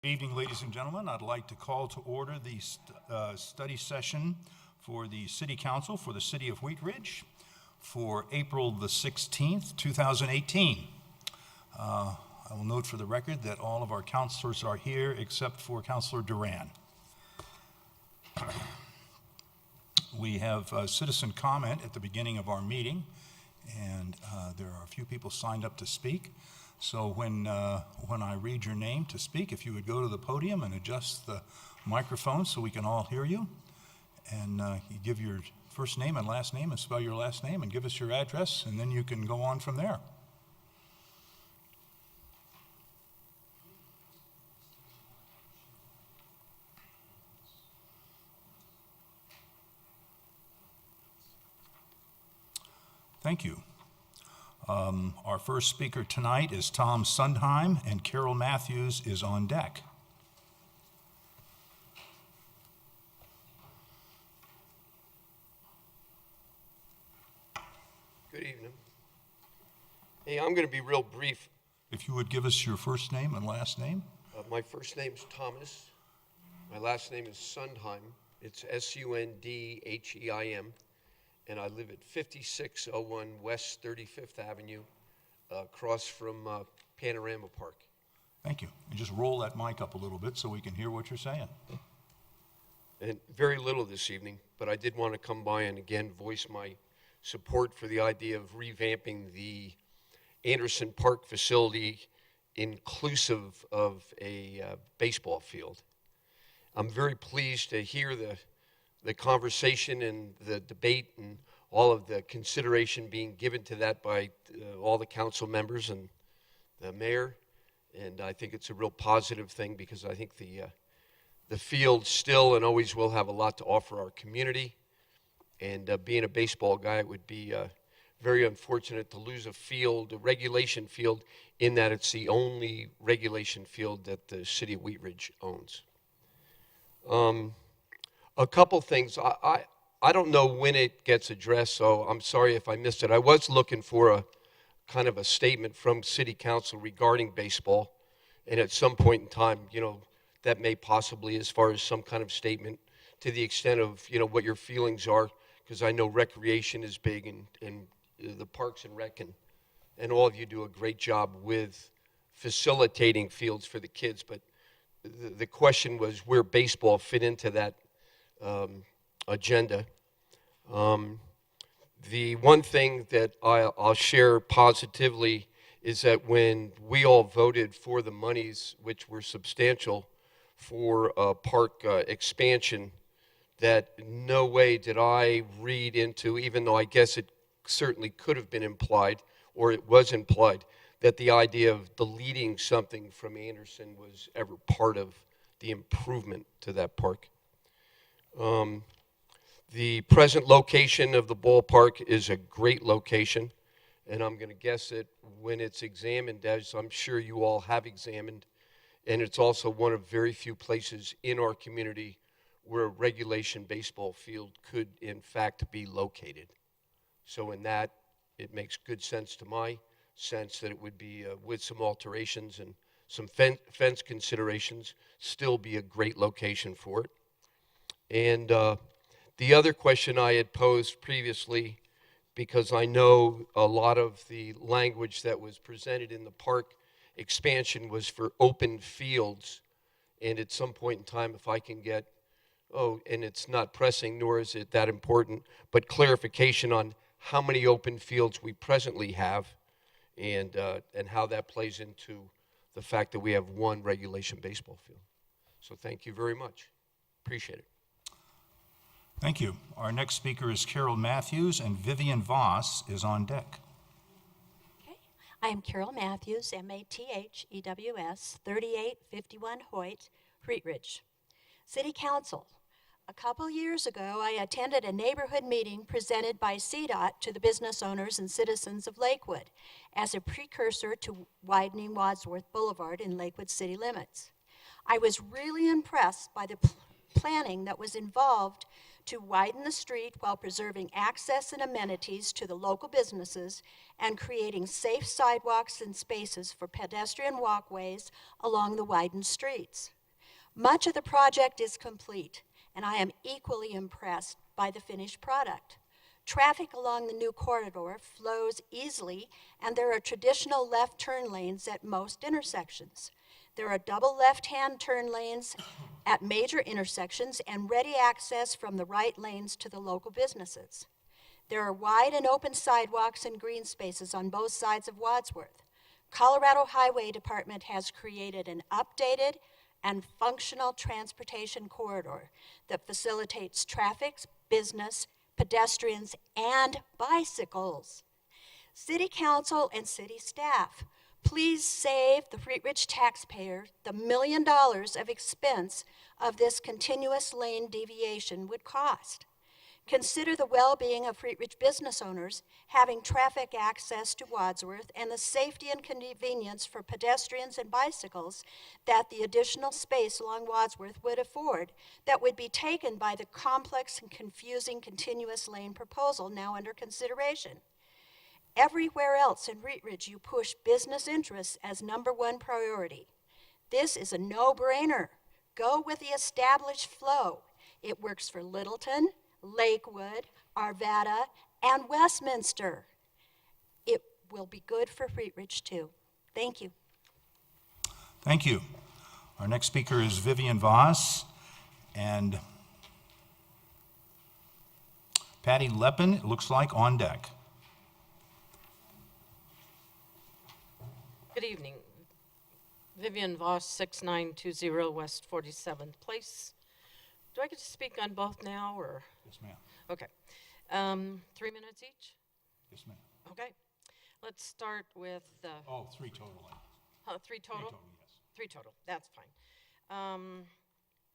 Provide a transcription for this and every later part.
Good evening, ladies and gentlemen. I'd like to call to order the study session for the City Council for the City of Wheat Ridge for April the 16th, 2018. I will note for the record that all of our councilors are here except for Councilor Duran. We have citizen comment at the beginning of our meeting, and there are a few people signed up to speak. So when I read your name to speak, if you would go to the podium and adjust the microphone so we can all hear you, and you give your first name and last name and spell your last name and give us your address, and then you can go on from there. Thank you. Our first speaker tonight is Tom Sundheim, and Carol Matthews is on deck. Good evening. Hey, I'm going to be real brief. If you would give us your first name and last name. My first name's Thomas. My last name is Sundheim. It's S-U-N-D-H-E-I-M. And I live at 5601 West 35th Avenue, across from Panorama Park. Thank you. And just roll that mic up a little bit so we can hear what you're saying. And very little this evening, but I did want to come by and again voice my support for the idea of revamping the Anderson Park facility inclusive of a baseball field. I'm very pleased to hear the conversation and the debate and all of the consideration being given to that by all the council members and the mayor. And I think it's a real positive thing because I think the field still and always will have a lot to offer our community. And being a baseball guy, it would be very unfortunate to lose a field, a regulation field, in that it's the only regulation field that the city of Wheat Ridge owns. A couple things. I don't know when it gets addressed, so I'm sorry if I missed it. I was looking for a kind of a statement from City Council regarding baseball, and at some point in time, that may possibly, as far as some kind of statement, to the extent of, what your feelings are, because I know recreation is big, and the Parks and Rec, and all of you do a great job with facilitating fields for the kids, but the question was where baseball fit into that agenda. The one thing that I'll share positively is that when we all voted for the monies, which were substantial, for park expansion, that no way did I read into, even though I guess it certainly could have been implied, or it was implied, that the idea of deleting something from Anderson was ever part of the improvement to that park. The present location of the ballpark is a great location, and I'm going to guess that when it's examined, as I'm sure you all have examined, and it's also one of very few places in our community where a regulation baseball field could in fact be located. So in that, it makes good sense to my sense that it would be, with some alterations and some fence considerations, still be a great location for it. And the other question I had posed previously, because I know a lot of the language that was presented in the park expansion was for open fields, and at some point in time, if I can get, and it's not pressing, nor is it that important, but clarification on how many open fields we presently have, and how that plays into the fact that we have one regulation baseball field. So thank you very much. Appreciate it. Thank you. Our next speaker is Carol Matthews, and Vivian Voss is on deck. Okay. I am Carol Matthews, M-A-T-H-E-W-S, 3851 Hoyt, Wheat Ridge. City Council. A couple years ago, I attended a neighborhood meeting presented by CDOT to the business owners and citizens of Lakewood as a precursor to widening Wadsworth Boulevard in Lakewood city limits. I was really impressed by the planning that was involved to widen the street while preserving access and amenities to the local businesses and creating safe sidewalks and spaces for pedestrian walkways along the widened streets. Much of the project is complete, and I am equally impressed by the finished product. Traffic along the new corridor flows easily, and there are traditional left turn lanes at most intersections. There are double left-hand turn lanes at major intersections and ready access from the right lanes to the local businesses. There are wide and open sidewalks and green spaces on both sides of Wadsworth. Colorado Highway Department has created an updated and functional transportation corridor that facilitates traffic, business, pedestrians, and bicycles. City Council and city staff, please save the Wheat Ridge taxpayer the $1 million of expense of this continuous lane deviation would cost. Consider the well-being of Wheat Ridge business owners having traffic access to Wadsworth and the safety and convenience for pedestrians and bicycles that the additional space along Wadsworth would afford that would be taken by the complex and confusing continuous lane proposal now under consideration. Everywhere else in Wheat Ridge, you push business interests as #1 priority. This is a no-brainer. Go with the established flow. It works for Littleton, Lakewood, Arvada, and Westminster. It will be good for Wheat Ridge too. Thank you. Thank you. Our next speaker is Vivian Voss, and Patty Leppin, it looks like, on deck. Good evening. Vivian Voss, 6920 West 47th Place. Do I get to speak on both now, or? Yes, ma'am. Okay. 3 minutes each? Yes, ma'am. Okay. Let's start with the, Oh, 3 total. three total? Yes. 3 total, that's fine.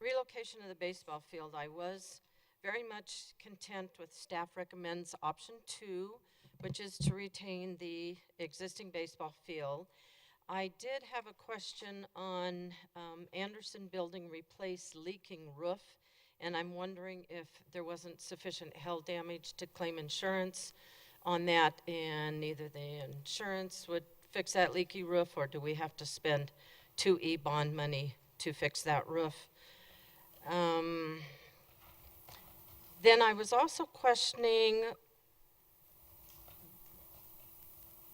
Relocation of the baseball field, I was very much content with staff recommends option 2, which is to retain the existing baseball field. I did have a question on Anderson Building replace leaking roof, and I'm wondering if there wasn't sufficient hail damage to claim insurance on that, and either the insurance would fix that leaky roof, or do we have to spend 2E bond money to fix that roof? Then I was also questioning,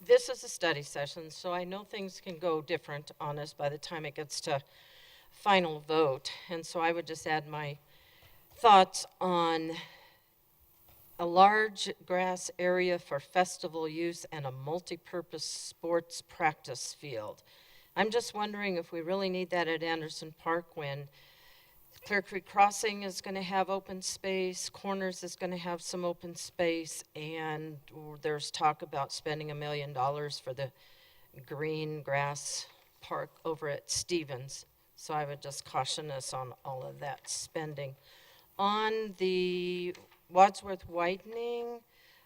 this is a study session, so I know things can go different on us by the time it gets to final vote. And so I would just add my thoughts on a large grass area for festival use and a multi-purpose sports practice field. I'm just wondering if we really need that at Anderson Park when Clear Creek Crossing is going to have open space, Corners is going to have some open space, and there's talk about spending $1 million for the green grass park over at Stevens. So I would just caution us on all of that spending. On the Wadsworth widening,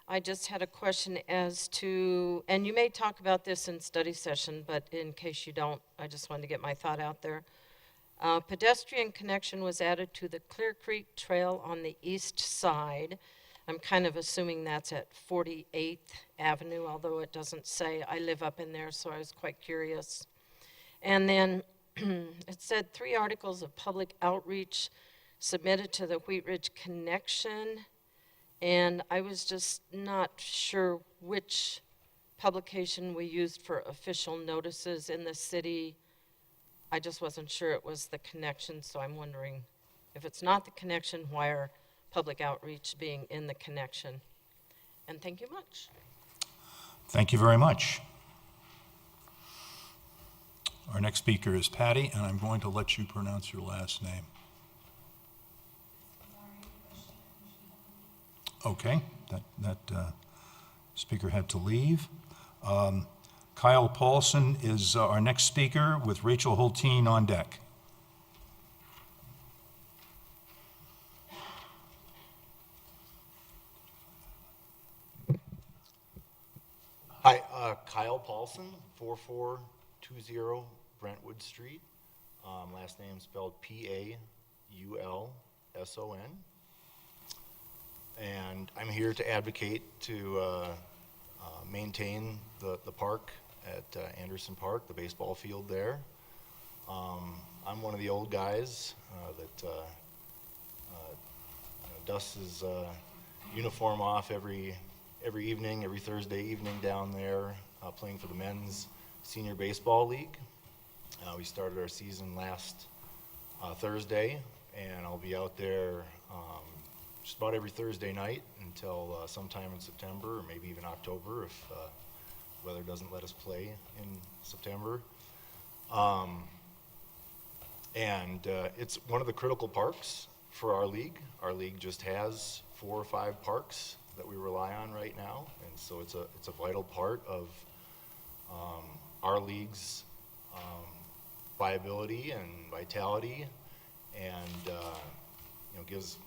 I just had a question as to, and you may talk about this in study session, but in case you don't, I just wanted to get my thought out there. Pedestrian connection was added to the Clear Creek Trail on the east side. I'm kind of assuming that's at 48th Avenue, although it doesn't say. I live up in there, so I was quite curious. And then it said 3 articles of public outreach submitted to the Wheat Ridge Connection, and I was just not sure which publication we used for official notices in the city. I just wasn't sure it was the Connection, so I'm wondering if it's not the Connection, why are public outreach being in the Connection? And thank you much. Thank you very much. Our next speaker is Patty, and I'm going to let you pronounce your last name. Okay, that speaker had to leave. Kyle Paulson is our next speaker with Rachel Holteen on deck. Hi, Kyle Paulson, 4420 Brentwood Street. Last name spelled Paulson. I'm here to advocate to maintain the park at Anderson Park, the baseball field there. I'm one of the old guys that dusts his uniform off every evening, every Thursday evening down there, playing for the men's senior baseball league. We started our season last Thursday, and I'll be out there just about every Thursday night until sometime in September, or maybe even October if weather doesn't let us play in September. It's one of the critical parks for our league. Our league just has 4 or 5 parks that we rely on right now, and so it's a vital part of our league's viability and vitality, and gives,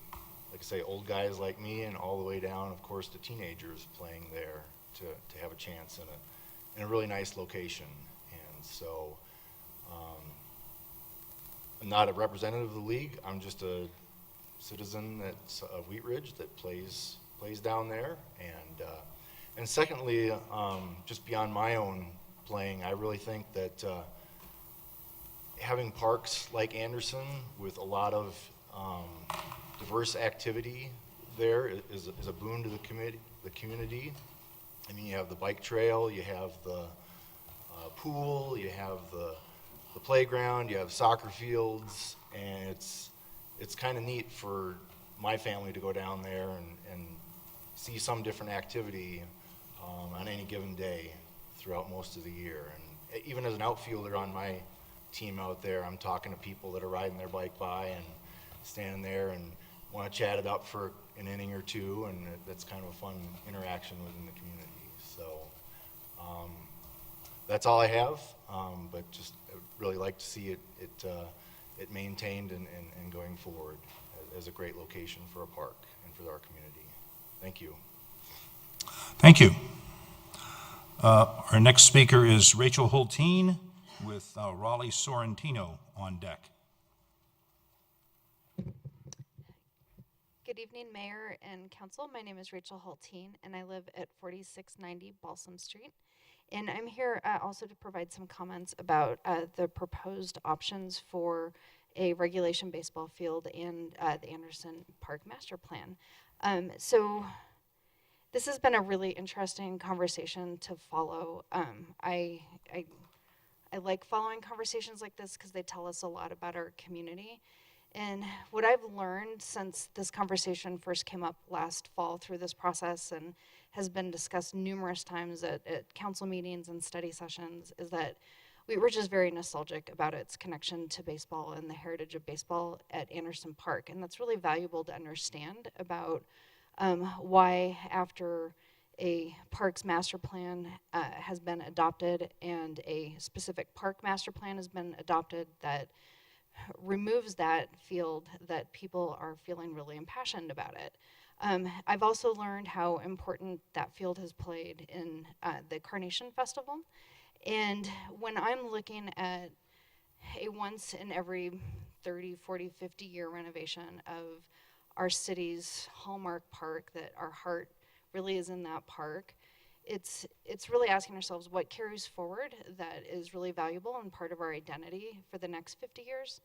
like I say, old guys like me and all the way down, of course, to teenagers playing there to have a chance in a really nice location. And so I'm not a representative of the league. I'm just a citizen that's of Wheat Ridge that plays down there. And secondly, just beyond my own playing, I really think that having parks like Anderson with a lot of diverse activity there is a boon to the community. I mean, you have the bike trail, you have the pool, you have the playground, you have soccer fields, and it's kind of neat for my family to go down there and see some different activity on any given day throughout most of the year. And even as an outfielder on my team out there, I'm talking to people that are riding their bike by and standing there and want to chat it up for an inning or two, and that's kind of a fun interaction within the community. So that's all I have, but just I would really like to see it maintained and going forward as a great location for a park and for our community. Thank you. Thank you. Our next speaker is Rachel Hulteen with Raleigh Sorrentino on deck. Good evening, Mayor and Council. My name is Rachel Hulteen, and I live at 4690 Balsam Street. And I'm here also to provide some comments about the proposed options for a regulation baseball field and the Anderson Park Master Plan. So this has been a really interesting conversation to follow. I like following conversations like this because they tell us a lot about our community. And what I've learned since this conversation first came up last fall through this process and has been discussed numerous times at council meetings and study sessions is that Wheat Ridge is very nostalgic about its connection to baseball and the heritage of baseball at Anderson Park. And that's really valuable to understand about why after a parks master plan has been adopted and a specific park master plan has been adopted that removes that field, that people are feeling really impassioned about it. I've also learned how important that field has played in the Carnation Festival. And when I'm looking at a once in every 30, 40, 50 year renovation of our city's hallmark park, that our heart really is in that park, it's really asking ourselves what carries forward that is really valuable and part of our identity for the next 50 years,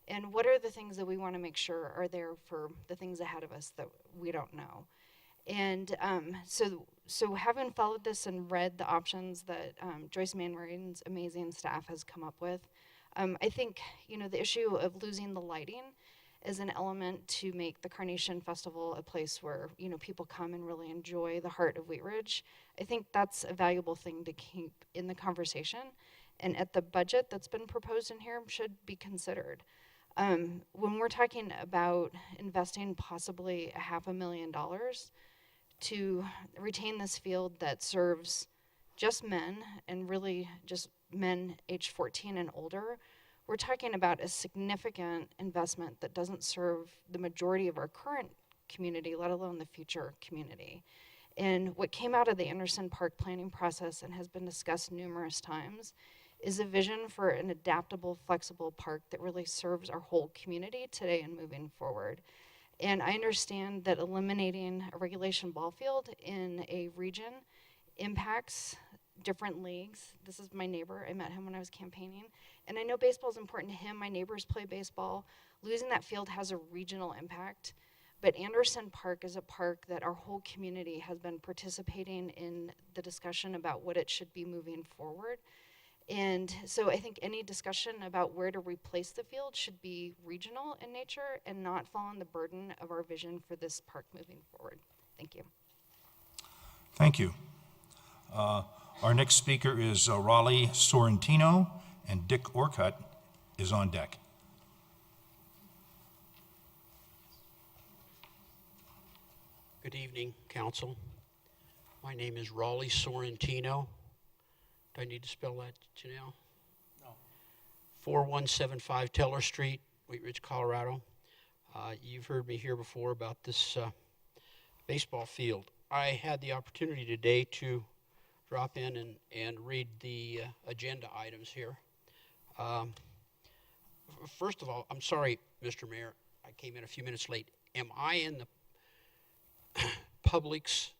and what are the things that we want to make sure are there for the things ahead of us that we don't know. And so having followed this and read the options that Joyce Manwaring's amazing staff has come up with, I think the issue of losing the lighting is an element to make the Carnation Festival a place where people come and really enjoy the heart of Wheat Ridge. I think that's a valuable thing to keep in the conversation, and at the budget that's been proposed in here should be considered. When we're talking about investing possibly $500,000 to retain this field that serves just men and really just men aged 14 and older, we're talking about a significant investment that doesn't serve the majority of our current community, let alone the future community. And what came out of the Anderson Park planning process and has been discussed numerous times is a vision for an adaptable, flexible park that really serves our whole community today and moving forward. And I understand that eliminating a regulation ball field in a region impacts different leagues. This is my neighbor. I met him when I was campaigning. And I know baseball is important to him. My neighbors play baseball. Losing that field has a regional impact. But Anderson Park is a park that our whole community has been participating in the discussion about what it should be moving forward. And so I think any discussion about where to replace the field should be regional in nature and not fall on the burden of our vision for this park moving forward. Thank you. Thank you. Our next speaker is Raleigh Sorrentino, and Dick Orchid is on deck. Good evening, Council. My name is Raleigh Sorrentino. Do I need to spell that, Janelle? No. 4175 Teller Street, Wheat Ridge, Colorado. You've heard me here before about this baseball field. I had the opportunity today to drop in and read the agenda items here. First of all, I'm sorry, Mr. Mayor, I came in a few minutes late. Am I in the public's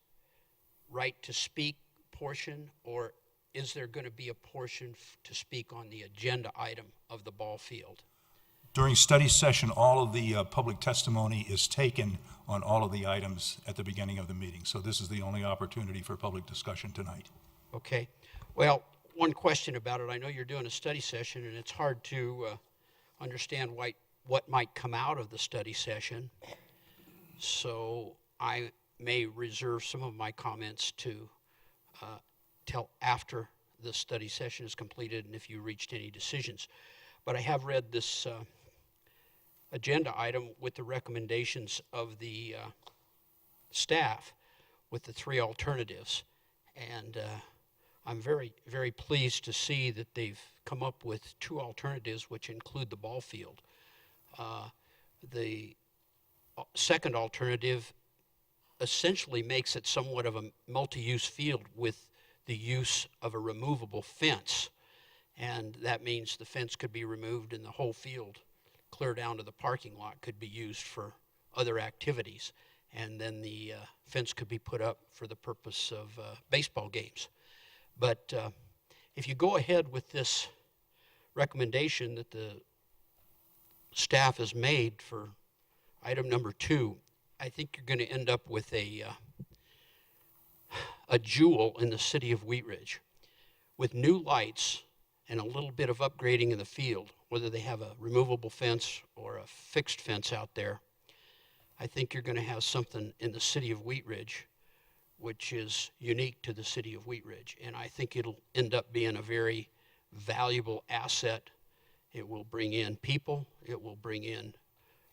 right to speak portion, or is there going to be a portion to speak on the agenda item of the ball field? During study session, all of the public testimony is taken on all of the items at the beginning of the meeting. So this is the only opportunity for public discussion tonight. Okay. Well, one question about it. I know you're doing a study session, and it's hard to understand what might come out of the study session. So I may reserve some of my comments to till after the study session is completed and if you reached any decisions. But I have read this agenda item with the recommendations of the staff with the three alternatives. And I'm very, very pleased to see that they've come up with two alternatives which include the ball field. The second alternative essentially makes it somewhat of a multi-use field with the use of a removable fence. And that means the fence could be removed and the whole field, clear down to the parking lot, could be used for other activities. And then the fence could be put up for the purpose of baseball games. But if you go ahead with this recommendation that the staff has made for item number 2, I think you're going to end up with a jewel in the city of Wheat Ridge with new lights and a little bit of upgrading in the field, whether they have a removable fence or a fixed fence out there. I think you're going to have something in the city of Wheat Ridge which is unique to the city of Wheat Ridge, and I think it'll end up being a very valuable asset. It will bring in people, it will bring in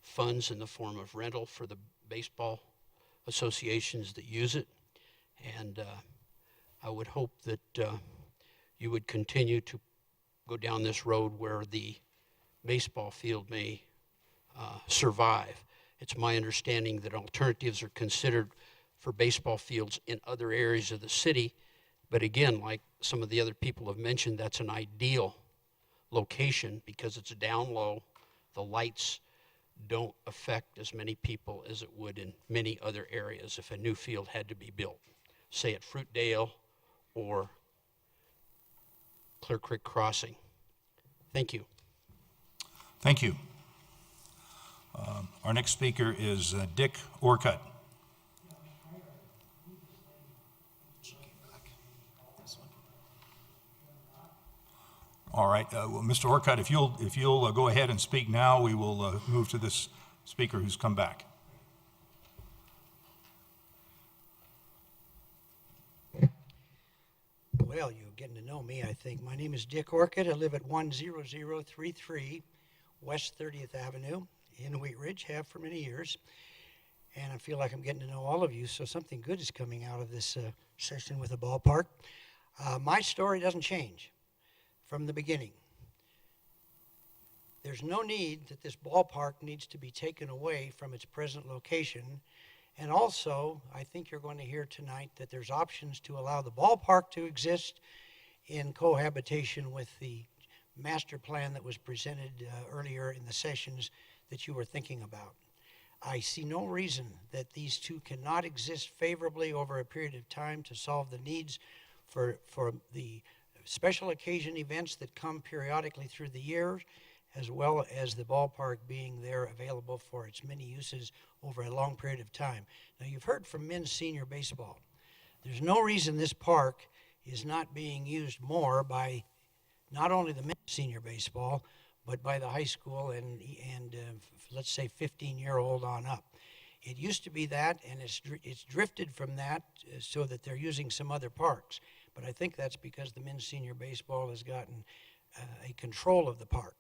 funds in the form of rental for the baseball associations that use it, and I would hope that you would continue to go down this road where the baseball field may survive. It's my understanding that alternatives are considered for baseball fields in other areas of the city, but again, like some of the other people have mentioned, that's an ideal location because it's down low. The lights don't affect as many people as it would in many other areas if a new field had to be built, say at Fruitdale or Clear Creek Crossing. Thank you. Thank you. Our next speaker is Dick Orchid. All right, well, Mr. Orchid, if you'll go ahead and speak now, we will move to this speaker who's come back. Well, you're getting to know me, I think. My name is Dick Orchid. I live at 10033 West 30th Avenue in Wheat Ridge, have for many years. And I feel like I'm getting to know all of you, so something good is coming out of this session with the ballpark. My story doesn't change from the beginning. There's no need that this ballpark needs to be taken away from its present location. And also, I think you're going to hear tonight that there's options to allow the ballpark to exist in cohabitation with the master plan that was presented earlier in the sessions that you were thinking about. I see no reason that these two cannot exist favorably over a period of time to solve the needs for the special occasion events that come periodically through the year, as well as the ballpark being there available for its many uses over a long period of time. Now, you've heard from men's senior baseball. There's no reason this park is not being used more by not only the men's senior baseball, but by the high school and let's say 15-year-old on up. It used to be that, and it's drifted from that so that they're using some other parks. But I think that's because the men's senior baseball has gotten a control of the park.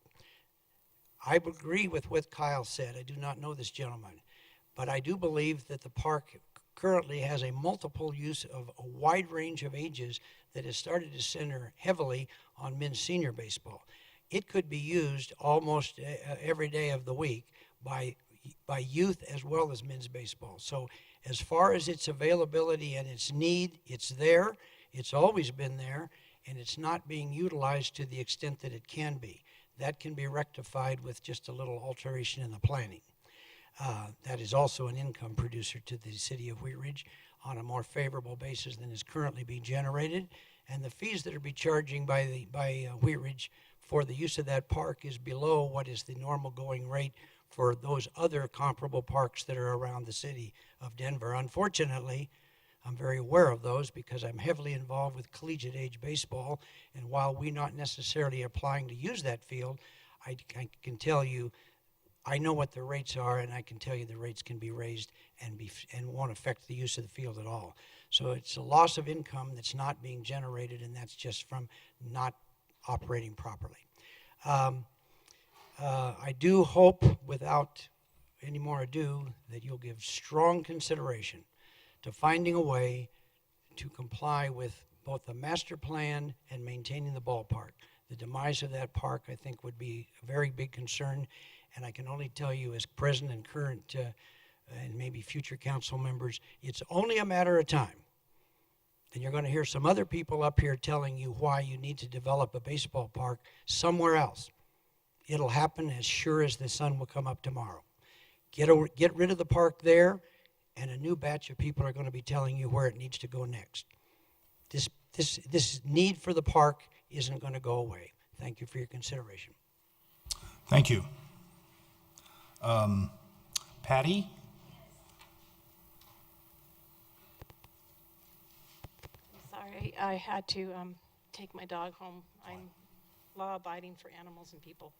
I agree with what Kyle said. I do not know this gentleman, but I do believe that the park currently has a multiple use of a wide range of ages that has started to center heavily on men's senior baseball. It could be used almost every day of the week by youth as well as men's baseball. So as far as its availability and its need, it's there. It's always been there, and it's not being utilized to the extent that it can be. That can be rectified with just a little alteration in the planning. That is also an income producer to the city of Wheat Ridge on a more favorable basis than is currently being generated. And the fees that are being charging by Wheat Ridge for the use of that park is below what is the normal going rate for those other comparable parks that are around the city of Denver. Unfortunately, I'm very aware of those because I'm heavily involved with collegiate age baseball, and while we're not necessarily applying to use that field, I can tell you I know what the rates are, and I can tell you the rates can be raised and won't affect the use of the field at all. So it's a loss of income that's not being generated, and that's just from not operating properly. I do hope, without any more ado, that you'll give strong consideration to finding a way to comply with both the master plan and maintaining the ballpark. The demise of that park, I think, would be a very big concern, and I can only tell you as present and current and maybe future council members, it's only a matter of time. And you're going to hear some other people up here telling you why you need to develop a baseball park somewhere else. It'll happen as sure as the sun will come up tomorrow. Get rid of the park there, and a new batch of people are going to be telling you where it needs to go next. This need for the park isn't going to go away. Thank you for your consideration. Thank you. Patty? Sorry, I had to take my dog home. I'm law-abiding for animals and people.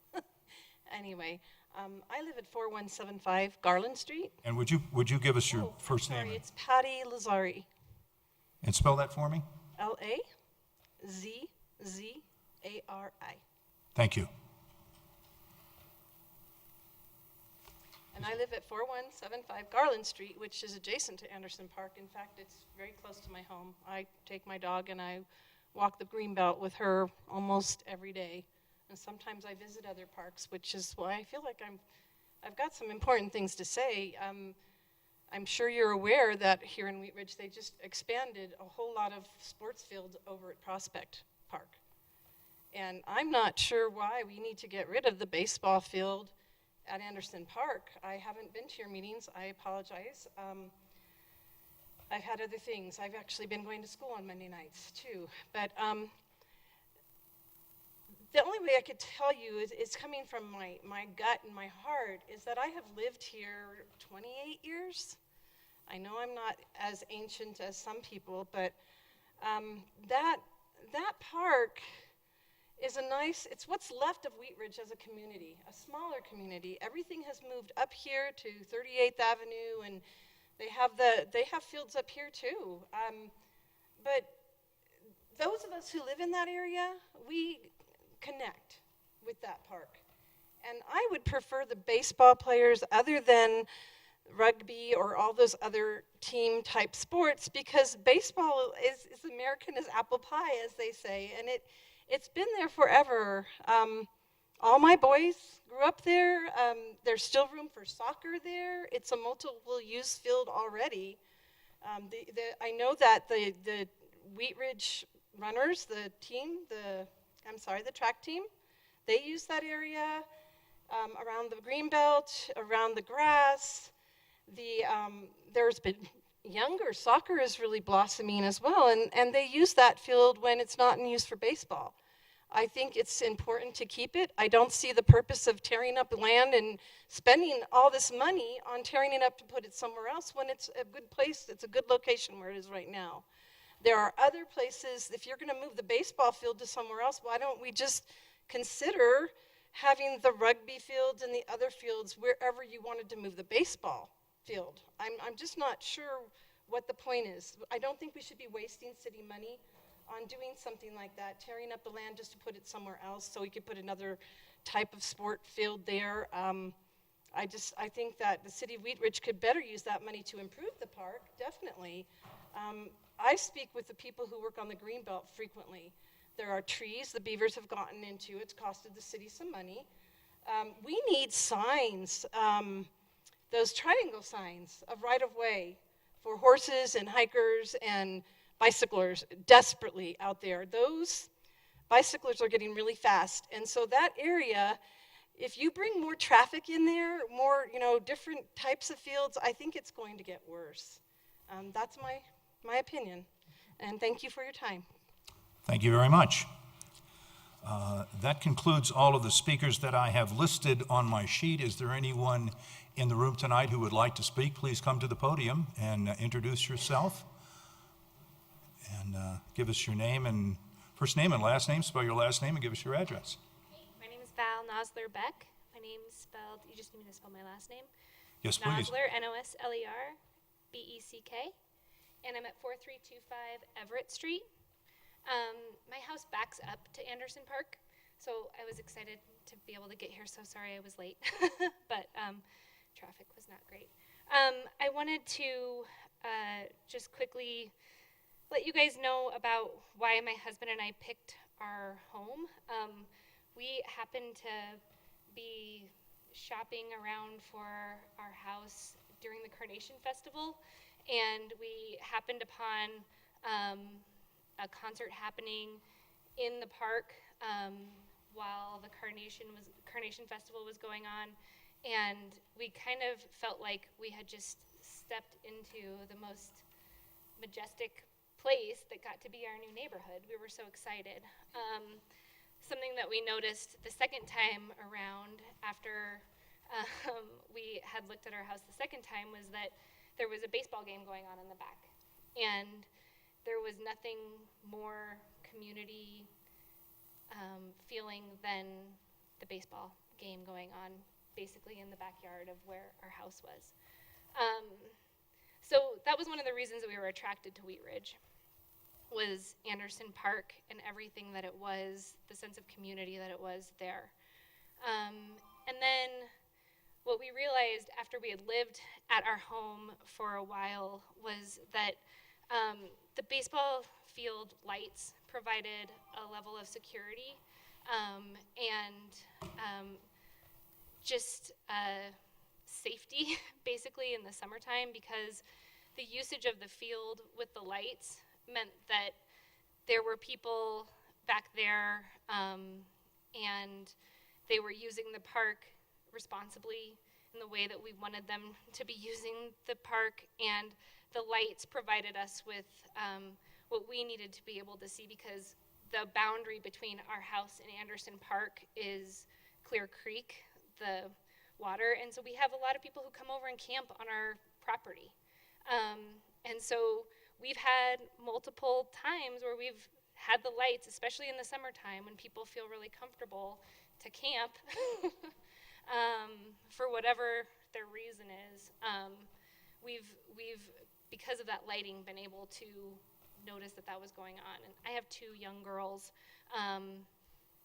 Anyway, I live at 4175 Garland Street. And would you give us your first name? Sorry, it's Patty Lazari. And spell that for me? Lazzzari. Thank you. And I live at 4175 Garland Street, which is adjacent to Anderson Park. In fact, it's very close to my home. I take my dog and I walk the greenbelt with her almost every day. And sometimes I visit other parks, which is why I feel like I've got some important things to say. I'm sure you're aware that here in Wheat Ridge, they just expanded a whole lot of sports fields over at Prospect Park. And I'm not sure why we need to get rid of the baseball field at Anderson Park. I haven't been to your meetings. I apologize. I've had other things. I've actually been going to school on Monday nights, too. But the only way I could tell you is coming from my gut and my heart is that I have lived here 28 years. I know I'm not as ancient as some people, but that park is it's what's left of Wheat Ridge as a community, a smaller community. Everything has moved up here to 38th Avenue, and they have fields up here too. But those of us who live in that area, we connect with that park. And I would prefer the baseball players other than rugby or all those other team type sports, because baseball is American as apple pie, as they say, and it's been there forever. All my boys grew up there. There's still room for soccer there. It's a multiple use field already. I know that the Wheat Ridge runners, the track team, they use that area around the greenbelt, around the grass. There's been younger soccer is really blossoming as well, and they use that field when it's not in use for baseball. I think it's important to keep it. I don't see the purpose of tearing up land and spending all this money on tearing it up to put it somewhere else when it's a good place, it's a good location where it is right now. There are other places, if you're gonna move the baseball field to somewhere else, why don't we just consider having the rugby fields and the other fields wherever you wanted to move the baseball field? I'm just not sure what the point is. I don't think we should be wasting city money on doing something like that, tearing up the land just to put it somewhere else so we could put another type of sport field there. I think that the city of Wheat Ridge could better use that money to improve the park, definitely. I speak with the people who work on the Greenbelt frequently. There are trees the beavers have gotten into. It's costed the city some money. We need signs, those triangle signs of right-of-way for horses and hikers and bicyclers desperately out there. Those bicyclers are getting really fast. And so that area, if you bring more traffic in there, more, different types of fields, I think it's going to get worse. That's my opinion. And thank you for your time. Thank you very much. That concludes all of the speakers that I have listed on my sheet. Is there anyone in the room tonight who would like to speak? Please come to the podium and introduce yourself. And give us your name and first name and last name, spell your last name, and give us your address. My name is Elya Beck. My name's spelled, you just need me to spell my last name? Yes, please. Nosler, Nosler, Beck. And I'm at 4325 Everett Street. My house backs up to Anderson Park, so I was excited to be able to get here. So sorry I was late, but traffic was not great. I wanted to just quickly let you guys know about why my husband and I picked our home. We happened to be shopping around for our house during the Carnation Festival, and we happened upon a concert happening in the park while the Carnation Festival was going on, and we kind of felt like we had just stepped into the most majestic place that got to be our new neighborhood. We were so excited. Something that we noticed the second time around after we had looked at our house the second time was that there was a baseball game going on in the back. And there was nothing more community feeling than the baseball game going on basically in the backyard of where our house was. So that was one of the reasons that we were attracted to Wheat Ridge, was Anderson Park and everything that it was, the sense of community that it was there. And then what we realized after we had lived at our home for a while was that the baseball field lights provided a level of security and just safety basically in the summertime, because the usage of the field with the lights meant that there were people back there and they were using the park responsibly in the way that we wanted them to be using the park, and the lights provided us with what we needed to be able to see, because the boundary between our house and Anderson Park is Clear Creek, the water, and so we have a lot of people who come over and camp on our property. And so we've had multiple times where we've had the lights, especially in the summertime when people feel really comfortable to camp for whatever their reason is. We've, because of that lighting, been able to notice that that was going on. And I have 2 young girls,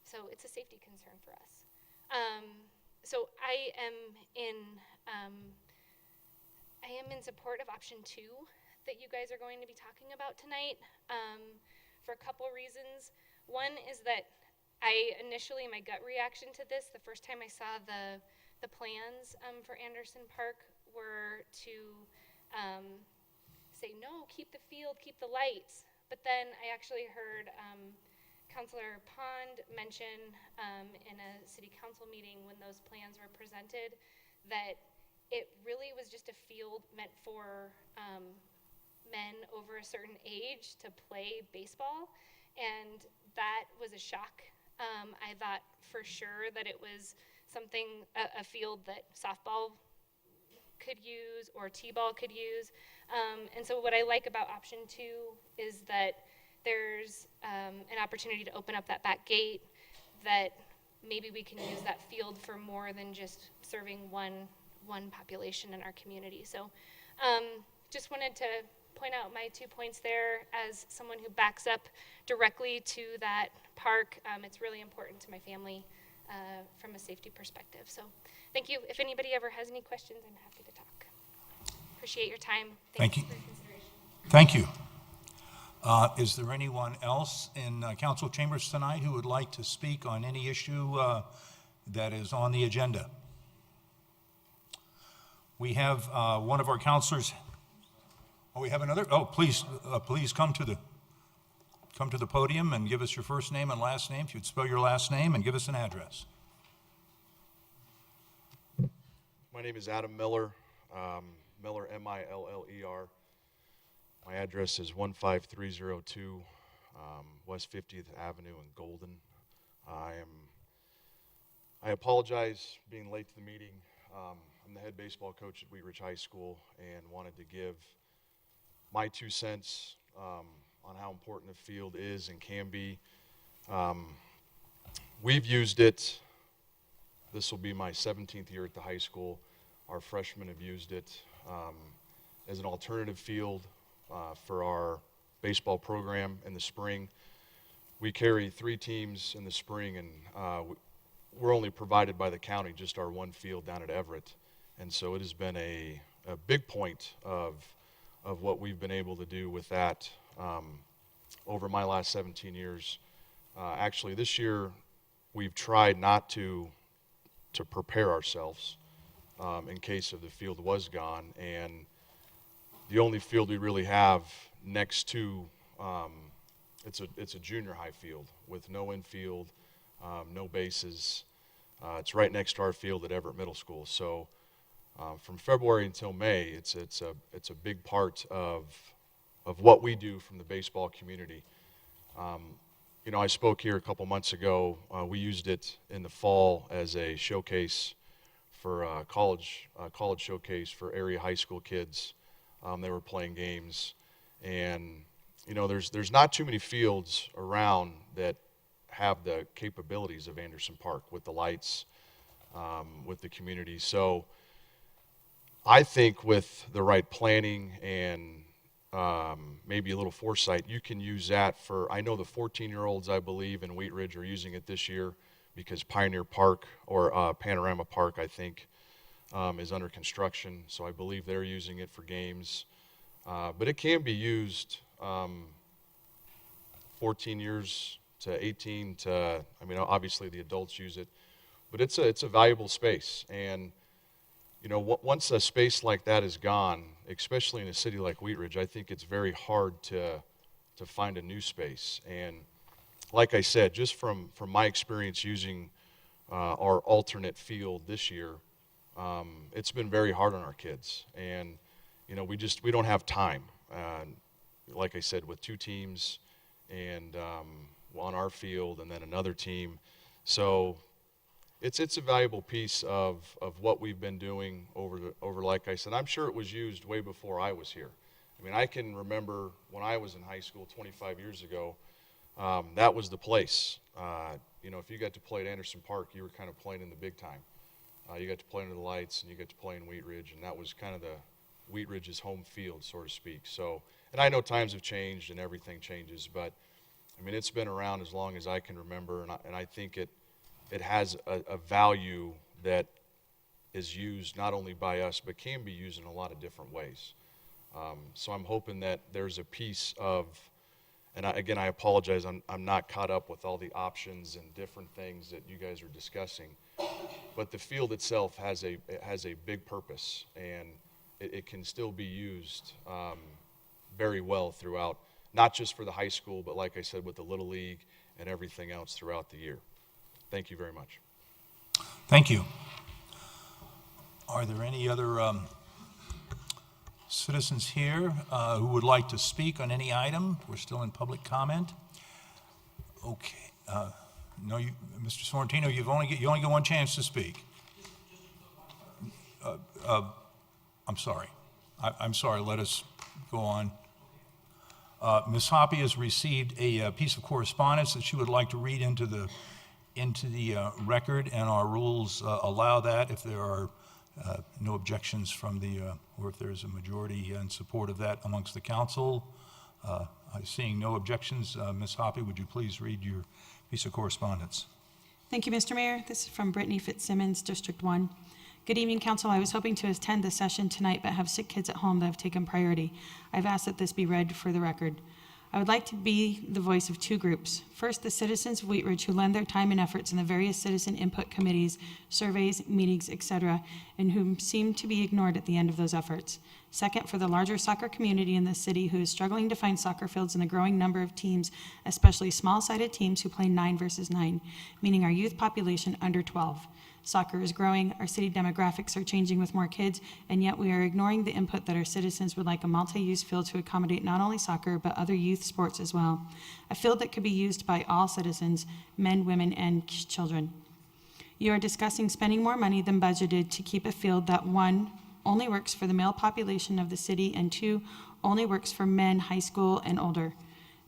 so it's a safety concern for us. So I am in support of option 2 that you guys are going to be talking about tonight for a couple reasons. One is that my gut reaction to this, the first time I saw the plans for Anderson Park, were to say, no, keep the field, keep the lights. But then I actually heard Councilor Pond mention in a city council meeting when those plans were presented that it really was just a field meant for men over a certain age to play baseball, and that was a shock. I thought for sure that it was something, a field that softball could use or t-ball could use. And so what I like about option 2 is that there's an opportunity to open up that back gate, that maybe we can use that field for more than just serving one population in our community. So just wanted to point out my 2 points there. As someone who backs up directly to that park, it's really important to my family from a safety perspective. So thank you. If anybody ever has any questions, I'm happy to talk. Appreciate your time. Thank you. For your consideration. Thank you. Is there anyone else in council chambers tonight who would like to speak on any issue that is on the agenda? We have one of our counselors. Oh, we have another? Oh, please come to the podium and give us your first name and last name. If you'd spell your last name and give us an address. My name is Adam Miller, Miller, M-I-L-L-E-R. My address is 15302 West 50th Avenue in Golden. I apologize being late to the meeting. I'm the head baseball coach at Wheat Ridge High School and wanted to give my 2 cents on how important the field is and can be. We've used it. This will be my 17th year at the high school. Our freshmen have used it as an alternative field for our baseball program in the spring. We carry 3 teams in the spring, and we're only provided by the county just our 1 field down at Everett. And so it has been a big point of what we've been able to do with that over my last 17 years. Actually, this year we've tried not to prepare ourselves in case of the field was gone, and the only field we really have next to it's a junior high field with no infield, no bases. It's right next to our field at Everett Middle School. So from February until May, it's a big part of what we do from the baseball community. You know, I spoke here a couple months ago. We used it in the fall as a showcase for college showcase for area high school kids. They were playing games, and you know, there's not too many fields around that have the capabilities of Anderson Park with the lights, with the community. So I think with the right planning and maybe a little foresight, you can use that for, I know the 14-year-olds, I believe, in Wheat Ridge are using it this year because Pioneer Park or Panorama Park, I think, is under construction. So I believe they're using it for games. But it can be used 14 years to 18 to, I mean, obviously the adults use it, but it's a valuable space. And you know, once a space like that is gone, especially in a city like Wheat Ridge, I think it's very hard to find a new space. And like I said, just from my experience using our alternate field this year, it's been very hard on our kids. And you know, we don't have time. Like I said, with 2 teams and on our field and then another team, so it's a valuable piece of what we've been doing over, like I said, I'm sure it was used way before I was here. I mean, I can remember when I was in high school 25 years ago, that was the place. You know, if you got to play at Anderson Park, you were kind of playing in the big time. You got to play under the lights, and you got to play in Wheat Ridge, and that was kind of the Wheat Ridge's home field, so to speak. So, and I know times have changed and everything changes, but I mean, it's been around as long as I can remember, and I think it has a value that is used not only by us, but can be used in a lot of different ways. So I'm hoping that there's a piece of, and again, I apologize, I'm not caught up with all the options and different things that you guys are discussing, but the field itself has a big purpose, and it can still be used very well throughout, not just for the high school, but like I said, with the Little League and everything else throughout the year. Thank you very much. Thank you. Are there any other citizens here who would like to speak on any item? We're still in public comment. Okay. No, Mr. Sorrentino, you only get one chance to speak. I'm sorry. I'm sorry. Let us go on. Ms. Hoppy has received a piece of correspondence that she would like to read into the record, and our rules allow that if there are no objections from or if there's a majority in support of that amongst the council. Seeing no objections, Ms. Hoppy, would you please read your piece of correspondence? Thank you, Mr. Mayor. This is from Brittany Fitzsimmons, District 1. Good evening, Council. I was hoping to attend the session tonight, but have sick kids at home that have taken priority. I've asked that this be read for the record. I would like to be the voice of two groups. First, the citizens of Wheat Ridge who lend their time and efforts in the various citizen input committees, surveys, meetings, etc., and whom seem to be ignored at the end of those efforts. Second, for the larger soccer community in the city who is struggling to find soccer fields in the growing number of teams, especially small-sided teams who play 9 versus 9, meaning our youth population under 12. Soccer is growing, our city demographics are changing with more kids, and yet we are ignoring the input that our citizens would like a multi-use field to accommodate not only soccer, but other youth sports as well. A field that could be used by all citizens, men, women, and children. You are discussing spending more money than budgeted to keep a field that, 1, only works for the male population of the city, and 2, only works for men, high school, and older.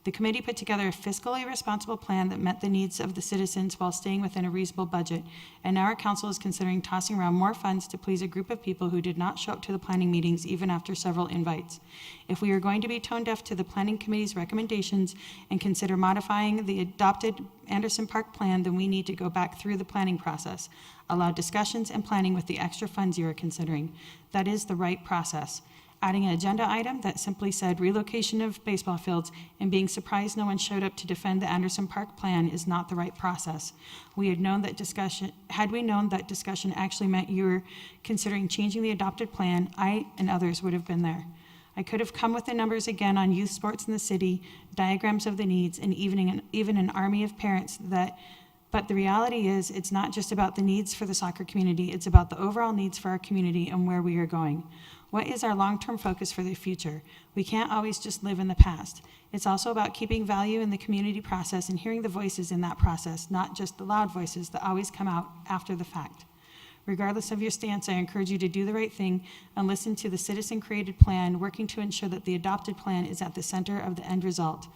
The committee put together a fiscally responsible plan that met the needs of the citizens while staying within a reasonable budget, and now our council is considering tossing around more funds to please a group of people who did not show up to the planning meetings even after several invites. If we are going to be tone deaf to the planning committee's recommendations and consider modifying the adopted Anderson Park plan, then we need to go back through the planning process, allow discussions and planning with the extra funds you are considering. That is the right process. Adding an agenda item that simply said relocation of baseball fields and being surprised no one showed up to defend the Anderson Park plan is not the right process. Had we known that discussion actually meant you were considering changing the adopted plan, I and others would have been there. I could have come with the numbers again on youth sports in the city, diagrams of the needs, and even an army of parents but the reality is it's not just about the needs for the soccer community, it's about the overall needs for our community and where we are going. What is our long-term focus for the future? We can't always just live in the past. It's also about keeping value in the community process and hearing the voices in that process, not just the loud voices that always come out after the fact. Regardless of your stance, I encourage you to do the right thing and listen to the citizen-created plan, working to ensure that the adopted plan is at the center of the end result.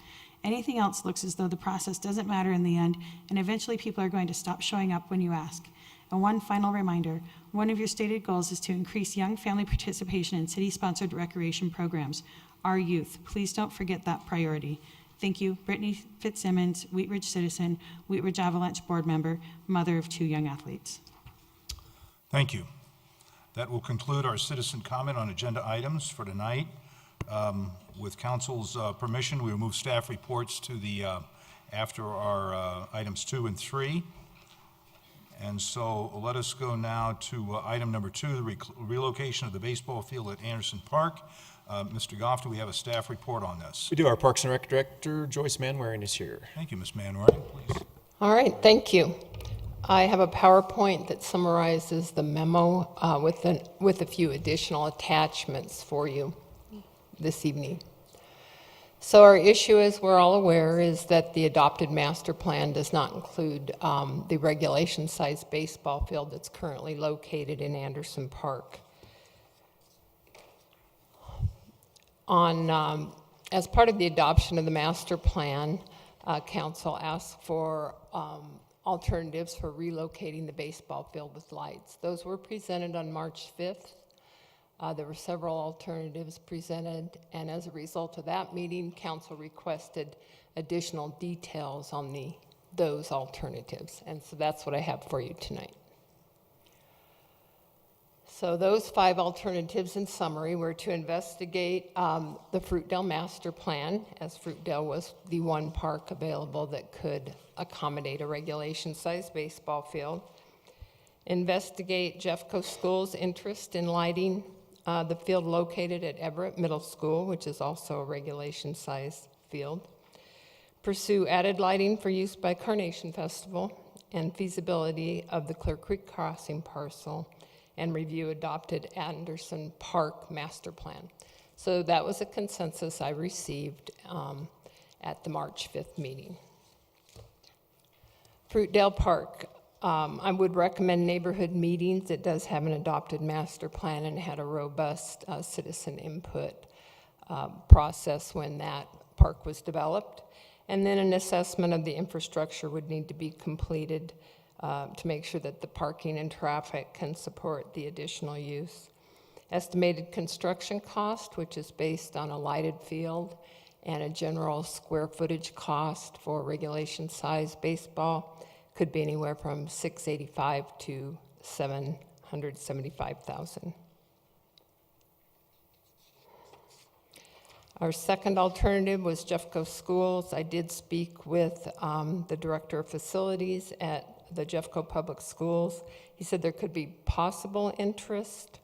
Anything else looks as though the process doesn't matter in the end, and eventually people are going to stop showing up when you ask. And one final reminder, one of your stated goals is to increase young family participation in city-sponsored recreation programs. Our youth, please don't forget that priority. Thank you, Brittany Fitzsimmons, Wheat Ridge citizen, Wheat Ridge Avalanche board member, mother of 2 young athletes. Thank you. That will conclude our citizen comment on agenda items for tonight. With council's permission, we will move staff reports to after our items 2 and 3. And so let us go now to item number 2, the relocation of the baseball field at Anderson Park. Mr. Goff, do we have a staff report on this? We do. Our Parks and Rec Director, Joyce Manwaring, is here. Thank you, Ms. Manwaring, please. All right, thank you. I have a PowerPoint that summarizes the memo with a few additional attachments for you this evening. So our issue, as we're all aware, is that the adopted master plan does not include the regulation-sized baseball field that's currently located in Anderson Park. As part of the adoption of the master plan, council asked for alternatives for relocating the baseball field with lights. Those were presented on March 5th. There were several alternatives presented, and as a result of that meeting, council requested additional details on those alternatives, and so that's what I have for you tonight. So those 5 alternatives in summary were to investigate the Fruitdale master plan, as Fruitdale was the one park available that could accommodate a regulation-sized baseball field. Investigate Jeffco School's interest in lighting the field located at Everett Middle School, which is also a regulation-sized field. Pursue added lighting for use by Carnation Festival and feasibility of the Clear Creek Crossing parcel and review adopted Anderson Park master plan. So that was a consensus I received at the March 5th meeting. Fruitdale Park, I would recommend neighborhood meetings. It does have an adopted master plan and had a robust citizen input process when that park was developed. And then an assessment of the infrastructure would need to be completed to make sure that the parking and traffic can support the additional use. Estimated construction cost, which is based on a lighted field and a general square footage cost for regulation size baseball, could be anywhere from $685,000 to $775,000. Our second alternative was Jeffco Schools. I did speak with the director of facilities at the Jeffco Public Schools. He said there could be possible interest.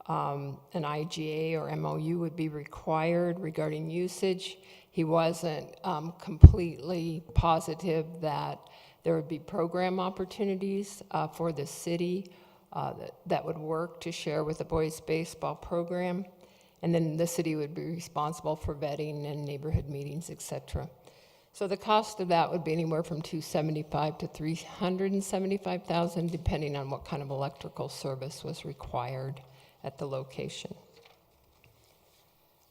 An IGA or MOU would be required regarding usage. He wasn't completely positive that there would be program opportunities for the city that would work to share with the boys baseball program. And then the city would be responsible for vetting and neighborhood meetings, et cetera. So the cost of that would be anywhere from $275,000 to $375,000, depending on what kind of electrical service was required at the location.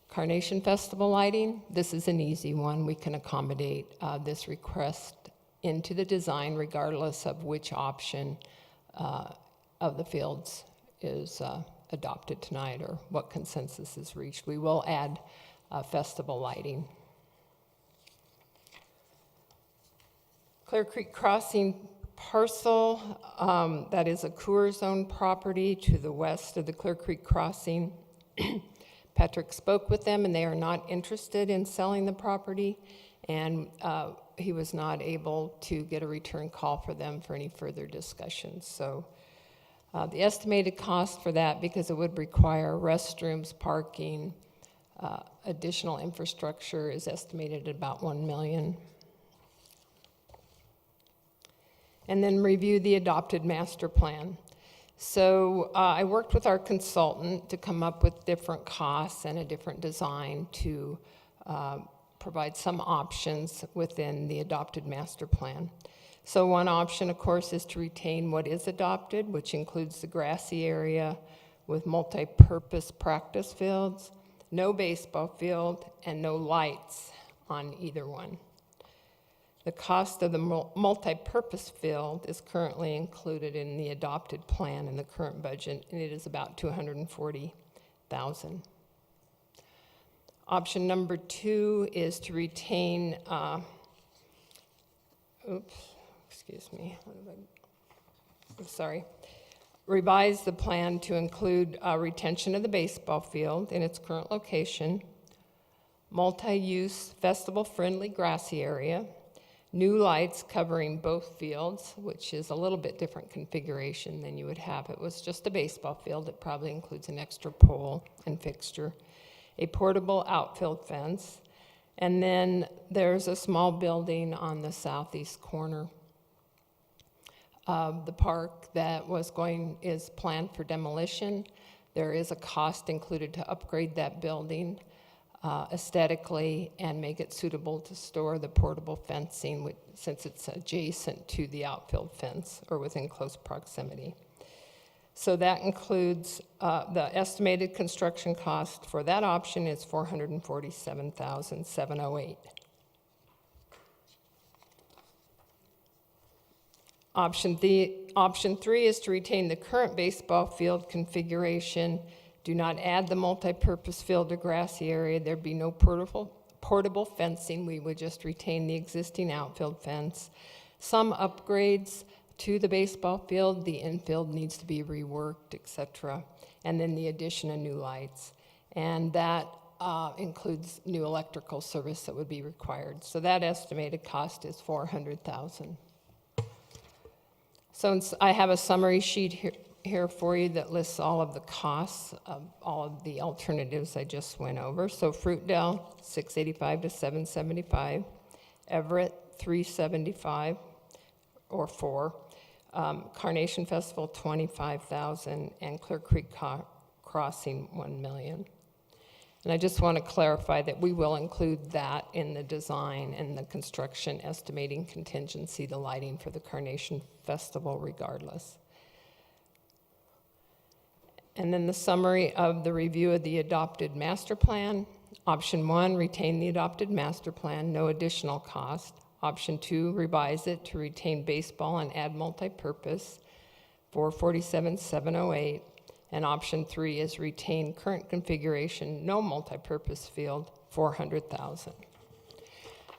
Carnation Festival lighting, this is an easy one. We can accommodate this request into the design regardless of which option of the fields is adopted tonight or what consensus is reached. We will add festival lighting. Clear Creek Crossing parcel, that is a Coors owned property to the west of the Clear Creek Crossing. Patrick spoke with them and they are not interested in selling the property, and he was not able to get a return call for them for any further discussions. So the estimated cost for that, because it would require restrooms, parking, additional infrastructure, is estimated at about $1 million. And then review the adopted master plan. So I worked with our consultant to come up with different costs and a different design to provide some options within the adopted master plan. So one option, of course, is to retain what is adopted, which includes the grassy area with multi-purpose practice fields, no baseball field, and no lights on either one. The cost of the multi-purpose field is currently included in the adopted plan in the current budget, and it is about $240,000. Option number 2 is to retain, revise the plan to include retention of the baseball field in its current location, multi-use festival-friendly grassy area, new lights covering both fields, which is a little bit different configuration than you would have. It was just a baseball field. It probably includes an extra pole and fixture, a portable outfield fence, and then there's a small building on the southeast corner of the park that is planned for demolition. There is a cost included to upgrade that building aesthetically and make it suitable to store the portable fencing, since it's adjacent to the outfield fence or within close proximity. So that includes the estimated construction cost for that option is $447,708. Option 3 is to retain the current baseball field configuration. Do not add the multi-purpose field or grassy area. There'd be no portable fencing. We would just retain the existing outfield fence. Some upgrades to the baseball field. The infield needs to be reworked, etc. And then the addition of new lights. And that includes new electrical service that would be required. So that estimated cost is $400,000. So I have a summary sheet here for you that lists all of the costs of all of the alternatives I just went over. So Fruitdale, $685 to $775. Everett, $375 or $4. Carnation Festival, $25,000, and Clear Creek Crossing, $1 million. And I just want to clarify that we will include that in the design and the construction estimating contingency, the lighting for the Carnation Festival regardless. And then the summary of the review of the adopted master plan. Option 1, retain the adopted master plan, no additional cost. Option 2, revise it to retain baseball and add multipurpose, $447,708. And option 3 is retain current configuration, no multipurpose field, $400,000.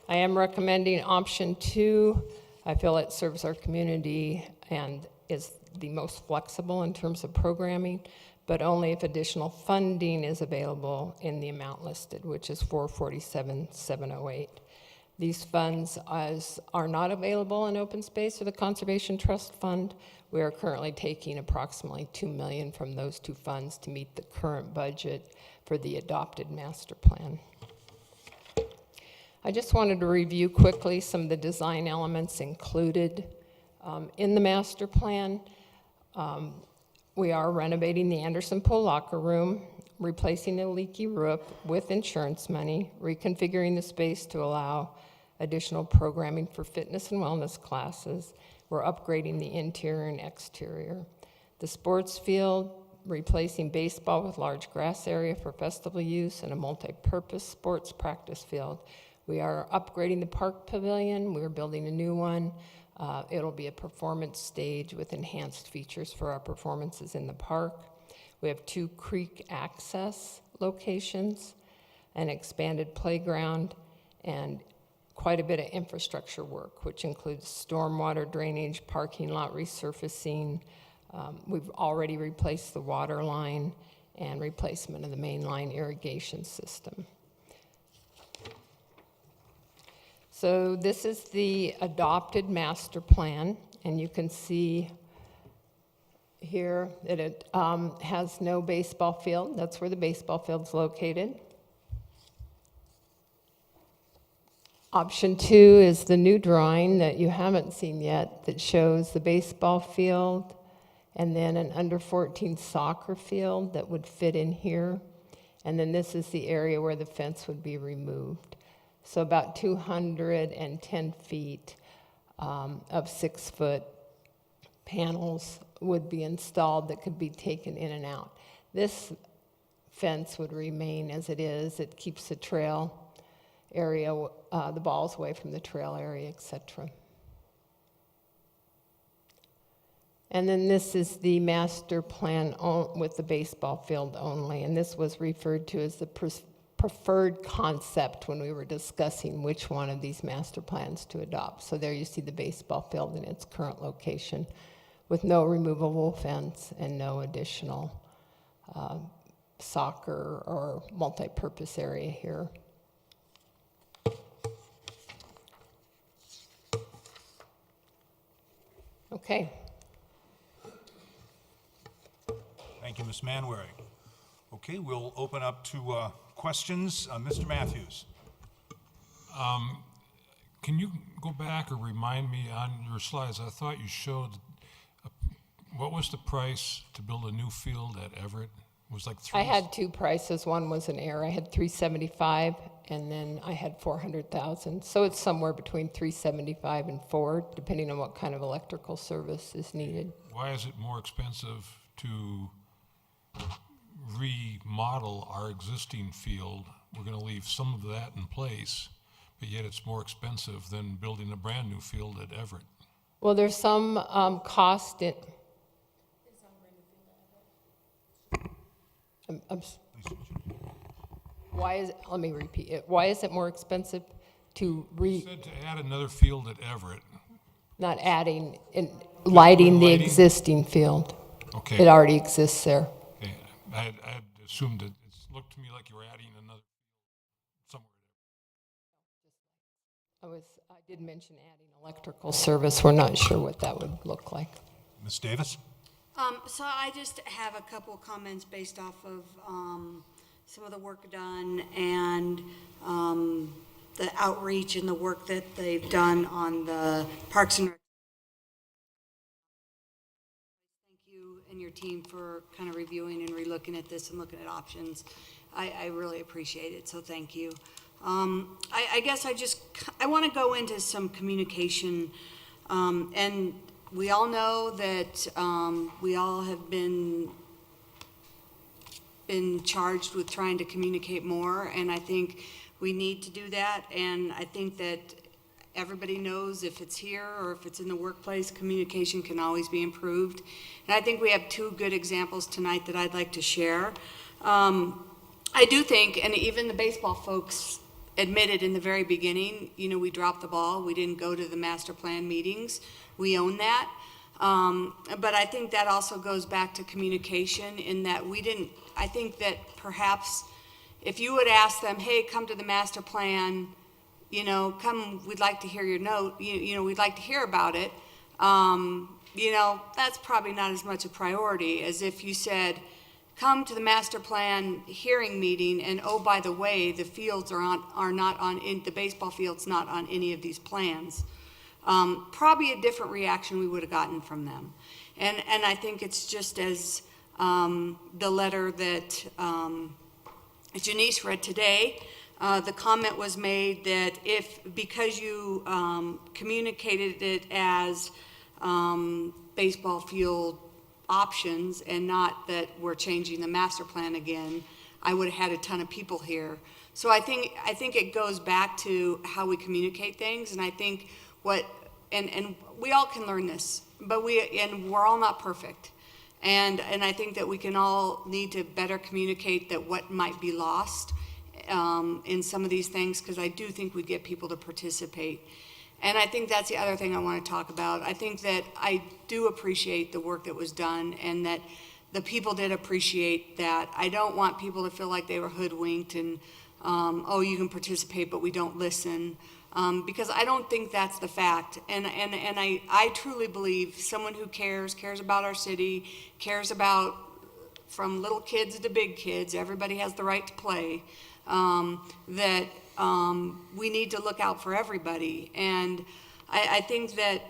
I am recommending option 2. I feel it serves our community and is the most flexible in terms of programming, but only if additional funding is available in the amount listed, which is $447,708. These funds are not available in open space or the Conservation Trust Fund. We are currently taking approximately $2 million from those two funds to meet the current budget for the adopted master plan. I just wanted to review quickly some of the design elements included in the master plan. We are renovating the Anderson Pool locker room, replacing the leaky roof with insurance money, reconfiguring the space to allow additional programming for fitness and wellness classes. We're upgrading the interior and exterior. The sports field, replacing baseball with large grass area for festival use and a multi-purpose sports practice field. We are upgrading the park pavilion. We're building a new one. It'll be a performance stage with enhanced features for our performances in the park. We have 2 creek access locations, an expanded playground, and quite a bit of infrastructure work, which includes stormwater drainage, parking lot resurfacing. We've already replaced the water line and replacement of the mainline irrigation system. So this is the adopted master plan, and you can see here that it has no baseball field. That's where the baseball field's located. Option 2 is the new drawing that you haven't seen yet that shows the baseball field and then an under 14 soccer field that would fit in here. And then this is the area where the fence would be removed. So about 210 feet of 6-foot panels would be installed that could be taken in and out. This fence would remain as it is. It keeps the trail area, the balls away from the trail area, etc. And then this is the master plan with the baseball field only, and this was referred to as the preferred concept when we were discussing which one of these master plans to adopt. So there you see the baseball field in its current location with no removable fence and no additional soccer or multi-purpose area here. Okay. Thank you, Ms. Manwaring. Okay, we'll open up to questions. Mr. Matthews. Can you go back or remind me on your slides? I thought you showed what was the price to build a new field at Everett? It was like I had 2 prices. One was an error. I had $375,000, and then I had $400,000. So it's somewhere between $375,000 and $400,000, depending on what kind of electrical service is needed. Why is it more expensive to remodel our existing field? We're going to leave some of that in place, but yet it's more expensive than building a brand new field at Everett. Well, there's some cost in. Why is it, let me repeat it. Why is it more expensive to You said to add another field at Everett. not adding, lighting the existing field? Okay. It already exists there. Okay. I had assumed it looked to me like you were adding another somewhere. I did mention adding electrical service. We're not sure what that would look like. Ms. Davis? So I just have a couple comments based off of some of the work done and the outreach and the work that they've done on the Parks and Rec your team for kind of reviewing and relooking at this and looking at options. I really appreciate it, so thank you. I guess I want to go into some communication, and we all know that we all have been charged with trying to communicate more, and I think we need to do that, and I think that everybody knows if it's here or if it's in the workplace, communication can always be improved. And I think we have two good examples tonight that I'd like to share. I do think, and even the baseball folks admitted in the very beginning, we dropped the ball. We didn't go to the master plan meetings. We own that. But I think that also goes back to communication in that I think that perhaps if you would ask them, hey, come to the master plan, come, we'd like to hear your note, we'd like to hear about it, that's probably not as much a priority as if you said, come to the master plan hearing meeting, and oh, by the way, the fields are not on, the baseball field's not on any of these plans. Probably a different reaction we would have gotten from them. And I think it's just as the letter that Janice read today, the comment was made that because you communicated it as baseball field options and not that we're changing the master plan again, I would have had a ton of people here. So I think it goes back to how we communicate things, and I think and we all can learn this, but we're all not perfect. And I think that we can all need to better communicate that what might be lost in some of these things, because I do think we get people to participate. And I think that's the other thing I want to talk about. I think that I do appreciate the work that was done and that the people did appreciate that. I don't want people to feel like they were hoodwinked and, you can participate, but we don't listen. Because I don't think that's the fact. And I truly believe someone who cares about our city, cares about from little kids to big kids, everybody has the right to play, that we need to look out for everybody. And I think that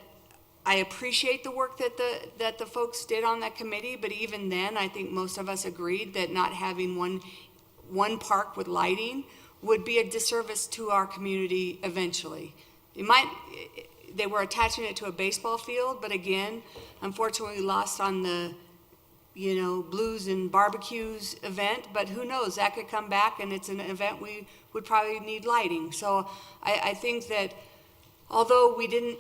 I appreciate the work that the folks did on that committee, but even then, I think most of us agreed that not having one park with lighting would be a disservice to our community eventually. They were attaching it to a baseball field, but again, unfortunately, we lost on the, blues and barbecues event, but who knows, that could come back and it's an event we would probably need lighting. So I think that although we didn't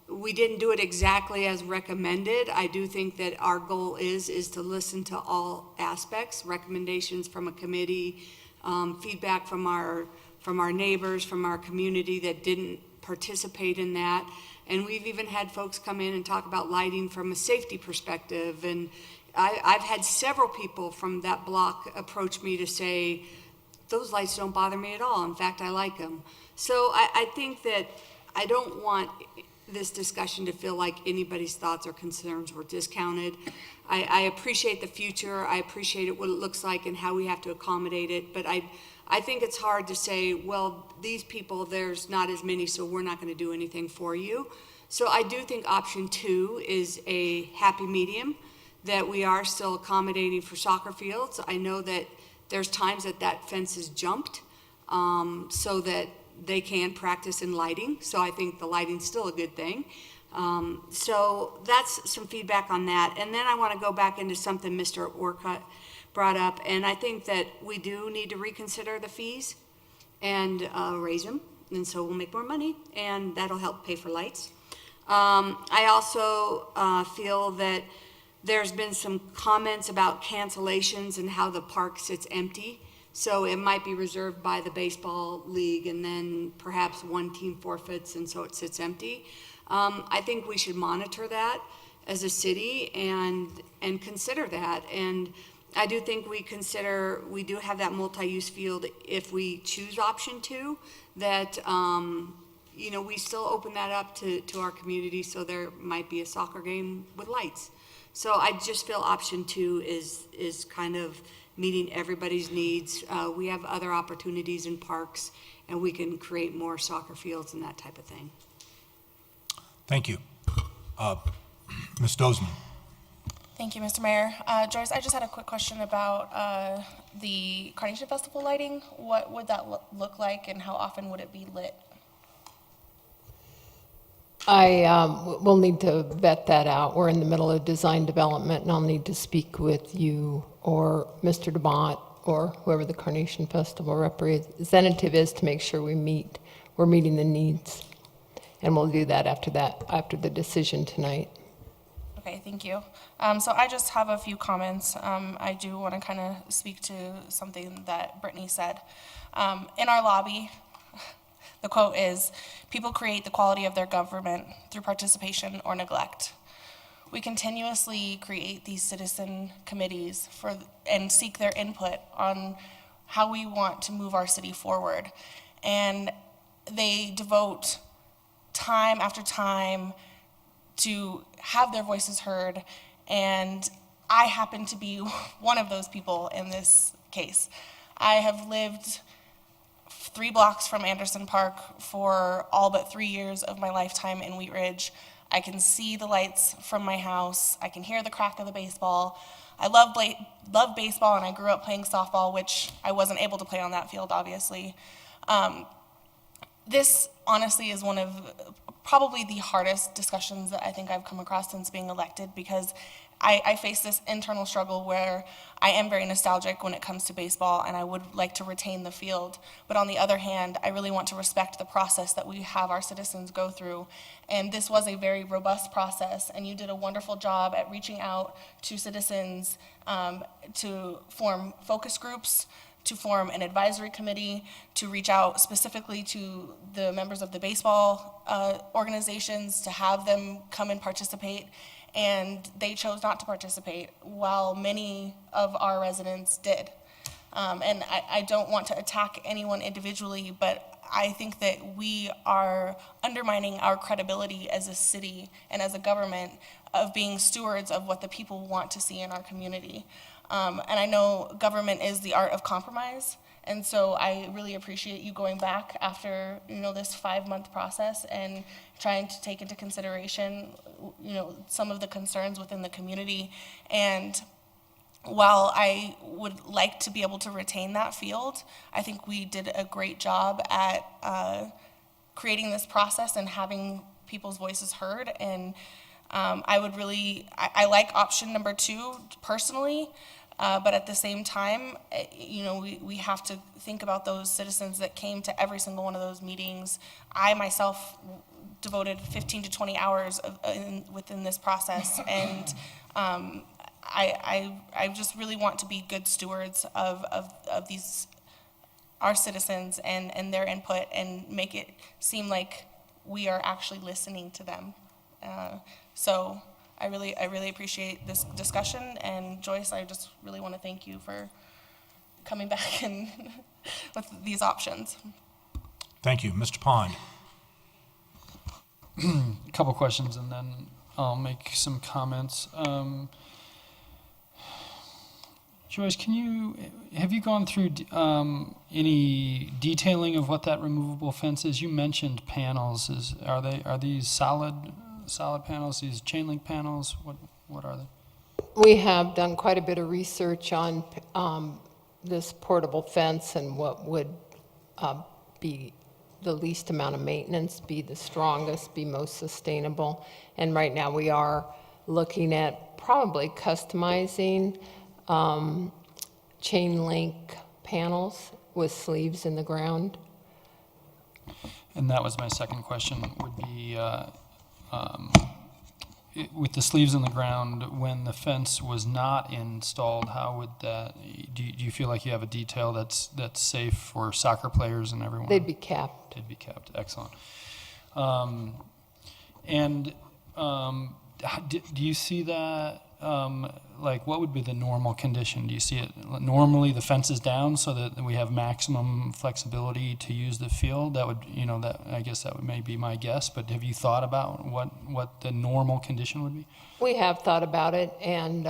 we didn't do it exactly as recommended, I do think that our goal is to listen to all aspects, recommendations from a committee, feedback from our neighbors, from our community that didn't participate in that. And we've even had folks come in and talk about lighting from a safety perspective. And I've had several people from that block approach me to say, those lights don't bother me at all. In fact, I like them. So I think that I don't want this discussion to feel like anybody's thoughts or concerns were discounted. I appreciate the future. I appreciate what it looks like and how we have to accommodate it. But I think it's hard to say, well, these people, there's not as many, so we're not going to do anything for you. So I do think option 2 is a happy medium, that we are still accommodating for soccer fields. I know that there's times that fence is jumped so that they can practice in lighting. So I think the lighting's still a good thing. So that's some feedback on that. And then I want to go back into something Mr. Orchid brought up. And I think that we do need to reconsider the fees and raise them. And so we'll make more money and that'll help pay for lights. I also feel that there's been some comments about cancellations and how the park sits empty. So it might be reserved by the baseball league and then perhaps one team forfeits and so it sits empty. I think we should monitor that as a city and consider that. And I do think we do have that multi-use field if we choose option 2, that, we still open that up to our community, so there might be a soccer game with lights. So I just feel option 2 is kind of meeting everybody's needs. We have other opportunities in parks, and we can create more soccer fields and that type of thing. Thank you. Ms. Dozman. Thank you, Mr. Mayor. Joyce, I just had a quick question about the Carnation Festival lighting. What would that look like, and how often would it be lit? We'll need to vet that out. We're in the middle of design development, and I'll need to speak with you or Mr. DeMott or whoever the Carnation Festival representative is to make sure we're meeting the needs. And we'll do that after the decision tonight. Okay, thank you. So I just have a few comments. I do want to kind of speak to something that Brittany said. In our lobby, the quote is, "People create the quality of their government through participation or neglect." We continuously create these citizen committees and seek their input on how we want to move our city forward. And they devote time after time to have their voices heard, and I happen to be one of those people in this case. I have lived 3 blocks from Anderson Park for all but 3 years of my lifetime in Wheat Ridge. I can see the lights from my house. I can hear the crack of the baseball. I love baseball, and I grew up playing softball, which I wasn't able to play on that field, obviously. This honestly is one of probably the hardest discussions that I think I've come across since being elected, because I face this internal struggle where I am very nostalgic when it comes to baseball, and I would like to retain the field. But on the other hand, I really want to respect the process that we have our citizens go through. And this was a very robust process, and you did a wonderful job at reaching out to citizens to form focus groups, to form an advisory committee, to reach out specifically to the members of the baseball organizations, to have them come and participate. And they chose not to participate, while many of our residents did. And I don't want to attack anyone individually, but I think that we are undermining our credibility as a city and as a government of being stewards of what the people want to see in our community. And I know government is the art of compromise, and so I really appreciate you going back after this 5-month process and trying to take into consideration some of the concerns within the community. And while I would like to be able to retain that field, I think we did a great job at creating this process and having people's voices heard. And I like option number 2 personally, but at the same time, we have to think about those citizens that came to every single one of those meetings. I myself devoted 15 to 20 hours within this process, and I just really want to be good stewards of our citizens and their input, and make it seem like we are actually listening to them. So I really appreciate this discussion, and Joyce, I just really want to thank you for coming back and with these options. Thank you. Mr. Pond. A couple questions, and then I'll make some comments. Joyce, have you gone through any detailing of what that removable fence is? You mentioned panels. Are these solid panels? These chain link panels? What are they? We have done quite a bit of research on this portable fence and what would be the least amount of maintenance, be the strongest, be most sustainable. And right now we are looking at probably customizing chain link panels with sleeves in the ground. And that was my second question, would be with the sleeves in the ground, when the fence was not installed, how would that, do you feel like you have a detail that's safe for soccer players and everyone? They'd be capped. They'd be capped, excellent. Do you see that, what would be the normal condition? Do you see it, normally the fence is down so that we have maximum flexibility to use the field? That would, I guess that would maybe be my guess, but have you thought about what the normal condition would be? We have thought about it, and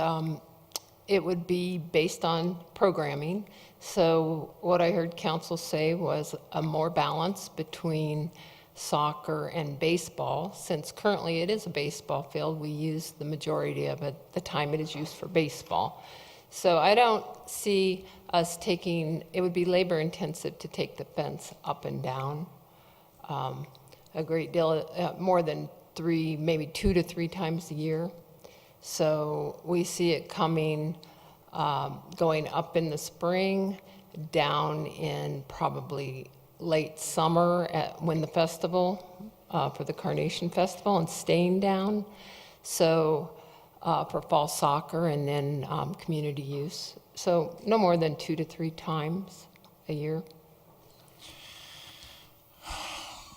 it would be based on programming. So what I heard council say was a more balance between soccer, and baseball. Since currently it is a baseball field, we use the majority of it, the time it is used for baseball. So I don't see us taking, it would be labor intensive to take the fence up and down a great deal, more than 3, maybe 2 to 3 times a year. So we see it coming, going up in the spring, down in probably late summer when the festival, for the Carnation Festival, and staying down. So for fall soccer and then community use. So no more than 2 to 3 times a year.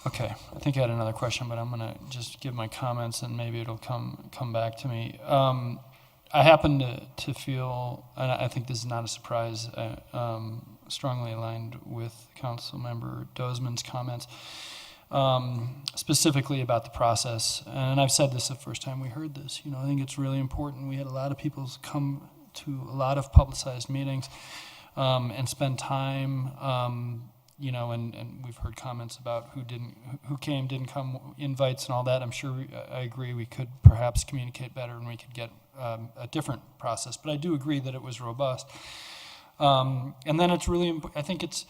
Okay, I think I had another question, but I'm going to just give my comments and maybe it'll come back to me. I happen to feel, and I think this is not a surprise, strongly aligned with Councilmember Dozman's comments, specifically about the process. And I've said this the first time we heard this. I think it's really important. We had a lot of people come to a lot of publicized meetings and spend time. And we've heard comments about who came, didn't come, invites and all that. I'm sure I agree we could perhaps communicate better and we could get a different process. But I do agree that it was robust. And then it's really, I think it's,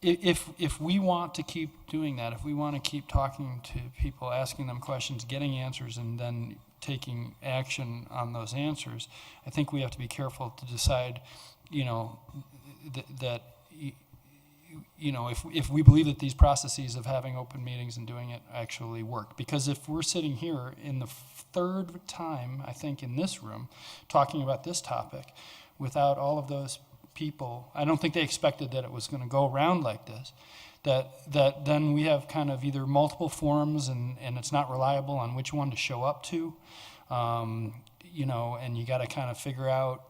if we want to keep doing that, if we want to keep talking to people, asking them questions, getting answers, and then taking action on those answers, I think we have to be careful to decide, that if we believe that these processes of having open meetings and doing it actually work. Because if we're sitting here in the 3rd time, I think, in this room, talking about this topic, without all of those people, I don't think they expected that it was going to go around like this, that then we have kind of either multiple forums and it's not reliable on which one to show up to, and you got to kind of figure out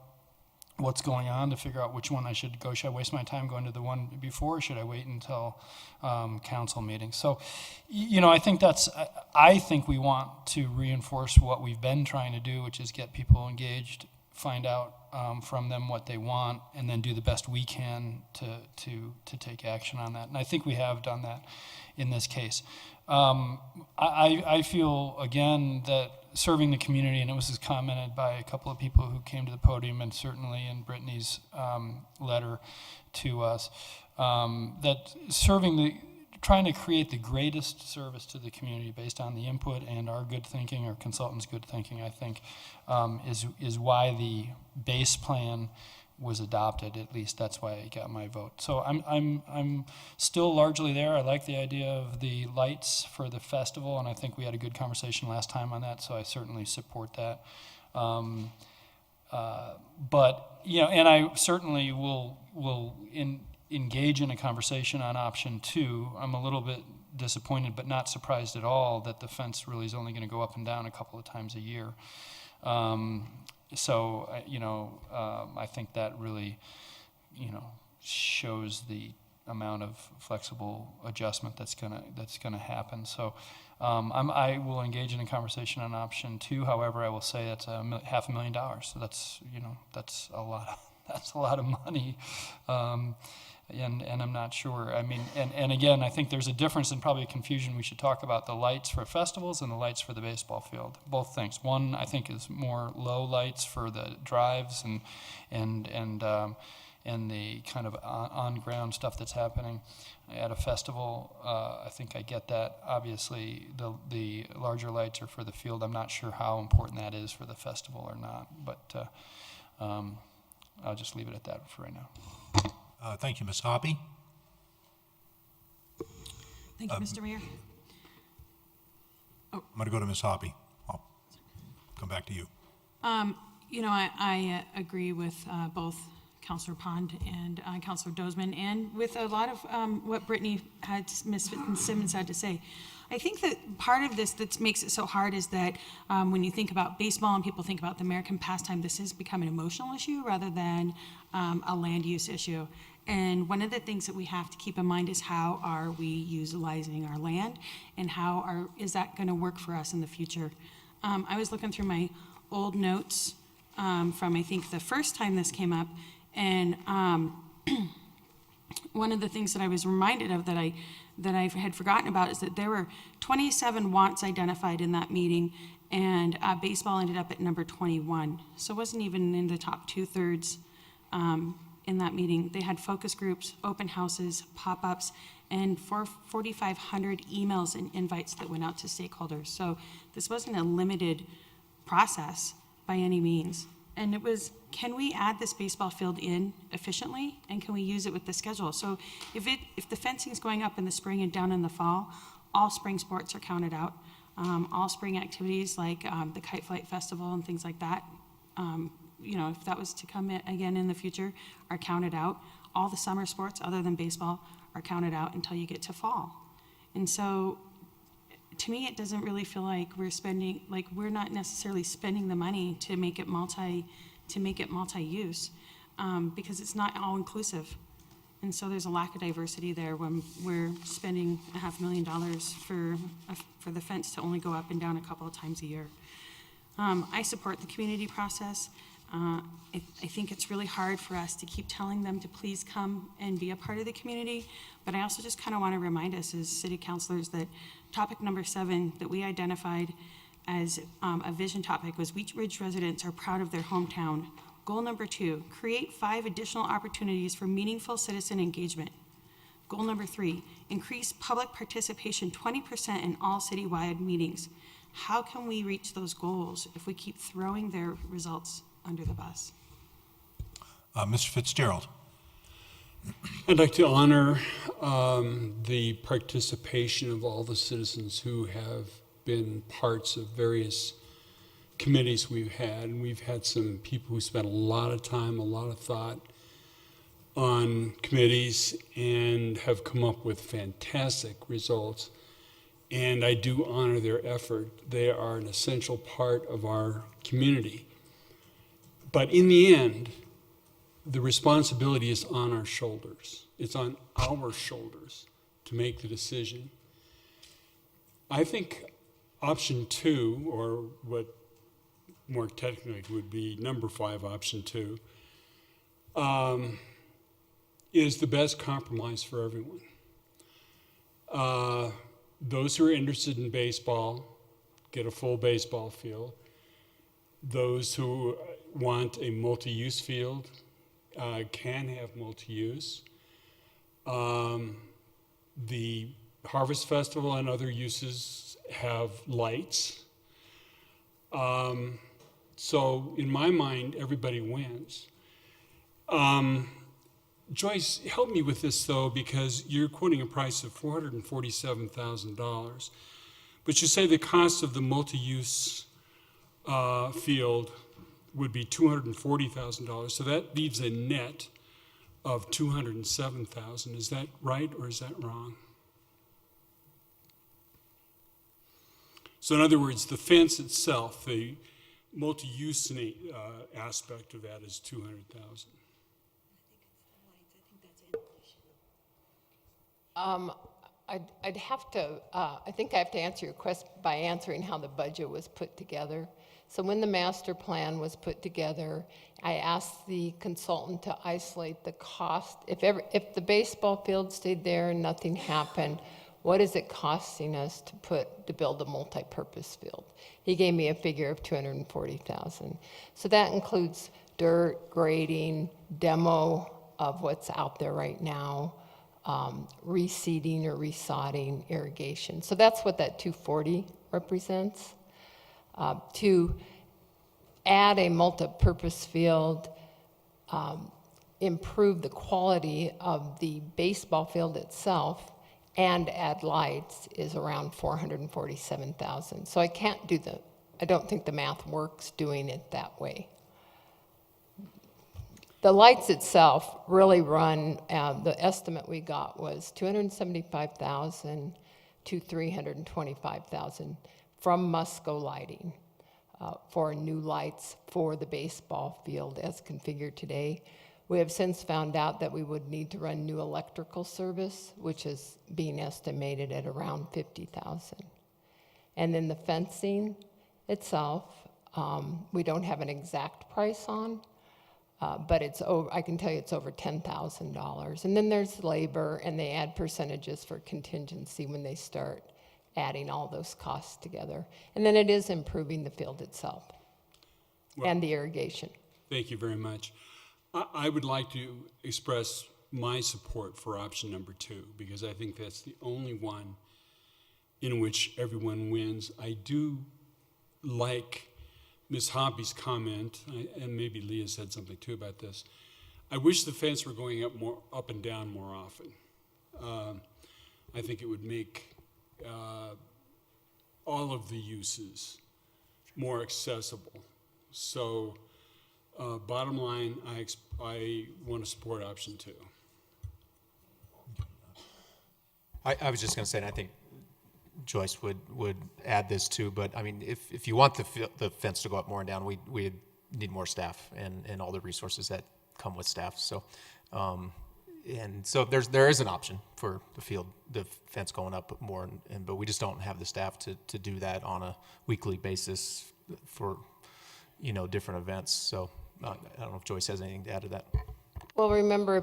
what's going on to figure out which one I should go. Should I waste my time going to the one before, or should I wait until council meeting? So, I think we want to reinforce what we've been trying to do, which is get people engaged, find out from them what they want, and then do the best we can to take action on that. And I think we have done that in this case. I feel, again, that serving the community, and it was commented by a couple of people who came to the podium, and certainly in Brittany's letter to us, that trying to create the greatest service to the community based on the input and our good thinking, our consultants' good thinking, I think, is why the base plan was adopted. At least that's why I got my vote. So I'm still largely there. I like the idea of the lights for the festival, and I think we had a good conversation last time on that. So I certainly support that. But and I certainly will engage in a conversation on option 2. I'm a little bit disappointed, but not surprised at all that the fence really is only going to go up and down a couple of times a year. So, I think that really, shows the amount of flexible adjustment that's gonna happen. So, I will engage in a conversation on option 2. However, I will say that's $500,000. So that's that's a lot. That's a lot of money. And I'm not sure. I mean, and again, I think there's a difference and probably a confusion. We should talk about the lights for festivals and the lights for the baseball field. Both things. One, I think, is more low lights for the drives and the kind of on-ground stuff that's happening at a festival. I think I get that. Obviously, the larger lights are for the field. I'm not sure how important that is for the festival or not, but I'll just leave it at that for right now. Thank you, Ms. Hoppy. Thank you, Mr. Mayor. I'm going to go to Ms. Hoppy. I'll come back to you. I agree with both Councilor Pond and Councilor Dozman, and with a lot of what Ms. Fitzsimmons had to say. I think that part of this that makes it so hard is that when you think about baseball and people think about the American pastime, this has become an emotional issue rather than a land use issue. And one of the things that we have to keep in mind is how are we utilizing our land, and is that going to work for us in the future? I was looking through my old notes from, I think, the first time this came up, and one of the things that I was reminded of that I that I had forgotten about is that there were 27 wants identified in that meeting, and baseball ended up at number 21. So it wasn't even in the top 2/3 in that meeting. They had focus groups, open houses, pop-ups, and 4,500 emails and invites that went out to stakeholders. So this wasn't a limited process by any means. And it was, can we add this baseball field in efficiently, and can we use it with the schedule? So if the fencing is going up in the spring and down in the fall, all spring sports are counted out. All spring activities like the Kite Flight Festival and things like that, if that was to come again in the future, are counted out. All the summer sports other than baseball are counted out until you get to fall. And so to me, it doesn't really feel like we're not necessarily spending the money to make it multi-use, because it's not all inclusive. And so there's a lack of diversity there when we're spending $500,000 for the fence to only go up and down a couple of times a year. I support the community process. I think it's really hard for us to keep telling them to please come and be a part of the community, but I also just kind of want to remind us as city councilors that topic number 7 that we identified as a vision topic was Wheat Ridge residents are proud of their hometown. Goal number 2, create 5 additional opportunities for meaningful citizen engagement. Goal number 3, increase public participation 20% in all citywide meetings. How can we reach those goals if we keep throwing their results under the bus? Mr. Fitzgerald. I'd like to honor the participation of all the citizens who have been parts of various committees we've had. And we've had some people who spent a lot of time, a lot of thought on committees and have come up with fantastic results. And I do honor their effort. They are an essential part of our community. But in the end, the responsibility is on our shoulders. It's on our shoulders to make the decision. I think option 2, or what more technically would be number 5, option 2, is the best compromise for everyone. Those who are interested in baseball get a full baseball field. Those who want a multi-use field can have multi-use. The Harvest Festival and other uses have lights. So in my mind, everybody wins. Joyce, help me with this though, because you're quoting a price of $447,000, but you say the cost of the multi-use field would be $240,000, so that leaves a net of $207,000. Is that right or is that wrong? So in other words, the fence itself, the multi-use aspect of that is $200,000. I'd have to, I think I have to answer your question by answering how the budget was put together. So when the master plan was put together, I asked the consultant to isolate the cost. If the baseball field stayed there and nothing happened, what is it costing us to build a multi-purpose field? He gave me a figure of $240,000. So that includes dirt, grading, demo of what's out there right now, reseeding or resodding, irrigation. So that's what that 240 represents. To add a multi-purpose field, improve the quality of the baseball field itself, and add lights is around $447,000. So I don't think the math works doing it that way. The lights itself really run, the estimate we got was $275,000 to $325,000 from Musco Lighting for new lights for the baseball field as configured today. We have since found out that we would need to run new electrical service, which is being estimated at around $50,000. And then the fencing itself, we don't have an exact price on. But I can tell you it's over $10,000. And then there's labor, and they add percentages for contingency when they start adding all those costs together. And then it is improving the field itself and the irrigation. Thank you very much. I would like to express my support for option number 2, because I think that's the only one in which everyone wins. I do like Ms. Hoppy's comment, and maybe Leah said something too about this. I wish the fence were going up and down more often. I think it would make all of the uses more accessible. So bottom line, I want to support option 2. I was just going to say, and I think Joyce would add this too, but I mean, if you want the fence to go up more and down, we need more staff and all the resources that come with staff. So, and so there is an option for the fence going up more, but we just don't have the staff to do that on a weekly basis for, different events. So I don't know if Joyce has anything to add to that. Well, remember,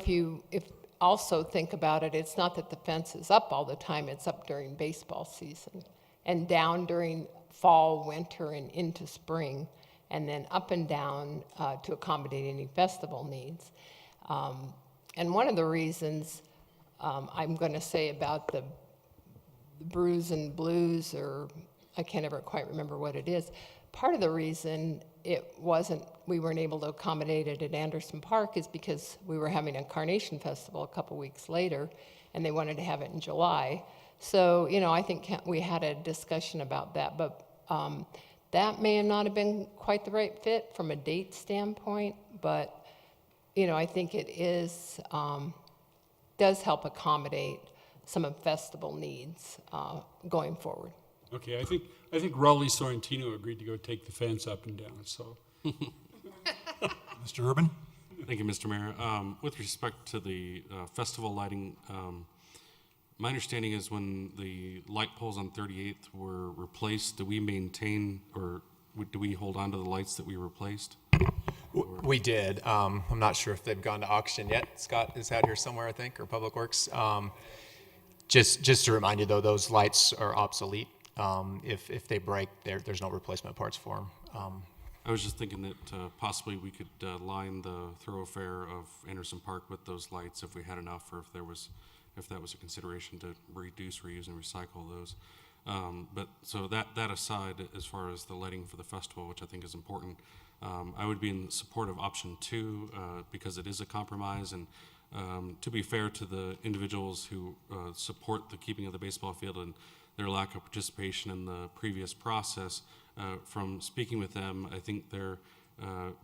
if also think about it, it's not that the fence is up all the time, it's up during baseball season and down during fall, winter, and into spring, and then up and down to accommodate any festival needs. And one of the reasons I'm going to say about the Brews and Blues, or I can't ever quite remember what it is, part of the reason we weren't able to accommodate it at Anderson Park is because we were having a Carnation Festival a couple weeks later, and they wanted to have it in July. So, I think we had a discussion about that, but that may not have been quite the right fit from a date standpoint, but, I think it does help accommodate some of festival needs going forward. Okay, I think Raleigh Sorrentino agreed to go take the fence up and down, so. Mr. Urban? Thank you, Mr. Mayor. With respect to the festival lighting, my understanding is when the light poles on 38th were replaced, do we maintain or do we hold on to the lights that we replaced? We did. I'm not sure if they've gone to auction yet. Scott is out here somewhere, I think, or Public Works. Just to remind you, though, those lights are obsolete. If they break, there's no replacement parts for them. I was just thinking that possibly we could line the thoroughfare of Anderson Park with those lights if we had enough, or if that was a consideration to reduce, reuse, and recycle those. But so that aside, as far as the lighting for the festival, which I think is important, I would be in support of option 2 because it is a compromise. And to be fair to the individuals who support the keeping of the baseball field and their lack of participation in the previous process, from speaking with them, I think their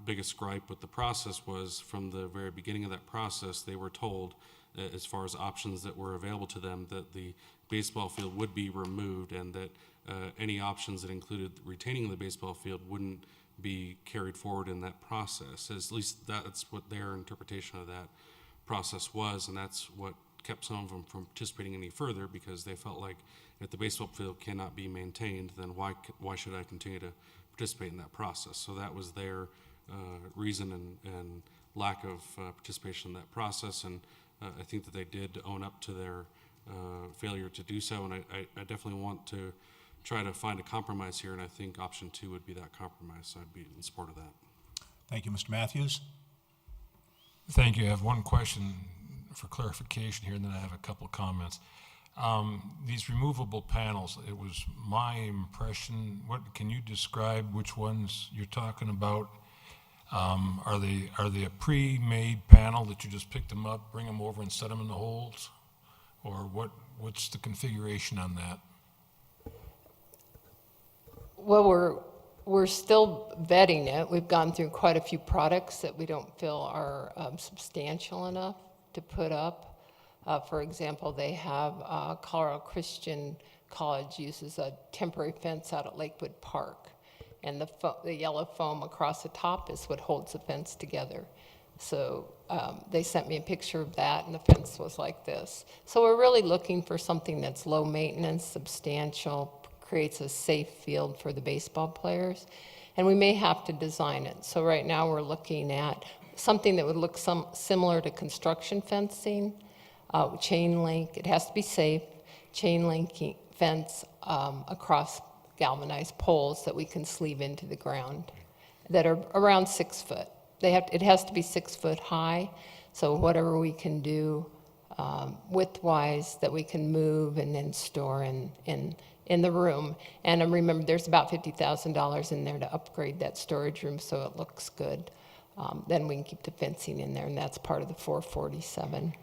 biggest gripe with the process was from the very beginning of that process, they were told, as far as options that were available to them, that the baseball field would be removed and that any options that included retaining the baseball field wouldn't be carried forward in that process. At least that's what their interpretation of that process was, and that's what kept some of them from participating any further, because they felt like if the baseball field cannot be maintained, then why should I continue to participate in that process? So that was their reason and lack of participation in that process, and I think that they did own up to their failure to do so, and I definitely want to try to find a compromise here, and I think option 2 would be that compromise, so I'd be in support of that. Thank you, Mr. Matthews. Thank you. I have one question for clarification here, and then I have a couple of comments. These removable panels, it was my impression, can you describe which ones you're talking about? Are they a pre-made panel that you just pick them up, bring them over and set them in the holes? Or what's the configuration on that? Well, we're still vetting it. We've gone through quite a few products that we don't feel are substantial enough to put up. For example, they have Colorado Christian College uses a temporary fence out at Lakewood Park, and the yellow foam across the top is what holds the fence together. So they sent me a picture of that, and the fence was like this. So we're really looking for something that's low maintenance, substantial, creates a safe field for the baseball players, and we may have to design it. So right now we're looking at something that would look similar to construction fencing, chain link. It has to be safe. Chain link fence across galvanized poles that we can sleeve into the ground that are around 6 foot. It has to be 6 foot high, so whatever we can do width-wise that we can move and then store in the room. And remember, there's about $50,000 in there to upgrade that storage room so it looks good. Then we can keep the fencing in there, and that's part of the 447.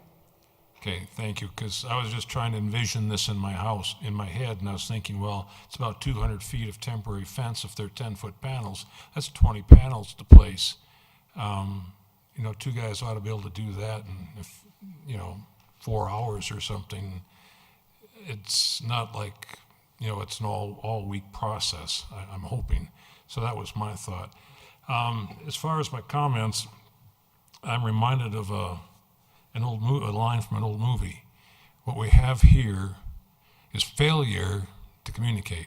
Okay, thank you, because I was just trying to envision this in my house, in my head, and I was thinking, well, it's about 200 feet of temporary fence. If they're 10-foot panels, that's 20 panels to place. You know, 2 guys ought to be able to do that in, 4 hours or something. It's not like, it's an all-week process, I'm hoping. So that was my thought. As far as my comments, I'm reminded of a line from an old movie. What we have here is failure to communicate.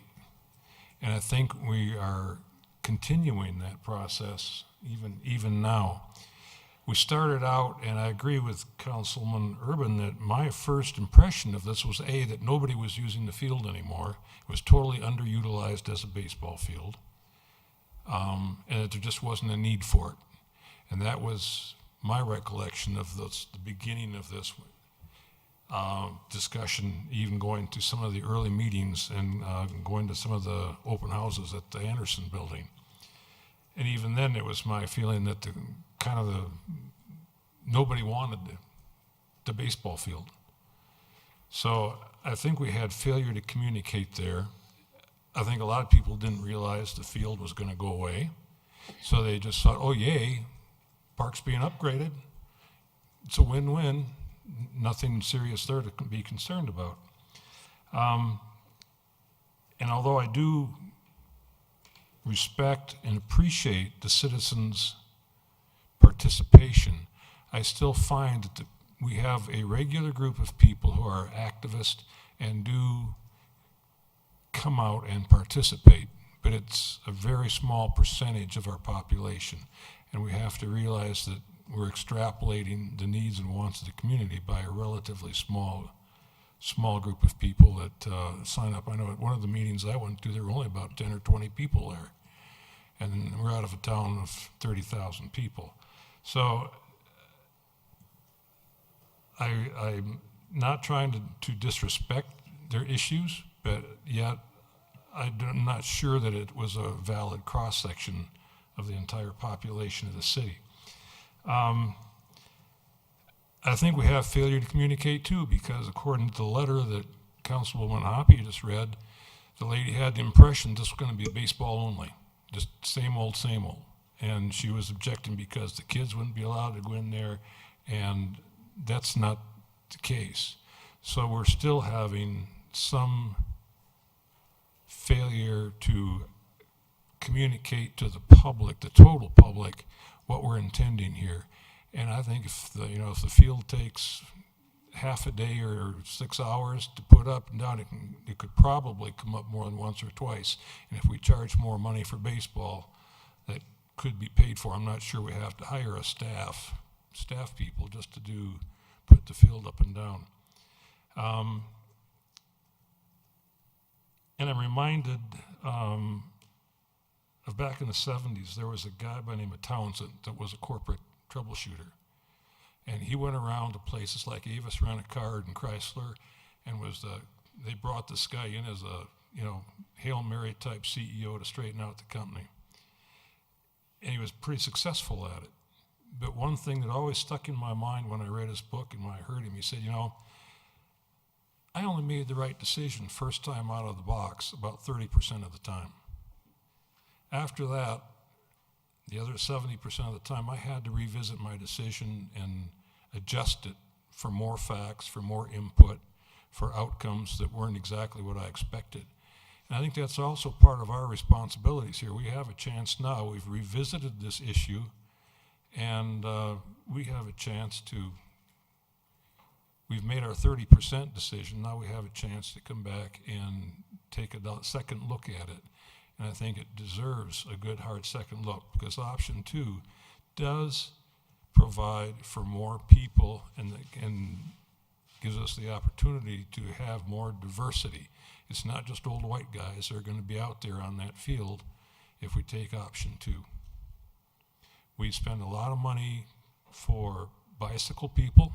And I think we are continuing that process even now. We started out, and I agree with Councilman Urban that my first impression of this was that nobody was using the field anymore. It was totally underutilized as a baseball field, and that there just wasn't a need for it. And that was my recollection of the beginning of this discussion, even going to some of the early meetings and going to some of the open houses at the Anderson building. And even then, it was my feeling that nobody wanted the baseball field. So I think we had failure to communicate there. I think a lot of people didn't realize the field was going to go away. So they just thought, oh, yay, park's being upgraded. It's a win-win. Nothing serious there to be concerned about. And although I do respect and appreciate the citizens' participation, I still find that we have a regular group of people who are activists and do come out and participate, but it's a very small percentage of our population. And we have to realize that we're extrapolating the needs and wants of the community by a relatively small group of people that sign up. I know at one of the meetings I went to, there were only about 10 or 20 people there. And we're out of a town of 30,000 people. So I'm not trying to disrespect their issues, but yet I'm not sure that it was a valid cross-section of the entire population of the city. I think we have failure to communicate too, because according to the letter that Councilwoman Hoppe just read, the lady had the impression this was going to be baseball only, just same old, same old. And she was objecting because the kids wouldn't be allowed to go in there, and that's not the case. So we're still having some failure to communicate to the public, the total public, what we're intending here. And I think if the field takes half a day or 6 hours to put up and down, it could probably come up more than once or twice. And if we charge more money for baseball, that could be paid for. I'm not sure we have to hire a staff people just to put the field up and down. And I'm reminded of back in the 70s, there was a guy by the name of Townsend that was a corporate troubleshooter. And he went around to places like Avis Rent-A-Car and Chrysler, and they brought this guy in as a Hail Mary type CEO to straighten out the company. And he was pretty successful at it. But one thing that always stuck in my mind when I read his book and when I heard him, he said, I only made the right decision first time out of the box about 30% of the time. After that, the other 70% of the time, I had to revisit my decision and adjust it for more facts, for more input, for outcomes that weren't exactly what I expected. And I think that's also part of our responsibilities here. We have a chance now. We've revisited this issue, and we have a chance we've made our 30% decision. Now we have a chance to come back and take a second look at it. And I think it deserves a good hard second look, because option 2 does provide for more people and gives us the opportunity to have more diversity. It's not just old white guys that are going to be out there on that field if we take option 2. We spend a lot of money for bicycle people.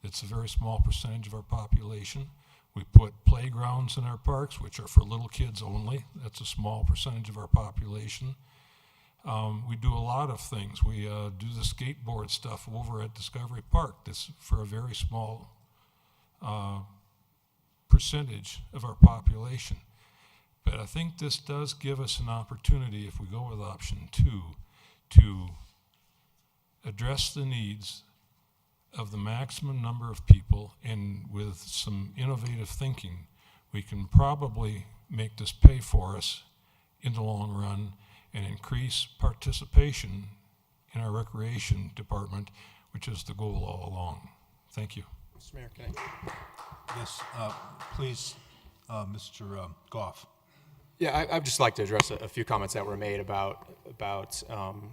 It's a very small percentage of our population. We put playgrounds in our parks, which are for little kids only. That's a small percentage of our population. We do a lot of things. We do the skateboard stuff over at Discovery Park. That's for a very small percentage of our population. But I think this does give us an opportunity, if we go with option 2, to address the needs of the maximum number of people, and with some innovative thinking, we can probably make this pay for us in the long run and increase participation in our recreation department, which is the goal all along. Thank you. Mr. Mayor, can I? Yes, please, Mr. Goff. Yeah, I'd just like to address a few comments that were made about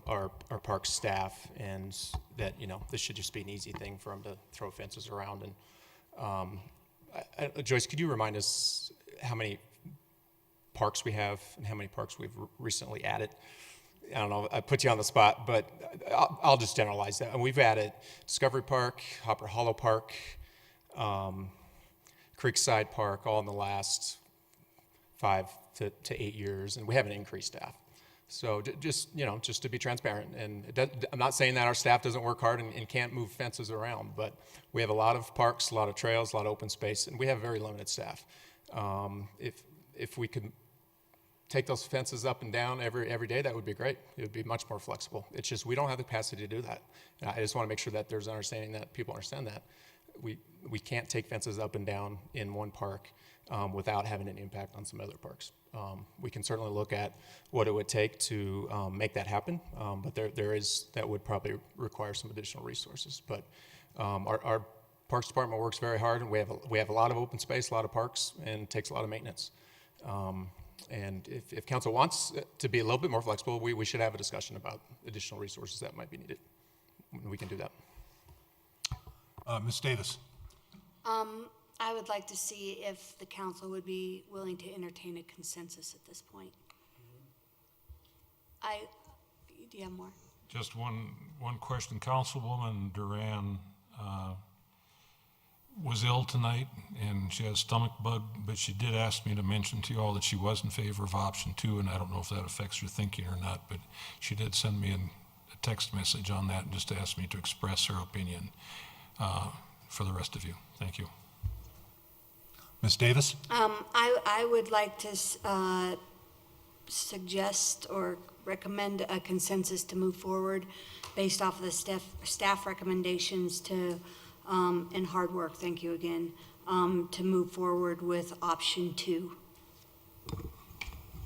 our park staff, and that, you know, this should just be an easy thing for them to throw fences around. And Joyce, could you remind us how many parks we have and how many parks we've recently added? I don't know, I put you on the spot, but I'll just generalize that. And we've added Discovery Park, Hopper Hollow Park, Creekside Park, all in the last 5 to 8 years, and we haven't increased staff. So just, you know, just to be transparent, and I'm not saying that our staff doesn't work hard and can't move fences around, but we have a lot of parks, a lot of trails, a lot of open space, and we have very limited staff. If we could take those fences up and down every day, that would be great. It would be much more flexible. It's just we don't have the capacity to do that. And I just want to make sure that there's understanding, that people understand that we can't take fences up and down in one park without having an impact on some other parks. We can certainly look at what it would take to make that happen, but that would probably require some additional resources. But our Parks Department works very hard, and we have a lot of open space, a lot of parks, and it takes a lot of maintenance. And if council wants to be a little bit more flexible, we should have a discussion about additional resources that might be needed. We can do that. Ms. Davis. I would like to see if the council would be willing to entertain a consensus at this point. Do you have more? Just one question. Councilwoman Duran was ill tonight, and she has stomach bug, but she did ask me to mention to you all that she was in favor of option 2, and I don't know if that affects your thinking or not, but she did send me a text message on that and just asked me to express her opinion for the rest of you. Thank you. Ms. Davis? I would like to suggest or recommend a consensus to move forward based off of the staff recommendations and hard work, thank you again, to move forward with option 2.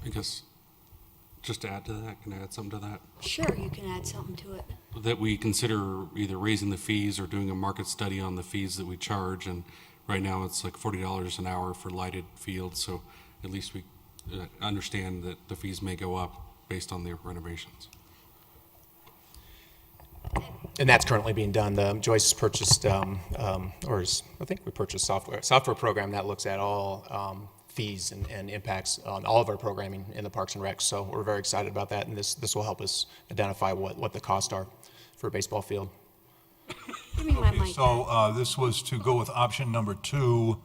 I guess, just to add to that, can I add something to that? Sure, you can add something to it. That we consider either raising the fees or doing a market study on the fees that we charge, and right now it's like $40 an hour for lighted fields, so at least we understand that the fees may go up based on the renovations. And that's currently being done. Joyce purchased, I think we purchased software program that looks at all fees and impacts on all of our programming in the Parks and Recs. So we're very excited about that, and this will help us identify what the costs are for a baseball field. Give me my Okay, mic. so this was to go with option number 2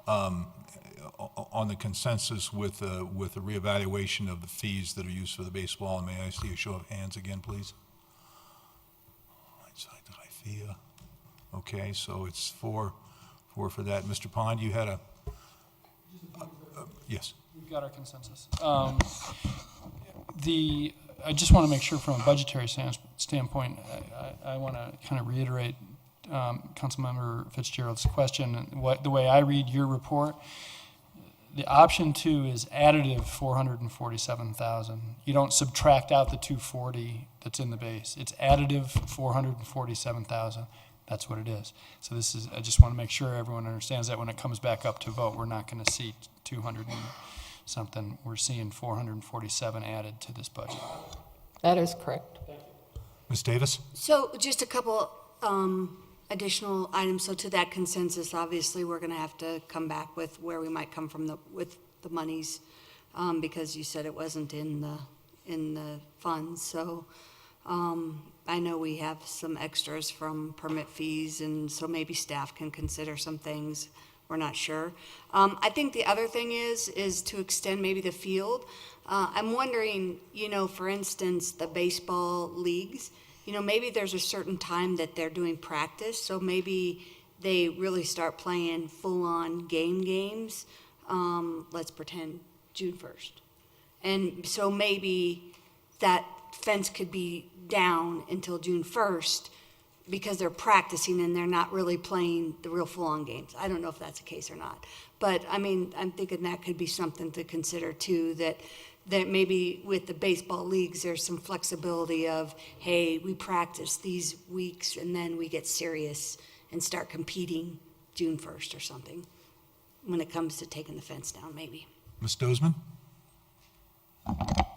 on the consensus with the reevaluation of the fees that are used for the baseball. And may I see a show of hands again, please? Right side to Ifea. Okay, so it's four for that. Mr. Pond, you had yes. We've got our consensus. I just want to make sure from a budgetary standpoint, I want to kind of reiterate Councilmember Fitzgerald's question. The way I read your report, the option 2 is additive 447,000. You don't subtract out the 240 that's in the base. It's additive 447,000. That's what it is. So I just want to make sure everyone understands that when it comes back up to vote, we're not going to see 200 and something. We're seeing 447 added to this budget. That is correct. Ms. Davis? So just a couple additional items. So to that consensus, obviously, we're going to have to come back with where we might come from with the monies, because you said it wasn't in the funds. So I know we have some extras from permit fees, and so maybe staff can consider some things. We're not sure. I think the other thing is to extend maybe the field. I'm wondering, for instance, the baseball leagues, maybe there's a certain time that they're doing practice, so maybe they really start playing full-on games. Let's pretend June 1st. And so maybe that fence could be down until June 1st because they're practicing and they're not really playing the real full-on games. I don't know if that's the case or not. But, I'm thinking that could be something to consider, too, that maybe with the baseball leagues, there's some flexibility of, hey, we practice these weeks and then we get serious and start competing June 1st or something when it comes to taking the fence down, maybe. Ms. Dozeman?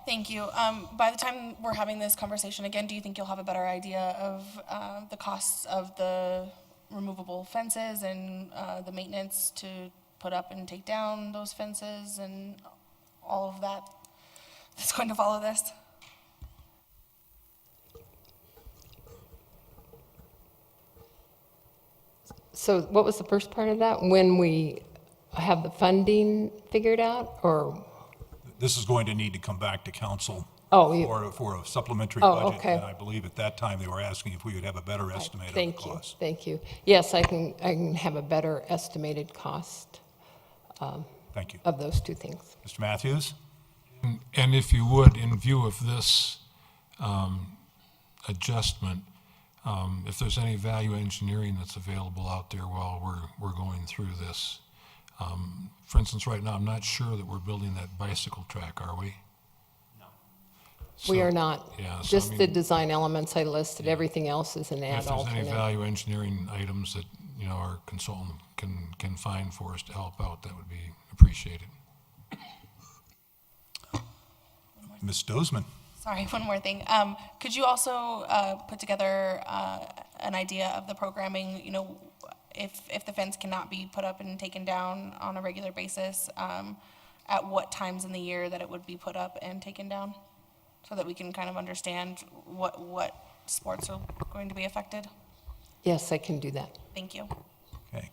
Thank you. By the time we're having this conversation again, do you think you'll have a better idea of the costs of the removable fences and the maintenance to put up and take down those fences and all of that that's going to follow this? So what was the first part of that? When we have the funding figured out, or? This is going to need to come back to council for a supplementary Oh, budget. okay. And I believe at that time they were asking if we would have a better estimate of the cost. Thank you. Yes, I can have a better estimated cost Thank you. of those two things. Mr. Matthews? And if you would, in view of this adjustment, if there's any value engineering that's available out there while we're going through this. For instance, right now, I'm not sure that we're building that bicycle track, are we? No. We So, are not. Yeah, so, Just the design elements I listed. Everything else is an if there's any alternate. value engineering items that, our consultant can find for us to help out, that would be appreciated. Ms. Dozeman? Sorry, one more thing. Could you also put together an idea of the programming, if the fence cannot be put up and taken down on a regular basis, at what times in the year that it would be put up and taken down, so that we can kind of understand what sports are going to be affected? Yes, I can do that. Thank you. Okay.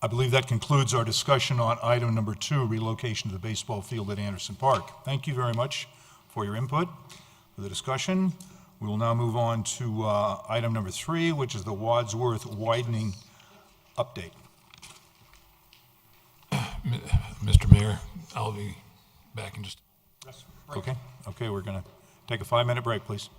I believe that concludes our discussion on item number 2, relocation of the baseball field at Anderson Park. Thank you very much for your input, for the discussion. We will now move on to item number 3, which is the Wadsworth widening update. Mr. Mayor, I'll be back in just. Okay, we're going to take a 5-minute break, please.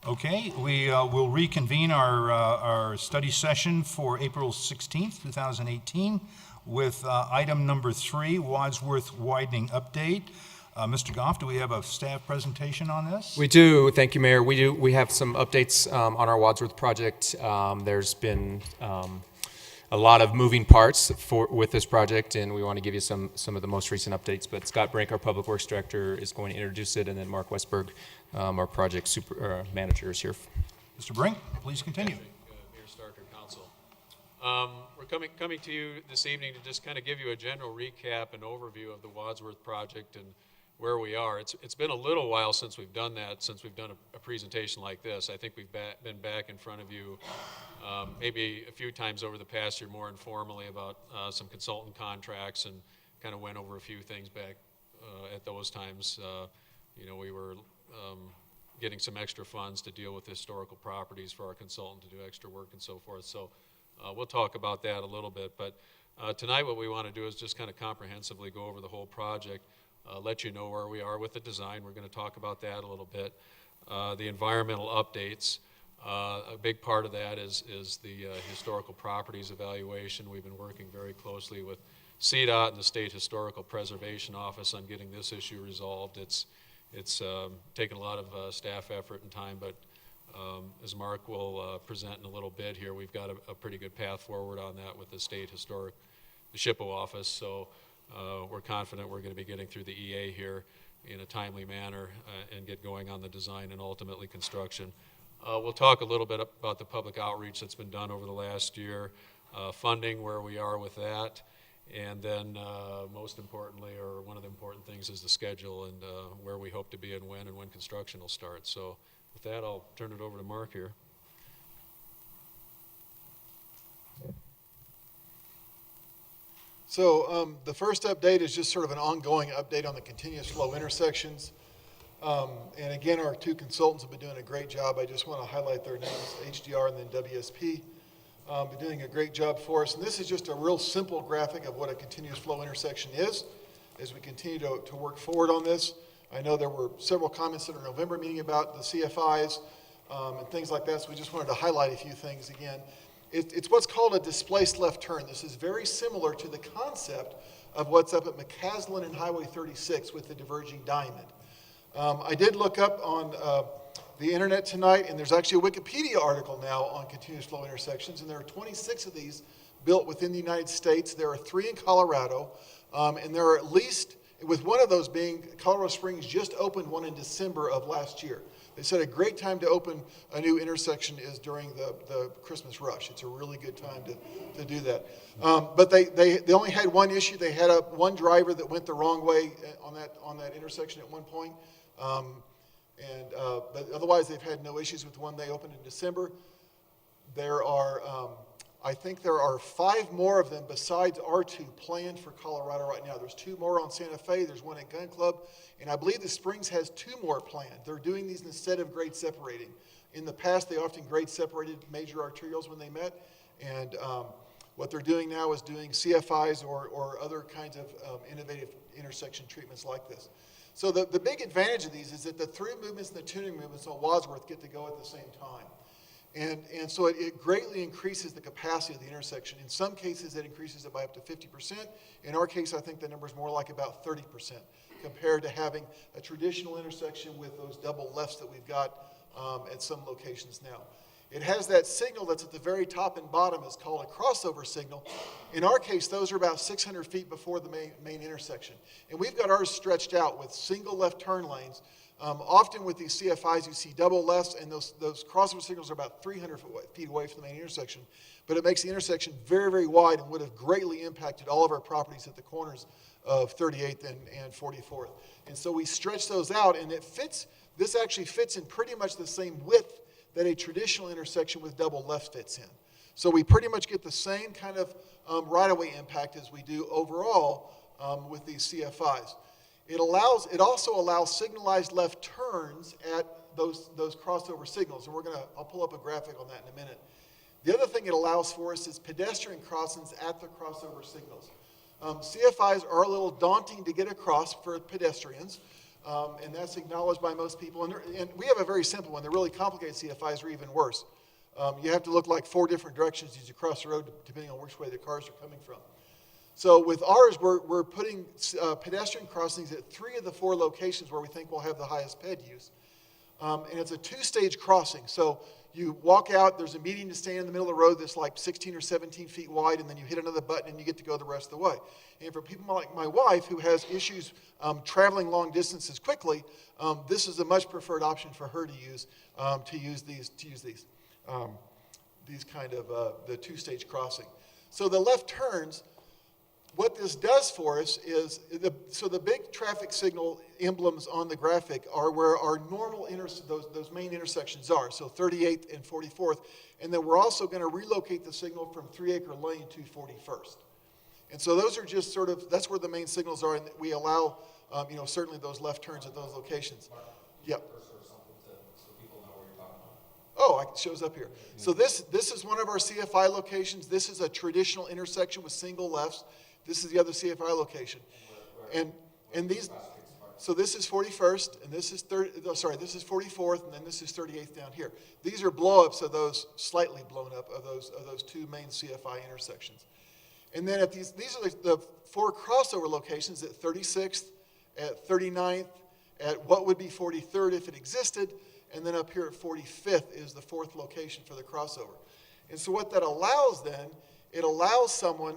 Okay, we will reconvene our study session for April 16th, 2018 with item number 3, Wadsworth Widening Update. Mr. Goff, do we have a staff presentation on this? We do. Thank you, Mayor. We do. We have some updates on our Wadsworth project. There's been a lot of moving parts with this project, and we want to give you some of the most recent updates. But Scott Brink, our Public Works Director, is going to introduce it, and then Mark Westberg, our project manager, is here. Mr. Brink, please continue. Mayor Starker, Council. We're coming to you this evening to just kind of give you a general recap and overview of the Wadsworth project and where we are. It's been a little while since we've done that, since we've done a presentation like this. I think we've been back in front of you maybe a few times over the past year, more informally, about some consultant contracts, and kind of went over a few things back at those times. You know, we were getting some extra funds to deal with historical properties for our consultant to do extra work and so forth. So we'll talk about that a little bit. But tonight what we want to do is just kind of comprehensively go over the whole project, let you know where we are with the design. We're going to talk about that a little bit. The environmental updates. A big part of that is the historical properties evaluation. We've been working very closely with CDOT and the State Historical Preservation Office on getting this issue resolved. It's taken a lot of staff effort and time, but as Mark will present in a little bit here, we've got a pretty good path forward on that with the State Historic, the SHPO office. So we're confident we're going to be getting through the EA here in a timely manner and get going on the design and ultimately construction. We'll talk a little bit about the public outreach that's been done over the last year, funding, where we are with that, and then most importantly, or one of the important things, is the schedule and where we hope to be and when construction will start. So with that, I'll turn it over to Mark here. So the first update is just sort of an ongoing update on the continuous flow intersections. And again, our two consultants have been doing a great job. I just want to highlight their names, HDR and then WSP. Been doing a great job for us. And this is just a real simple graphic of what a continuous flow intersection is as we continue to work forward on this. I know there were several comments at our November meeting about the CFIs and things like that, so we just wanted to highlight a few things again. It's what's called a displaced left turn. This is very similar to the concept of what's up at McCaslin and Highway 36 with the diverging diamond. I did look up on the internet tonight, and there's actually a Wikipedia article now on continuous flow intersections, and there are 26 of these built within the United States. There are 3 in Colorado, and there are at least, with one of those being, Colorado Springs just opened one in December of last year. They said a great time to open a new intersection is during the Christmas rush. It's a really good time to do that. But they only had one issue. They had one driver that went the wrong way on that intersection at one point. But otherwise, they've had no issues with the one they opened in December. There are, I think there are 5 more of them besides R2 planned for Colorado right now. There's 2 more on Santa Fe. There's one at Gun Club. And I believe the Springs has 2 more planned. They're doing these instead of grade separating. In the past, they often grade separated major arterials when they met. And what they're doing now is doing CFIs or other kinds of innovative intersection treatments like this. So the big advantage of these is that the through movements and the tuning movements on Wadsworth get to go at the same time. And so it greatly increases the capacity of the intersection. In some cases, it increases it by up to 50%. In our case, I think the number is more like about 30% compared to having a traditional intersection with those double lefts that we've got at some locations now. It has that signal that's at the very top and bottom. It's called a crossover signal. In our case, those are about 600 feet before the main intersection. And we've got ours stretched out with single left turn lanes. Often with these CFIs, you see double lefts, and those crossover signals are about 300 feet away from the main intersection. But it makes the intersection very, very wide and would have greatly impacted all of our properties at the corners of 38th and 44th. And so we stretch those out, and this actually fits in pretty much the same width that a traditional intersection with double left fits in. So we pretty much get the same kind of right-of-way impact as we do overall with these CFIs. It also allows signalized left turns at those crossover signals, and I'll pull up a graphic on that in a minute. The other thing it allows for us is pedestrian crossings at the crossover signals. CFIs are a little daunting to get across for pedestrians. and that's acknowledged by most people. And we have a very simple one. The really complicated CFIs are even worse. You have to look like 4 different directions as you cross the road, depending on which way the cars are coming from. So with ours, we're putting pedestrian crossings at 3 of the 4 locations where we think we'll have the highest ped use. And it's a 2-stage crossing. So you walk out, there's a median to stand in the middle of the road that's like 16 or 17 feet wide, and then you hit another button and you get to go the rest of the way. And for people like my wife who has issues traveling long distances quickly, this is a much preferred option for her to use these kind of the 2-stage crossing. So the left turns, what this does for us is, the big traffic signal emblems on the graphic are where our normal, those main intersections are, so 38th and 44th, and then we're also going to relocate the signal from 3 Acre Lane to 41st. And so those are just sort of, that's where the main signals are, and we allow, certainly those left turns at those locations. Yep. Oh, it shows up here. So this is one of our CFI locations. This is a traditional intersection with single lefts. This is the other CFI location. And these, so this is 41st, and this is this is 44th, and then this is 38th down here. These are blow-ups of those, slightly blown up, of those 2 main CFI intersections. And then at these are the 4 crossover locations at 36th, at 39th, at what would be 43rd if it existed, and then up here at 45th is the 4th location for the crossover. And so what that allows then, it allows someone,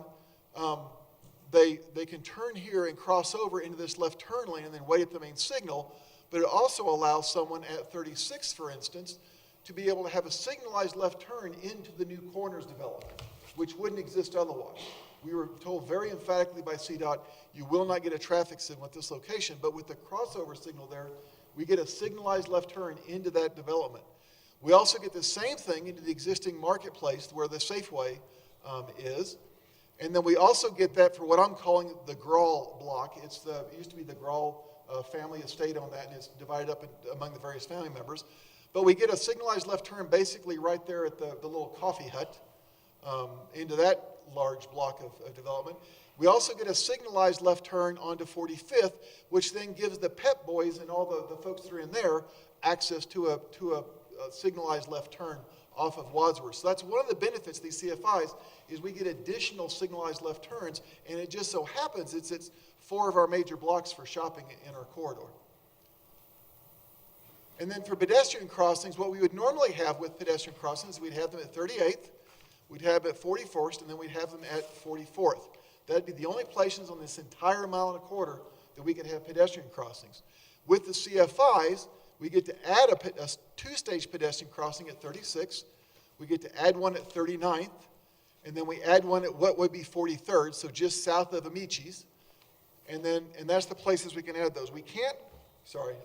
they can turn here and cross over into this left turn lane and then wait at the main signal, but it also allows someone at 36, for instance, to be able to have a signalized left turn into the new corners development, which wouldn't exist otherwise. We were told very emphatically by CDOT, you will not get a traffic signal at this location, but with the crossover signal there, we get a signalized left turn into that development. We also get the same thing into the existing marketplace where the Safeway is. And then we also get that for what I'm calling the Grawl block. It used to be the Grawl family estate on that, and it's divided up among the various family members. But we get a signalized left turn basically right there at the little coffee hut into that large block of development. We also get a signalized left turn onto 45th, which then gives the Pep Boys and all the folks that are in there access to a signalized left turn off of Wadsworth. So that's one of the benefits of these CFIs is we get additional signalized left turns, and it just so happens it's 4 of our major blocks for shopping in our corridor. And then for pedestrian crossings, what we would normally have with pedestrian crossings, we'd have them at 38th, we'd have them at 41st, and then we'd have them at 44th. That'd be the only places on this entire 1.25 miles that we could have pedestrian crossings. With the CFIs, we get to add a 2-stage pedestrian crossing at 36. We get to add one at 39th, and then we add one at what would be 43rd, so just south of Amici's. And that's the places we can add those. We can't,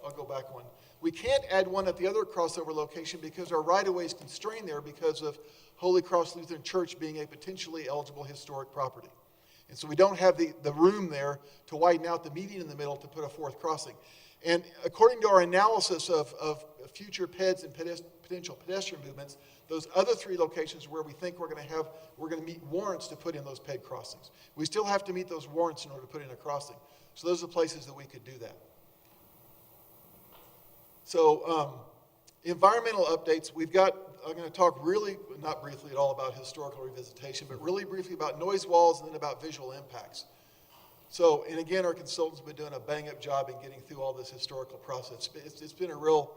I'll go back one. We can't add one at the other crossover location because our right-of-way is constrained there because of Holy Cross Lutheran Church being a potentially eligible historic property. And so we don't have the room there to widen out the median in the middle to put a 4th crossing. And according to our analysis of future PEDs and potential pedestrian movements, those other 3 locations where we think we're going to meet warrants to put in those PED crossings. We still have to meet those warrants in order to put in a crossing. So those are the places that we could do that. So environmental updates, I'm going to talk really, not briefly at all about historical revisitation, but really briefly about noise walls and then about visual impacts. So, and again, our consultants have been doing a bang-up job in getting through all this historical process. It's been a real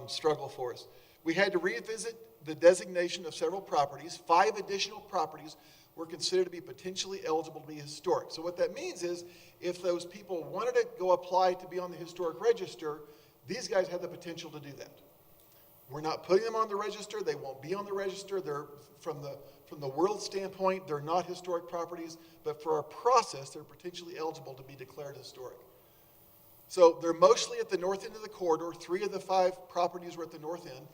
struggle for us. We had to revisit the designation of several properties. 5 additional properties were considered to be potentially eligible to be historic. So what that means is if those people wanted to go apply to be on the historic register, these guys have the potential to do that. We're not putting them on the register. They won't be on the register. They're from the world standpoint, they're not historic properties, but for our process, they're potentially eligible to be declared historic. So they're mostly at the north end of the corridor. 3 of the 5 properties were at the north end.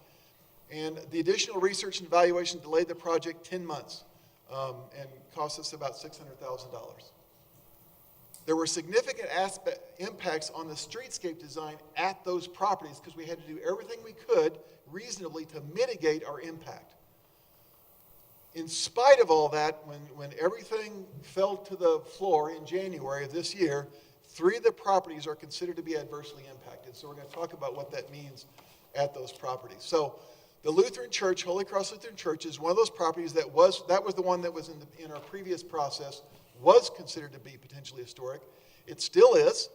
And the additional research and evaluation delayed the project 10 months and cost us about $600,000. There were significant impacts on the streetscape design at those properties because we had to do everything we could reasonably to mitigate our impact. In spite of all that, when everything fell to the floor in January of this year, 3 of the properties are considered to be adversely impacted. So we're going to talk about what that means at those properties. So the Lutheran Church, Holy Cross Lutheran Church, is one of those properties that was the one that was in our previous process, was considered to be potentially historic. It still is.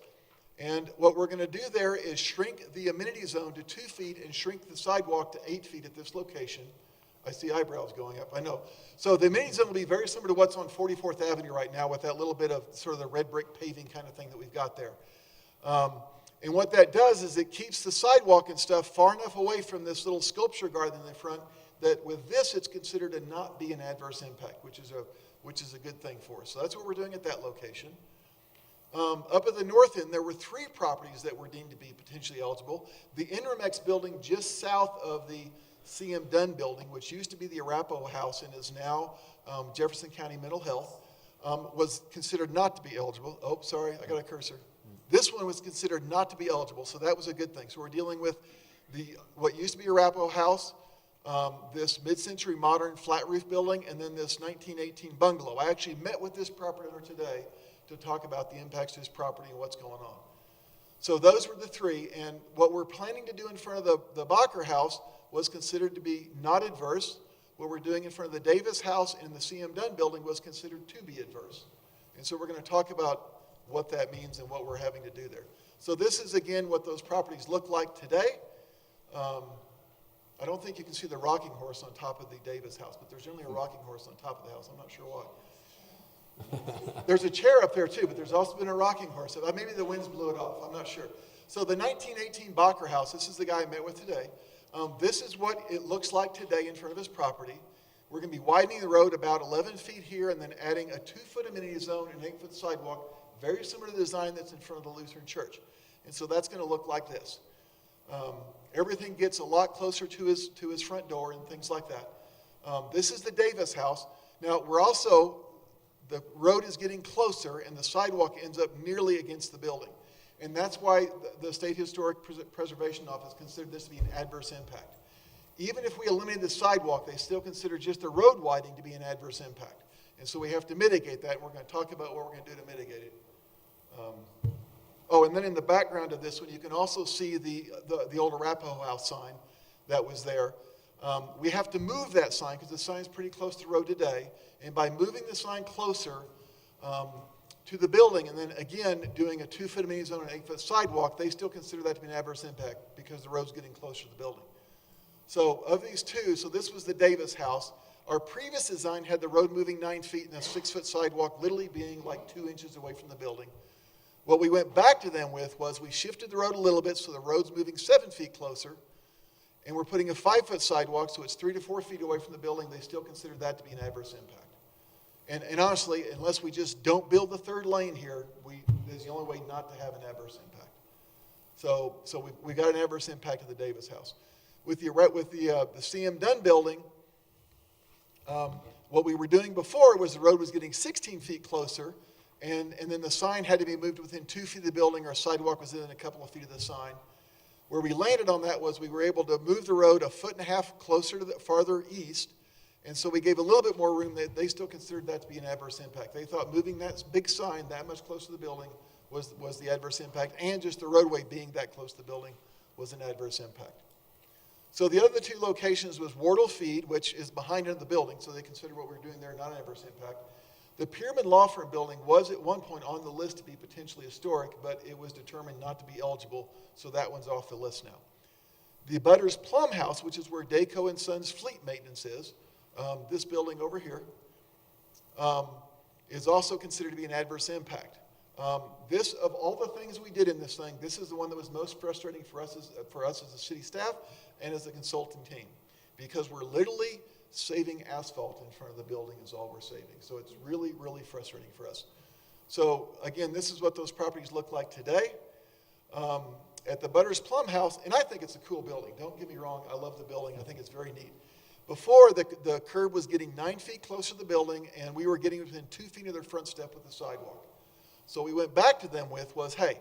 And what we're going to do there is shrink the amenity zone to 2 feet and shrink the sidewalk to 8 feet at this location. I see eyebrows going up, I know. So the amenity zone will be very similar to what's on 44th Avenue right now with that little bit of sort of the red brick paving kind of thing that we've got there. And what that does is it keeps the sidewalk and stuff far enough away from this little sculpture garden in the front that with this it's considered to not be an adverse impact, which is a good thing for us. So that's what we're doing at that location. Up at the north end, there were 3 properties that were deemed to be potentially eligible. The Intermex building just south of the C.M. Dunn building, which used to be the Arapahoe House and is now Jefferson County Mental Health, was considered not to be eligible. Oh, sorry, I got a cursor. This one was considered not to be eligible, so that was a good thing. So we're dealing with what used to be Arapahoe House, this mid-century modern flat roof building, and then this 1918 bungalow. I actually met with this property owner today to talk about the impacts to his property and what's going on. So those were the 3, and what we're planning to do in front of the Bacher House was considered to be not adverse. What we're doing in front of the Davis House and the C.M. Dunn building was considered to be adverse. And so we're going to talk about what that means and what we're having to do there. So this is, again, what those properties look like today. I don't think you can see the rocking horse on top of the Davis House, but there's generally a rocking horse on top of the house. I'm not sure why. There's a chair up there too, but there's also been a rocking horse. Maybe the winds blew it off. I'm not sure. So the 1918 Bacher House, this is the guy I met with today. This is what it looks like today in front of his property. We're going to be widening the road about 11 feet here and then adding a 2-foot amenity zone and an 8-foot sidewalk, very similar to the design that's in front of the Lutheran Church. And so that's going to look like this. Everything gets a lot closer to his front door and things like that. This is the Davis House. Now, the road is getting closer and the sidewalk ends up nearly against the building. And that's why the State Historic Preservation Office considered this to be an adverse impact. Even if we eliminated the sidewalk, they still consider just the road widening to be an adverse impact. And so we have to mitigate that, and we're going to talk about what we're going to do to mitigate it. And then in the background of this one, you can also see the old Arapahoe House sign that was there. We have to move that sign because the sign's pretty close to the road today. And by moving the sign closer to the building and then again doing a 2-foot amenity zone and an 8-foot sidewalk, they still consider that to be an adverse impact because the road's getting closer to the building. So of these 2, so this was the Davis House. Our previous design had the road moving 9 feet and a 6-foot sidewalk literally being like 2 inches away from the building. What we went back to them with was we shifted the road a little bit so the road's moving 7 feet closer, and we're putting a 5-foot sidewalk so it's 3 to 4 feet away from the building. They still consider that to be an adverse impact. And honestly, unless we just don't build the 3rd lane here, it's the only way not to have an adverse impact. So we got an adverse impact at the Davis House. With the C.M. Dunn building, what we were doing before was the road was getting 16 feet closer, and then the sign had to be moved within 2 feet of the building. Our sidewalk was within a couple of feet of the sign. Where we landed on that was we were able to move the road 1.5 feet closer to farther east, and so we gave a little bit more room. They still considered that to be an adverse impact. They thought moving that big sign that much closer to the building was the adverse impact, and just the roadway being that close to the building was an adverse impact. So the other 2 locations was Wardle Feed, which is behind the building, so they considered what we were doing there not an adverse impact. The Pierman Law Firm building was at one point on the list to be potentially historic, but it was determined not to be eligible, so that one's off the list now. The Butters Plum House, which is where Dayco and Sons Fleet Maintenance is, this building over here, is also considered to be an adverse impact. This, of all the things we did in this thing, this is the one that was most frustrating for us as a city staff and as a consulting team, because we're literally saving asphalt in front of the building is all we're saving. So it's really, really frustrating for us. So again, this is what those properties look like today. At the Butters Plum House, and I think it's a cool building. Don't get me wrong, I love the building. I think it's very neat. Before, the curb was getting 9 feet closer to the building, and we were getting within 2 feet of their front step with the sidewalk. So we went back to them with was, hey,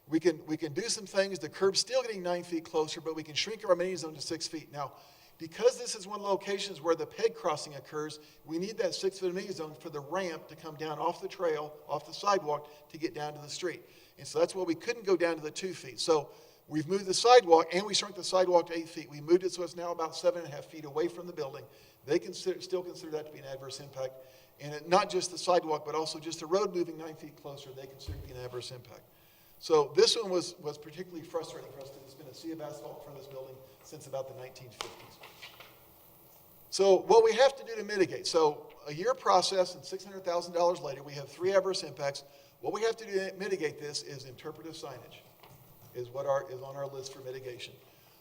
we can do some things. The curb's still getting 9 feet closer, but we can shrink our amenity zone to 6 feet. Now, Because this is one of the locations where the peg crossing occurs, we need that 6-foot immediate zone for the ramp to come down off the trail, off the sidewalk, to get down to the street. And so that's why we couldn't go down to the 2 feet. So we've moved the sidewalk, and we shrunk the sidewalk to 8 feet. We moved it so it's now about 7.5 feet away from the building. They still consider that to be an adverse impact. And not just the sidewalk, but also just the road moving 9 feet closer, they consider to be an adverse impact. So this one was particularly frustrating for us because it's been a sea of asphalt in front of this building since about the 1950s. So what we have to do to mitigate, so a year process and $600,000 later, we have 3 adverse impacts. What we have to do to mitigate this is interpretive signage, is on our list for mitigation.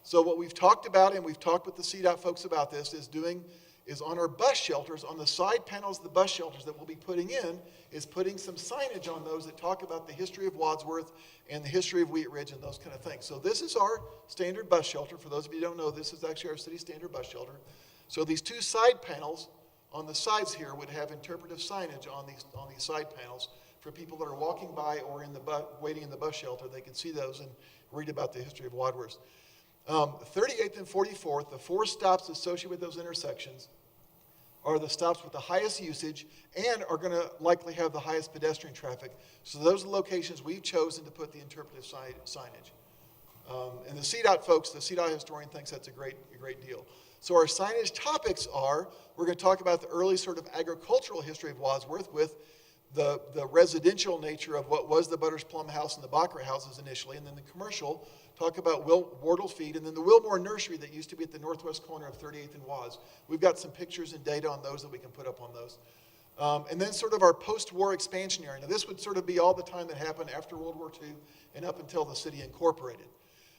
So what we've talked about, and we've talked with the CDOT folks about this, is on our bus shelters, on the side panels of the bus shelters that we'll be putting in, is putting some signage on those that talk about the history of Wadsworth and the history of Wheat Ridge and those kind of things. So this is our standard bus shelter. For those of you who don't know, this is actually our city standard bus shelter. So these 2 side panels on the sides here would have interpretive signage on these side panels for people that are walking by or waiting in the bus shelter. They can see those and read about the history of Wadsworth. 38th and 44th, the 4 stops associated with those intersections are the stops with the highest usage and are going to likely have the highest pedestrian traffic. So those are the locations we've chosen to put the interpretive signage. And the CDOT folks, the CDOT historian thinks that's a great deal. So our signage topics are, we're going to talk about the early sort of agricultural history of Wadsworth with the residential nature of what was the Butter's Plum House and the Bacher houses initially, and then the commercial, talk about Wardle Feed, and then the Wilmore Nursery that used to be at the northwest corner of 38th and Waz. We've got some pictures and data on those that we can put up on those. And then sort of our post-war expansion area. Now this would sort of be all the time that happened after World War II and up until the city incorporated.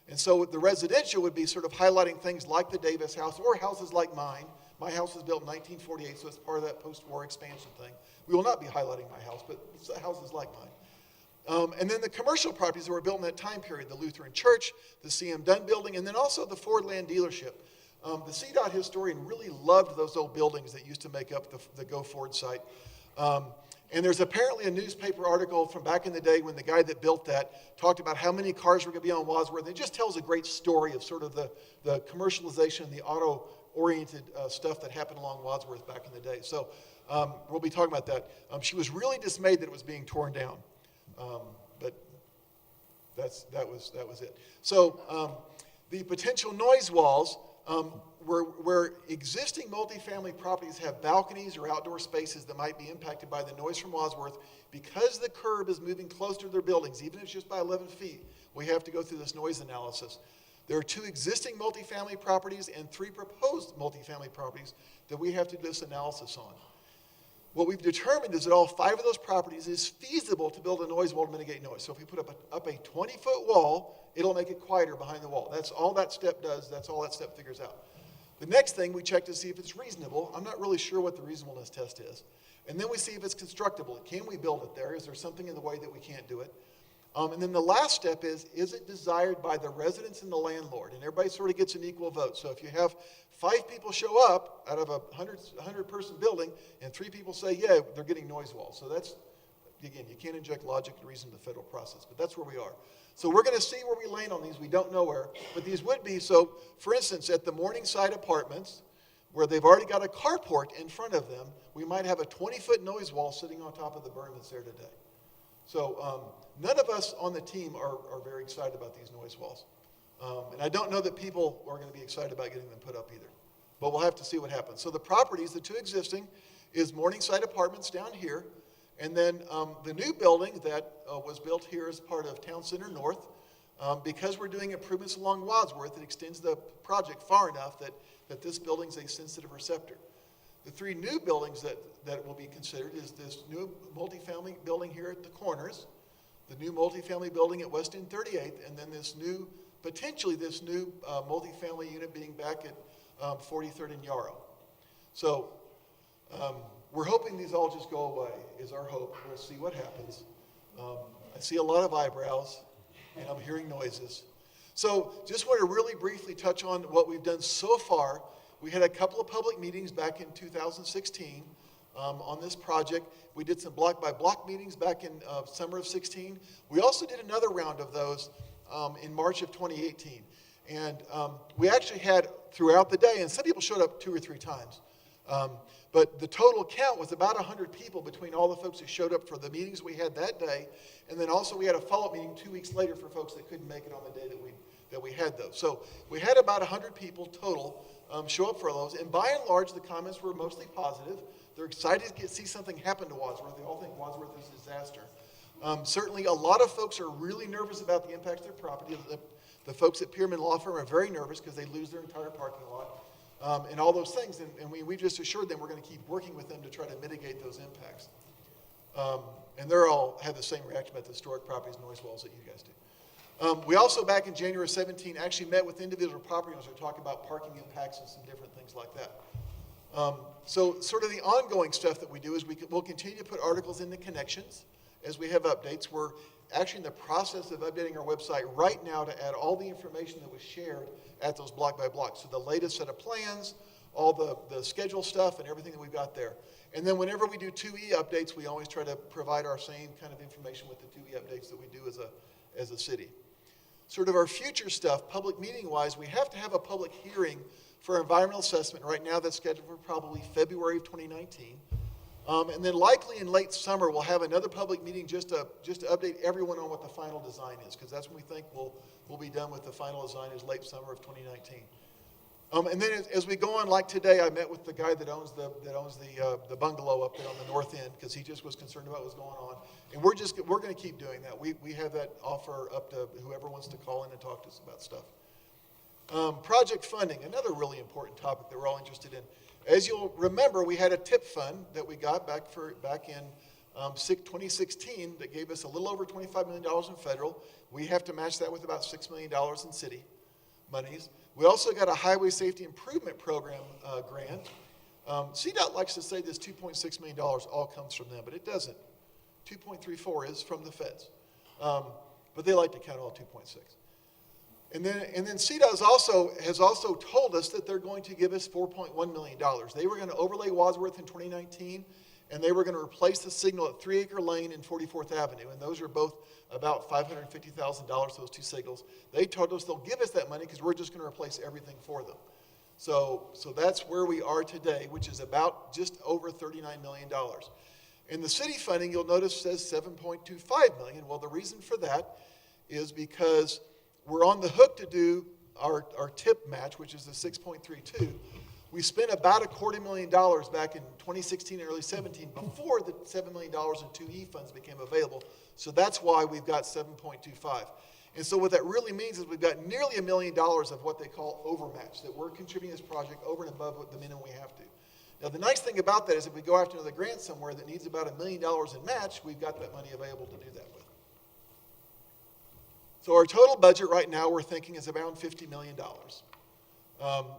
And so the residential would be sort of highlighting things like the Davis house or houses like mine. My house was built in 1948, so it's part of that post-war expansion thing. We will not be highlighting my house, but houses like mine. And then the commercial properties that were built in that time period, the Lutheran Church, the C.M. Dunn building, and then also the Ford Land dealership. The CDOT historian really loved those old buildings that used to make up the Go Ford site. And there's apparently a newspaper article from back in the day when the guy that built that talked about how many cars were going to be on Wadsworth. It just tells a great story of sort of the commercialization, the auto-oriented stuff that happened along Wadsworth back in the day. So we'll be talking about that. She was really dismayed that it was being torn down, but that was it. So the potential noise walls, where existing multifamily properties have balconies or outdoor spaces that might be impacted by the noise from Wadsworth, because the curb is moving closer to their buildings, even if it's just by 11 feet, we have to go through this noise analysis. There are 2 existing multifamily properties and 3 proposed multifamily properties that we have to do this analysis on. What we've determined is that all 5 of those properties is feasible to build a noise wall to mitigate noise. So if we put up a 20-foot wall, it'll make it quieter behind the wall. That's all that step does. That's all that step figures out. The next thing, we check to see if it's reasonable. I'm not really sure what the reasonableness test is. And then we see if it's constructible. Can we build it there? Is there something in the way that we can't do it? And then the last step is it desired by the residents and the landlord? And everybody sort of gets an equal vote. So if you have 5 people show up out of a 100-person building and 3 people say, yeah, they're getting noise walls. So that's, again, you can't inject logic and reason into the federal process, but that's where we are. So we're going to see where we land on these. We don't know where, but these would be, so for instance, at the Morningside Apartments, where they've already got a carport in front of them, we might have a 20-foot noise wall sitting on top of the berm that's there today. So none of us on the team are very excited about these noise walls. And I don't know that people are going to be excited about getting them put up either. But we'll have to see what happens. So the properties, the 2 existing, is Morningside Apartments down here. And then the new building that was built here as part of Town Center North, because we're doing improvements along Wadsworth, it extends the project far enough that this building's a sensitive receptor. The 3 new buildings that will be considered is this new multifamily building here at the corners, the new multifamily building at West End 38th, and then potentially this new multifamily unit being back at 43rd and Yarrow. So we're hoping these all just go away, is our hope. We'll see what happens. I see a lot of eyebrows, and I'm hearing noises. So just want to really briefly touch on what we've done so far. We had a couple of public meetings back in 2016 on this project. We did some block-by-block meetings back in summer of 16. We also did another round of those in March of 2018. And we actually had throughout the day, and some people showed up 2 or 3 times, but the total count was about 100 people between all the folks who showed up for the meetings we had that day, and then also we had a follow-up meeting 2 weeks later for folks that couldn't make it on the day that we had those. So we had about 100 people total show up for those, and by and large the comments were mostly positive. They're excited to see something happen to Wadsworth. They all think Wadsworth is a disaster. Certainly a lot of folks are really nervous about the impacts to their property. The folks at Pierman Law Firm are very nervous because they lose their entire parking lot and all those things. And we just assured them we're going to keep working with them to try to mitigate those impacts. And they're all have the same reaction about the historic properties noise walls that you guys do. We also, back in January 17, actually met with individual property owners to talk about parking impacts and some different things like that. So sort of the ongoing stuff that we do is we'll continue to put articles into Connections as we have updates. We're actually in the process of updating our website right now to add all the information that was shared at those block by block. So the latest set of plans, all the schedule stuff and everything that we've got there. And then whenever we do 2E updates, we always try to provide our same kind of information with the 2E updates that we do as a city. Sort of our future stuff, public meeting wise, we have to have a public hearing for environmental assessment. Right now that's scheduled for probably February of 2019. And then likely in late summer, we'll have another public meeting just to update everyone on what the final design is, because that's when we think we'll be done with the final design is late summer of 2019. And then as we go on, like today, I met with the guy that owns the bungalow up there on the north end, because he just was concerned about what's going on. And we're going to keep doing that. We have that offer up to whoever wants to call in and talk to us about stuff. Project funding, another really important topic that we're all interested in. As you'll remember, we had a TIP fund that we got back in 2016 that gave us a little over $25 million in federal. We have to match that with about $6 million in city monies. We also got a Highway Safety Improvement Program grant. CDOT likes to say this $2.6 million all comes from them, but it doesn't. 2.34 is from the feds, but they like to count all 2.6. And then CDOT has also told us that they're going to give us $4.1 million. They were going to overlay Wadsworth in 2019, and they were going to replace the signal at 3 Acre Lane and 44th Avenue, and those are both about $550,000, those 2 signals. They told us they'll give us that money because we're just going to replace everything for them. So that's where we are today, which is about just over $39 million. In the city funding, you'll notice says $7.25 million. Well, the reason for that is because we're on the hook to do our TIP match, which is the 6.32. We spent about $250,000 back in 2016 and early 17 before the $7 million in 2E funds became available. So that's why we've got 7.25. And so what that really means is we've got nearly $1 million of what they call overmatch, that we're contributing this project over and above what the minimum we have to. Now the nice thing about that is if we go after another grant somewhere that needs about $1 million in match, we've got that money available to do that with. So our total budget right now we're thinking is around $50 million.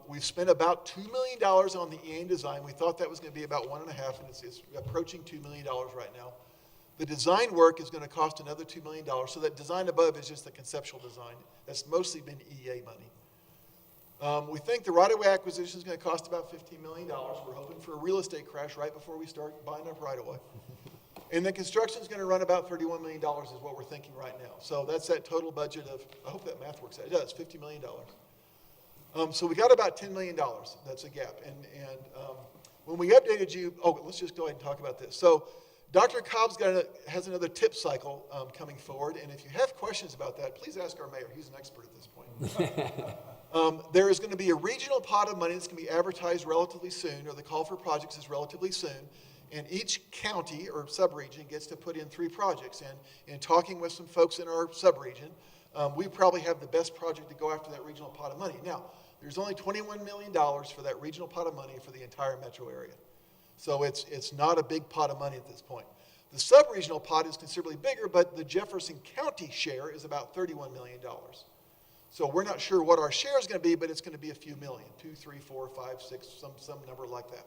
We've spent about $2 million on the EA design. We thought that was going to be about 1.5, and it's approaching $2 million right now. The design work is going to cost another $2 million. So that design above is just the conceptual design. That's mostly been EA money. We think the right-of-way acquisition is going to cost about $15 million. We're hoping for a real estate crash right before we start buying up right-of-way. And the construction is going to run about $31 million is what we're thinking right now. So that's that total budget of, I hope that math works out. It does, $50 million. So we got about $10 million. That's a gap. And when we updated you, let's just go ahead and talk about this. So Dr. Cobb's has another TIP cycle coming forward. And if you have questions about that, please ask our mayor. He's an expert at this point. There is going to be a regional pot of money that's going to be advertised relatively soon, or the call for projects is relatively soon. And each county or subregion gets to put in 3 projects. And in talking with some folks in our subregion, we probably have the best project to go after that regional pot of money. Now, there's only $21 million for that regional pot of money for the entire metro area. So it's not a big pot of money at this point. The sub-regional pot is considerably bigger, but the Jefferson County share is about $31 million. So we're not sure what our share is going to be, but it's going to be a few million, 2, 3, 4, 5, 6, some number like that.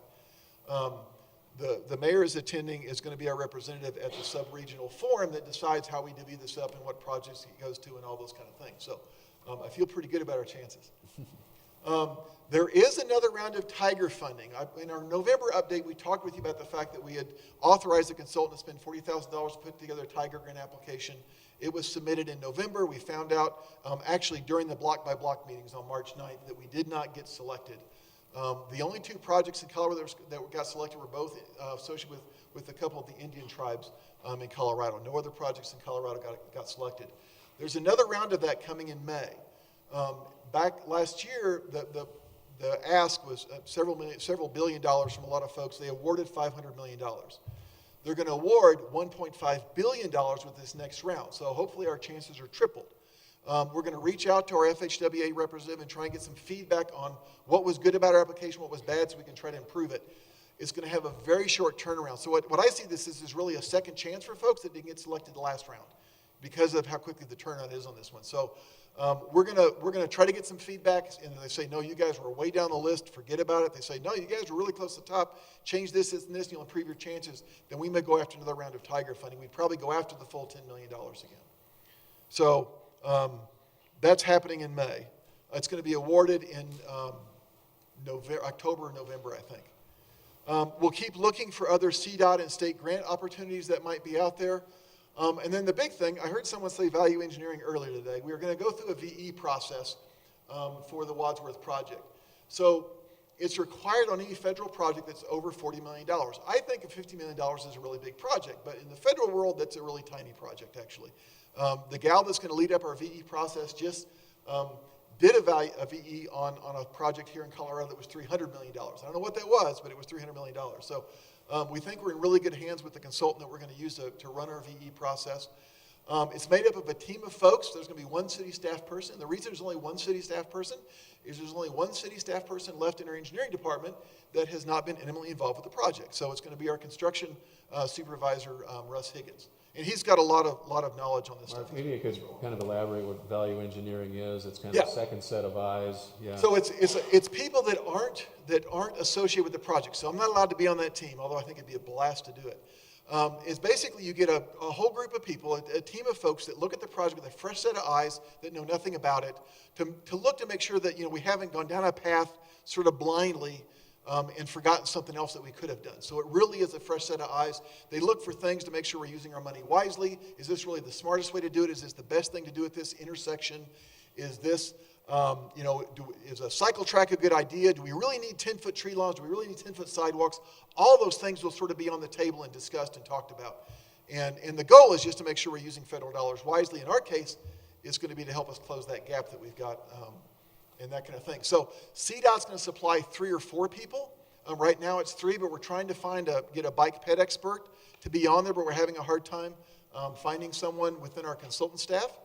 The mayor is attending, is going to be our representative at the sub-regional forum that decides how we divvy this up and what projects he goes to and all those kind of things. So I feel pretty good about our chances. There is another round of Tiger funding. In our November update, we talked with you about the fact that we had authorized a consultant to spend $40,000 to put together a Tiger grant application. It was submitted in November. We found out, actually during the block-by-block meetings on March 9th, that we did not get selected. The only two projects in Colorado that got selected were both associated with a couple of the Indian tribes in Colorado. No other projects in Colorado got selected. There's another round of that coming in May. Back last year, the ask was several billion dollars from a lot of folks. They awarded $500 million. They're going to award $1.5 billion with this next round. So hopefully our chances are tripled. We're going to reach out to our FHWA representative and try and get some feedback on what was good about our application, what was bad, so we can try to improve it. It's going to have a very short turnaround. So what I see this is really a second chance for folks that didn't get selected the last round because of how quickly the turnaround is on this one. So we're gonna try to get some feedback, and they say, no, you guys were way down the list, forget about it. They say, no, you guys were really close to the top, change this, and this, and you'll improve your chances. Then we may go after another round of Tiger funding. We'd probably go after the full $10 million again. So that's happening in May. It's going to be awarded in October or November, I think. We'll keep looking for other CDOT and state grant opportunities that might be out there. And then the big thing, I heard someone say value engineering earlier today. We are going to go through a VE process for the Wadsworth project. So it's required on any federal project that's over $40 million. I think $50 million is a really big project, but in the federal world, that's a really tiny project, actually. The gal that's going to lead up our VE process just did a VE on a project here in Colorado that was $300 million. I don't know what that was, but it was $300 million. So we think we're in really good hands with the consultant that we're going to use to run our VE process. It's made up of a team of folks. There's going to be one city staff person. The reason there's only one city staff person is there's only one city staff person left in our engineering department that has not been intimately involved with the project. So it's going to be our construction supervisor, Russ Higgins. And he's got a lot of knowledge on this stuff. Maybe you could kind of elaborate what value engineering is. It's kind of a second set of eyes. Yeah. So it's people that aren't associated with the project. So I'm not allowed to be on that team, although I think it'd be a blast to do it. Is basically you get a whole group of people, a team of folks that look at the project with a fresh set of eyes that know nothing about it, to look to make sure that we haven't gone down a path sort of blindly and forgotten something else that we could have done. So it really is a fresh set of eyes. They look for things to make sure we're using our money wisely. Is this really the smartest way to do it? Is this the best thing to do at this intersection? Is this, is a cycle track a good idea? Do we really need 10-foot tree lawns? Do we really need 10-foot sidewalks? All those things will sort of be on the table and discussed and talked about. And the goal is just to make sure we're using federal dollars wisely. In our case, it's going to be to help us close that gap that we've got and that kind of thing. So CDOT's going to supply 3 or 4 people. Right now it's 3, but we're trying to get a bike ped expert to be on there, but we're having a hard time finding someone within our consultant staff.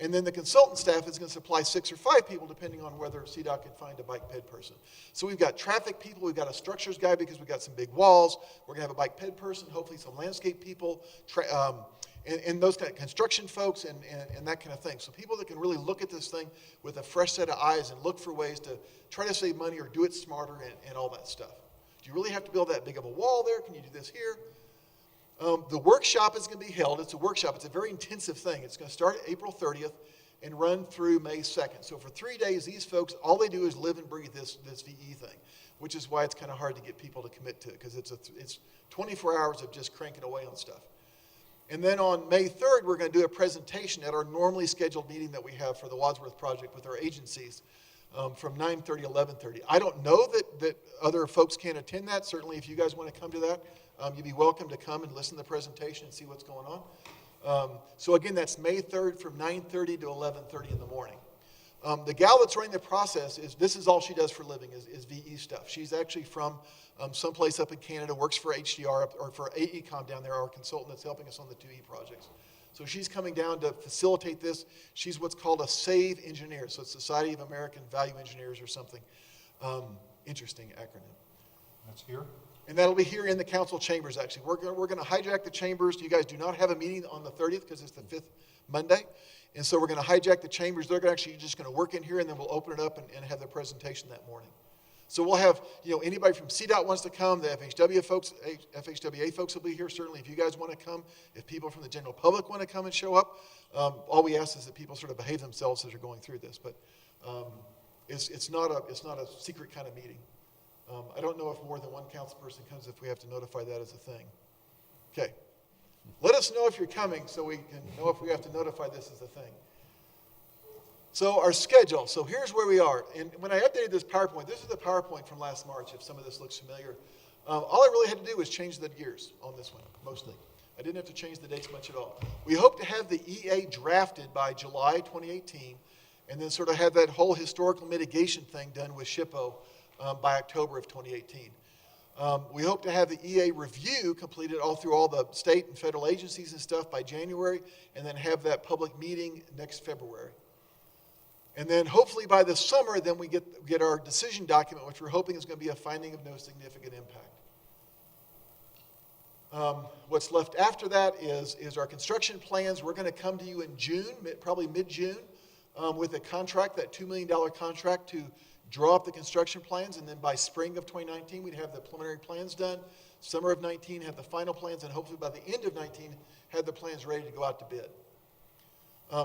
And then the consultant staff is going to supply 6 or 5 people, depending on whether CDOT can find a bike ped person. So we've got traffic people, we've got a structures guy because we've got some big walls. We're going to have a bike ped person, hopefully some landscape people, and those kind of construction folks and that kind of thing. So people that can really look at this thing with a fresh set of eyes and look for ways to try to save money or do it smarter and all that stuff. Do you really have to build that big of a wall there? Can you do this here? The workshop is going to be held. It's a workshop. It's a very intensive thing. It's going to start April 30th and run through May 2nd. So for 3 days, these folks, all they do is live and breathe this VE thing, which is why it's kind of hard to get people to commit to it, because it's 24 hours of just cranking away on stuff. And then on May 3rd, we're going to do a presentation at our normally scheduled meeting that we have for the Wadsworth project with our agencies from 9:30 to 11:30. I don't know that other folks can't attend that. Certainly, if you guys want to come to that, you'd be welcome to come and listen to the presentation and see what's going on. So again, that's May 3rd from 9:30 to 11:30 in the morning. The gal that's running the process this is all she does for a living is VE stuff. She's actually from someplace up in Canada, works for HDR or for AECOM down there, our consultant that's helping us on the 2E projects. So she's coming down to facilitate this. She's what's called a SAVE engineer. So it's Society of American Value Engineers or something. Interesting acronym. That's here? And that'll be here in the council chambers, actually. We're going to hijack the chambers. You guys do not have a meeting on the 30th because it's the 5th Monday. And so we're going to hijack the chambers. They're actually just going to work in here, and then we'll open it up and have their presentation that morning. So we'll have, anybody from CDOT wants to come, the FHWA folks will be here. Certainly, if you guys want to come, if people from the general public want to come and show up, all we ask is that people sort of behave themselves as they're going through this. But It's not a secret kind of meeting. I don't know if more than one council person comes, if we have to notify that as a thing. Okay. Let us know if you're coming so we can know if we have to notify this as a thing. So our schedule. So here's where we are. And when I updated this PowerPoint, this is the PowerPoint from last March, if some of this looks familiar. All I really had to do was change the years on this one, mostly. I didn't have to change the dates much at all. We hope to have the EA drafted by July 2018, and then sort of have that whole historical mitigation thing done with SHPO by October of 2018. We hope to have the EA review completed all through all the state and federal agencies and stuff by January, and then have that public meeting next February. And then hopefully by the summer, then we get our decision document, which we're hoping is going to be a finding of no significant impact. What's left after that is our construction plans. We're going to come to you in June, probably mid-June, with a contract, that $2 million contract to draw up the construction plans, and then by spring of 2019, we'd have the preliminary plans done. Summer of 19, have the final plans, and hopefully by the end of 19, have the plans ready to go out to bid.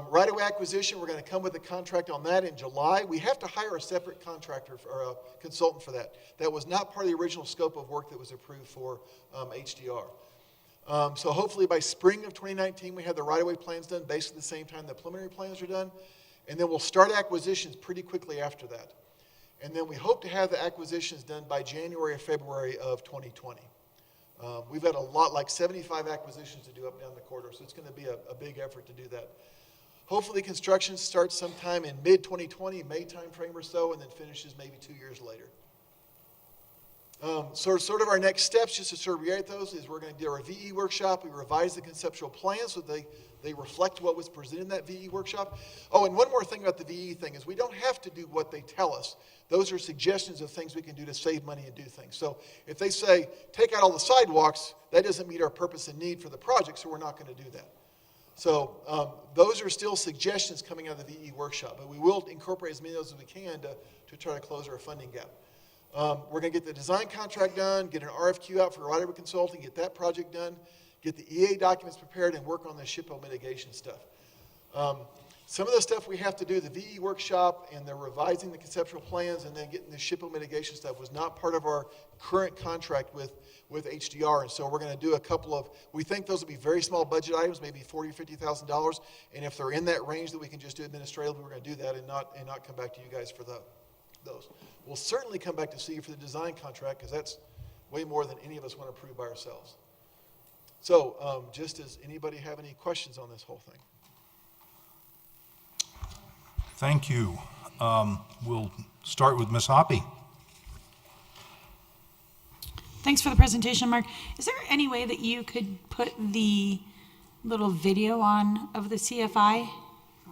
Right-of-way acquisition, we're going to come with a contract on that in July. We have to hire a separate contractor or a consultant for that. That was not part of the original scope of work that was approved for HDR. So hopefully by spring of 2019, we have the right-of-way plans done, basically the same time the preliminary plans are done. And then we'll start acquisitions pretty quickly after that. And then we hope to have the acquisitions done by January or February of 2020. We've got a lot, like 75 acquisitions to do up and down the corridor, so it's going to be a big effort to do that. Hopefully construction starts sometime in mid-2020, May timeframe or so, and then finishes maybe 2 years later. So sort of our next steps, just to sort of reiterate those, is we're going to do our VE workshop. We revise the conceptual plans so they reflect what was presented in that VE workshop. Oh, and one more thing about the VE thing is we don't have to do what they tell us. Those are suggestions of things we can do to save money and do things. So if they say, take out all the sidewalks, that doesn't meet our purpose and need for the project, so we're not going to do that. So those are still suggestions coming out of the VE workshop, but we will incorporate as many of those as we can to try to close our funding gap. We're going to get the design contract done, get an RFQ out for right-of-way consulting, get that project done, get the EA documents prepared, and work on the SHPO mitigation stuff. Some of the stuff we have to do, the VE workshop and the revising the conceptual plans and then getting the SHPO mitigation stuff was not part of our current contract with HDR. And so we're going to do a couple of, we think those will be very small budget items, maybe $40,000 or $50,000. And if they're in that range that we can just do administratively, we're going to do that and not come back to you guys for those. We'll certainly come back to see you for the design contract because that's way more than any of us want to approve by ourselves. So just does anybody have any questions on this whole thing? Thank you. We'll start with Ms. Hoppy. Thanks for the presentation, Mark. Is there any way that you could put the little video on of the CFI?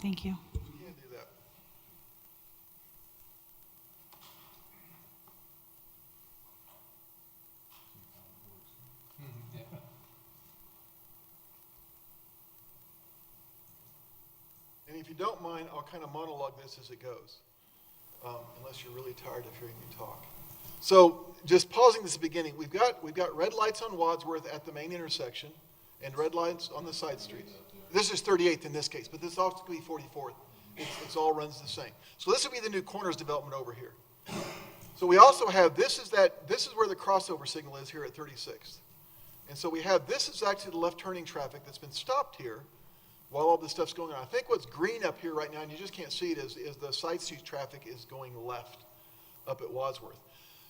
Thank you. We can do that. And if you don't mind, I'll kind of monologue this as it goes, unless you're really tired of hearing me talk. So just pausing this beginning, we've got red lights on Wadsworth at the main intersection and red lights on the side streets. This is 38th in this case, but this also could be 44th. It's all runs the same. So this would be the new corners development over here. So we also have, this is where the crossover signal is here at 36th. And so we have, this is actually the left turning traffic that's been stopped here while all this stuff's going on. I think what's green up here right now, and you just can't see it, is the side street traffic is going left up at Wadsworth.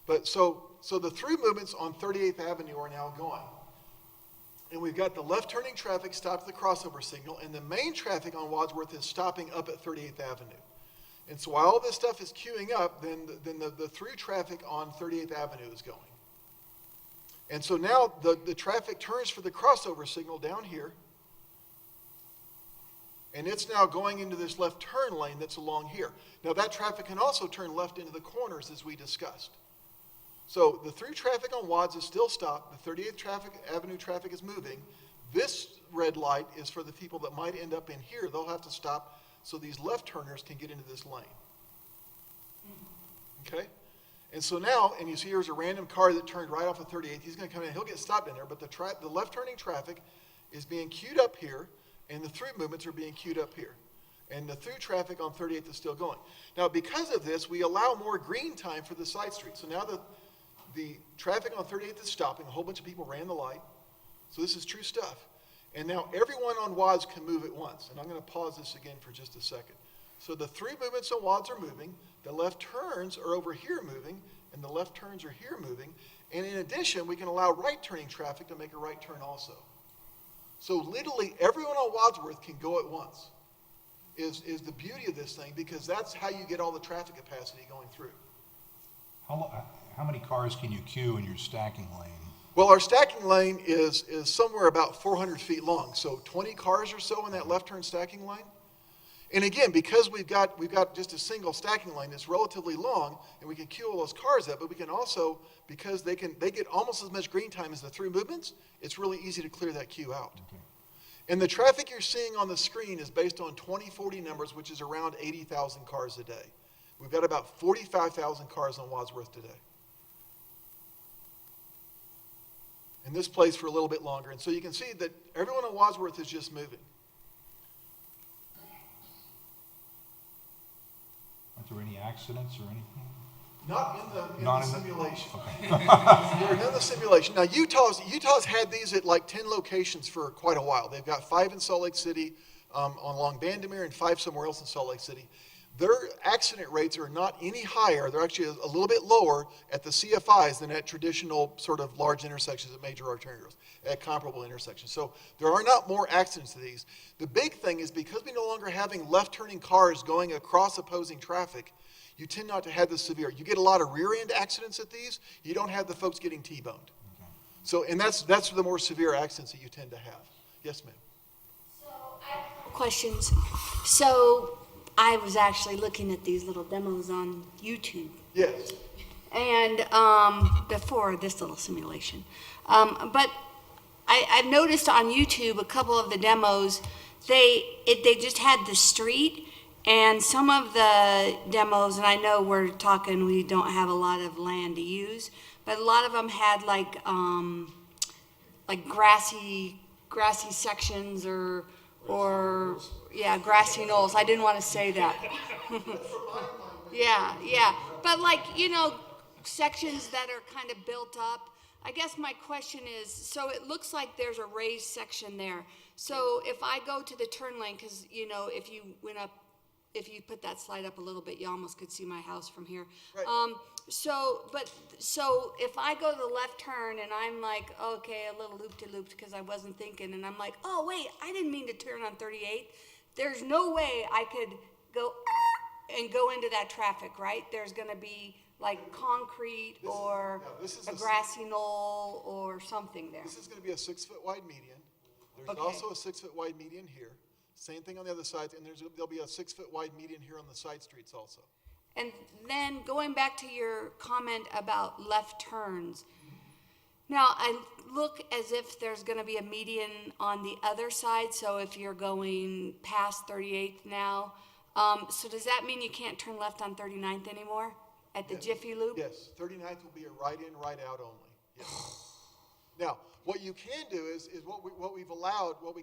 But so the through movements on 38th Avenue are now going. And we've got the left turning traffic stopped at the crossover signal, and the main traffic on Wadsworth is stopping up at 38th Avenue. And so while all this stuff is queuing up, then the through traffic on 38th Avenue is going. And so now the traffic turns for the crossover signal down here, and it's now going into this left turn lane that's along here. Now that traffic can also turn left into the corners as we discussed. So the through traffic on Wads is still stopped. The 38th Avenue traffic is moving. This red light is for the people that might end up in here. They'll have to stop so these left turners can get into this lane. Okay? And so now, and you see here's a random car that turned right off of 38th. He's going to come in. He'll get stopped in there, but the left turning traffic is being queued up here, and the through movements are being queued up here. And the through traffic on 38th is still going. Now, because of this, we allow more green time for the side streets. So now the traffic on 38th is stopping. A whole bunch of people ran the light. So this is true stuff. And now everyone on WADS can move at once. And I'm going to pause this again for just a second. So the three movements on WADS are moving. The left turns are over here moving, and the left turns are here moving. And in addition, we can allow right turning traffic to make a right turn also. So literally everyone on Wadsworth can go at once. Is the beauty of this thing, because that's how you get all the traffic capacity going through. How many cars can you queue in your stacking lane? Well, our stacking lane is somewhere about 400 feet long, so 20 cars or so in that left turn stacking lane. And again, because we've got just a single stacking lane that's relatively long, and we can queue all those cars up, but we can also, because they get almost as much green time as the through movements, it's really easy to clear that queue out. Okay. And the traffic you're seeing on the screen is based on 2040 numbers, which is around 80,000 cars a day. We've got about 45,000 cars on Wadsworth today. And this plays for a little bit longer. And so you can see that everyone on Wadsworth is just moving. Aren't there any accidents or anything? Not in the simulation. Okay. They're in the simulation. Now, Utah's had these at like 10 locations for quite a while. They've got 5 in Salt Lake City along Bandimere and 5 somewhere else in Salt Lake City. Their accident rates are not any higher. They're actually a little bit lower at the CFIs than at traditional sort of large intersections at major arterials, at comparable intersections. So there are not more accidents to these. The big thing is because we no longer having left-turning cars going across opposing traffic, you tend not to have the severe. You get a lot of rear-end accidents at these. You don't have the folks getting T-boned. Okay. So, and that's the more severe accidents that you tend to have. Yes, ma'am. So I have questions. So I was actually looking at these little demos on YouTube. Yes. And before this little simulation. But I've noticed on YouTube a couple of the demos, they just had the street. And some of the demos, and I know we're talking, we don't have a lot of land to use, but a lot of them had like grassy sections or yeah, grassy knolls. I didn't want to say that. Yeah. But sections that are kind of built up. I guess my question is, so it looks like there's a raised section there. So if I go to the turn lane, because if you put that slide up a little bit, you almost could see my house from here. Right. So if I go to the left turn and I'm like, okay, a little loop-de-loop because I wasn't thinking, and I'm like, oh wait, I didn't mean to turn on 38. There's no way I could go and go into that traffic, right? There's going to be like concrete or a grassy knoll or something there. This is going to be a 6-foot wide median. There's also a 6-foot wide median here. Same thing on the other side, and there'll be a 6-foot wide median here on the side streets also. And then going back to your comment about left turns, now I look as if there's going to be a median on the other side, so if you're going past 38th now, so does that mean you can't turn left on 39th anymore at the Jiffy Loop? Yes, 39th will be a right in, right out only. Yes. Now, what you can do is what we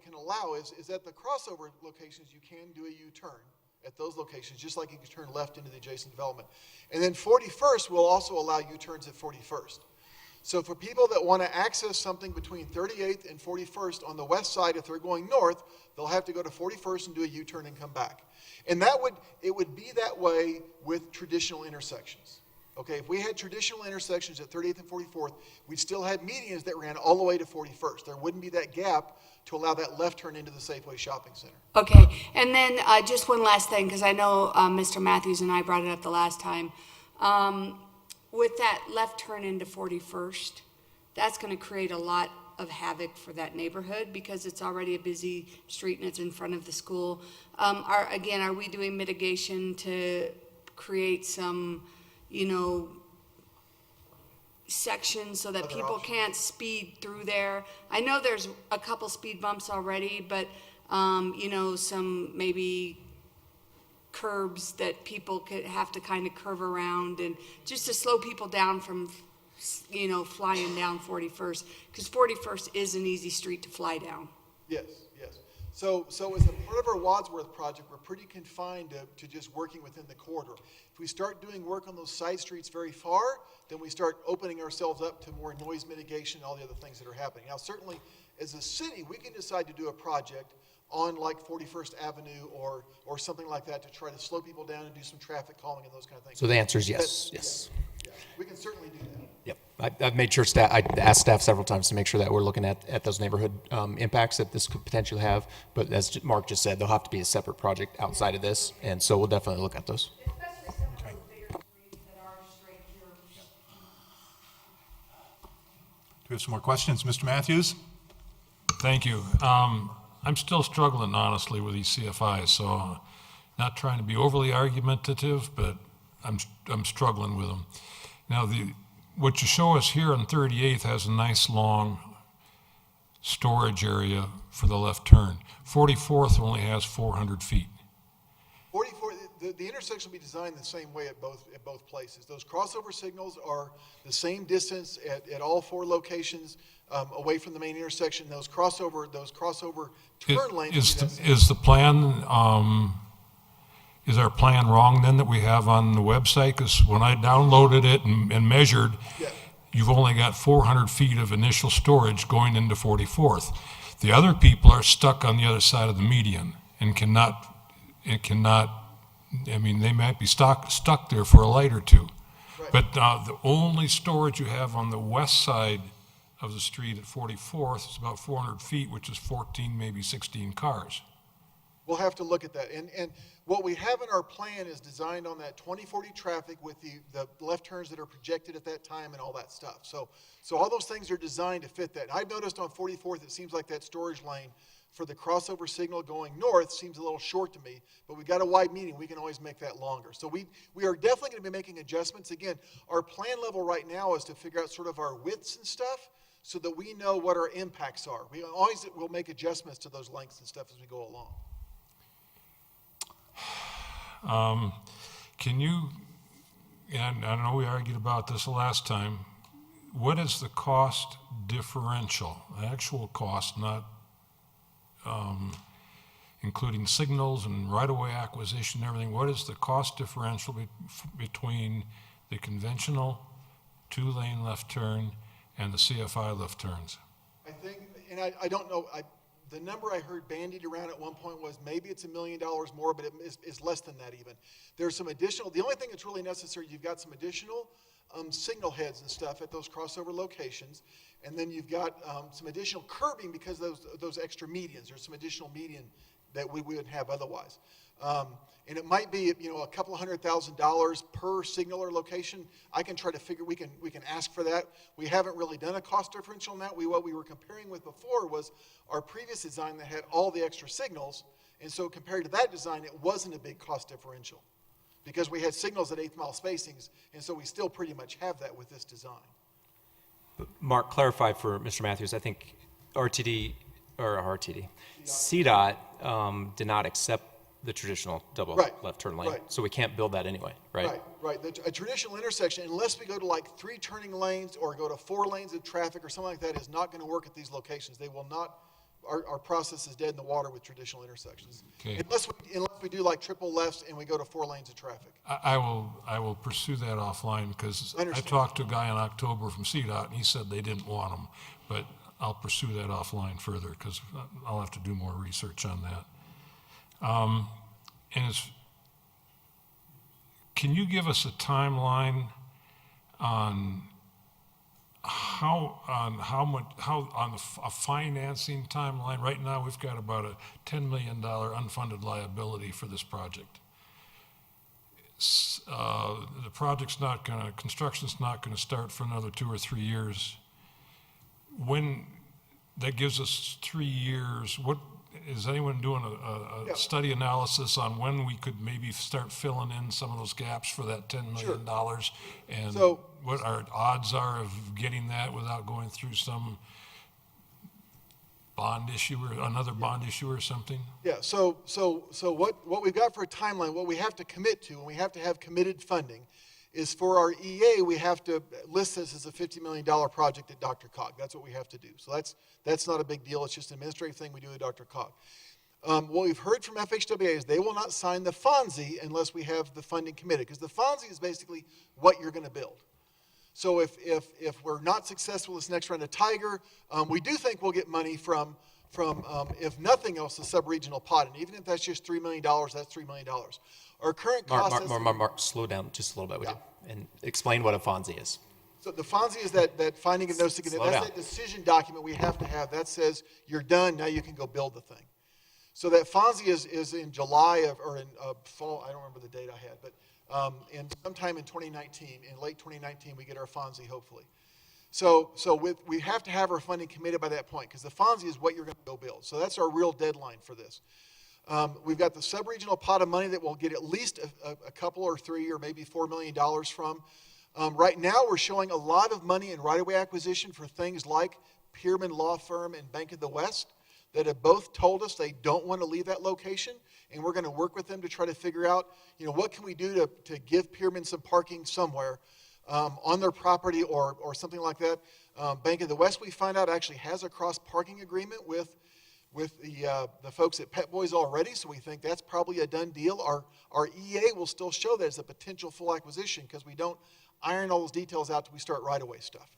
can allow is at the crossover locations, you can do a U-turn at those locations, just like you can turn left into the adjacent development. And then 41st will also allow U-turns at 41st. So for people that want to access something between 38th and 41st on the west side, if they're going north, they'll have to go to 41st and do a U-turn and come back. And it would be that way with traditional intersections. Okay, if we had traditional intersections at 38th and 44th, we'd still have medians that ran all the way to 41st. There wouldn't be that gap to allow that left turn into the Safeway Shopping Center. Okay, and then just one last thing, because I know Mr. Matthews and I brought it up the last time. With that left turn into 41st, that's going to create a lot of havoc for that neighborhood because it's already a busy street and it's in front of the school. Are we doing mitigation to create some sections so that people can't speed through there? I know there's a couple speed bumps already, but some maybe curbs that people could have to kind of curve around and just to slow people down from flying down 41st, because 41st is an easy street to fly down. Yes. So as a part of our Wadsworth project, we're pretty confined to just working within the corridor. If we start doing work on those side streets very far, then we start opening ourselves up to more noise mitigation and all the other things that are happening. Now, certainly, as a city, we can decide to do a project on like 41st Avenue or something like that to try to slow people down and do some traffic calming and those kind of things. So the answer is yes, yes. Yeah, we can certainly do that. Yep. I've made sure I asked staff several times to make sure that we're looking at those neighborhood impacts that this could potentially have. But as Mark just said, there'll have to be a separate project outside of this, and so we'll definitely look at those. Okay. Bigger streets that are straight here. Do we have some more questions? Mr. Matthews? Thank you. I'm still struggling, honestly, with these CFIs, so not trying to be overly argumentative, but I'm struggling with them. Now, what you show us here on 38th has a nice long storage area for the left turn. 44th only has 400 feet. 44, the intersection will be designed the same way at both places. Those crossover signals are the same distance at all 4 locations away from the main intersection. Those crossover turn lanes. Is the plan? Is our plan wrong then that we have on the website? Because when I downloaded it and measured, you've only got 400 feet of initial storage going into 44th. The other people are stuck on the other side of the median and cannot, I mean, they might be stuck there for a light or two. Right. But the only storage you have on the west side of the street at 44th is about 400 feet, which is 14, maybe 16 cars. We'll have to look at that. And what we have in our plan is designed on that 2040 traffic with the left turns that are projected at that time and all that stuff. So all those things are designed to fit that. I've noticed on 44th, it seems like that storage lane for the crossover signal going north seems a little short to me, but we've got a wide median. We can always make that longer. So we are definitely going to be making adjustments. Again, our plan level right now is to figure out sort of our widths and stuff so that we know what our impacts are. We always will make adjustments to those lengths and stuff as we go along. Can you, and I know we argued about this the last time, what is the cost differential, the actual cost, not including signals and right-of-way acquisition and everything, what is the cost differential between the conventional 2-lane left turn and the CFI left turns? I think, and I don't know, the number I heard bandied around at one point was maybe it's $1 million more, but it's less than that even. There's some additional, the only thing that's really necessary, you've got some additional signal heads and stuff at those crossover locations, and then you've got some additional curbing because of those extra medians. There's some additional median that we wouldn't have otherwise. And it might be, a couple of $100,000 per signal or location. I can try to figure, we can ask for that. We haven't really done a cost differential on that. What we were comparing with before was our previous design that had all the extra signals, and so compared to that design, it wasn't a big cost differential because we had signals at 8th mile spacings, and so we still pretty much have that with this design. Mark, clarify for Mr. Matthews, I think CDOT did not accept the traditional double left turn lane. Right. So we can't build that anyway, right? Right. A traditional intersection, unless we go to like 3 turning lanes or go to 4 lanes of traffic or something like that, is not going to work at these locations. They will not, our process is dead in the water with traditional intersections. Okay. Unless we do like triple lefts and we go to 4 lanes of traffic. I will pursue that offline because I talked to a guy in October from CDOT and he said they didn't want them, but I'll pursue that offline further because I'll have to do more research on that. Can you give us a timeline on a financing timeline? Right now, we've got about a $10 million unfunded liability for this project. The construction's not gonna start for another 2 or 3 years. When that gives us 3 years, is anyone doing a study analysis on when we could maybe start filling in some of those gaps for that $10 million? And what our odds are of getting that without going through some bond issue or another bond issue or something? Yeah, so what we've got for a timeline, what we have to commit to, and we have to have committed funding, is for our EA, we have to list this as a $50 million project at Dr. Cog. That's what we have to do. So that's not a big deal. It's just an administrative thing we do at Dr. Cog. What we've heard from FHWA is they will not sign the FONSI unless we have the funding committed, because the FONSI is basically what you're going to build. So if we're not successful this next round of Tiger, we do think we'll get money from if nothing else, the sub-regional pot. And even if that's just $3 million, that's $3 million. Our current cost Mark, slow down just a little bit, would you? And explain what a FONSI is. So the FONSI is that finding of no significance. That's that decision document we have to have. That says you're done, now you can go build the thing. So that FONSI is in July or in fall, I don't remember the date I had, but in sometime in 2019, in late 2019, we get our FONSI, hopefully. So we have to have our funding committed by that point, because the FONSI is what you're going to go build. So that's our real deadline for this. We've got the sub-regional pot of money that we'll get at least a couple or $3 or maybe $4 million from. Right now, we're showing a lot of money in right-of-way acquisition for things like Pearman Law Firm and Bank of the West that have both told us they don't want to leave that location, and we're going to work with them to try to figure out, what can we do to give Pearman some parking somewhere on their property or something like that. Bank of the West, we find out, actually has a cross-parking agreement with the folks at Pet Boys already, so we think that's probably a done deal. Our EA will still show that as a potential full acquisition, because we don't iron all those details out till we start right-of-way stuff.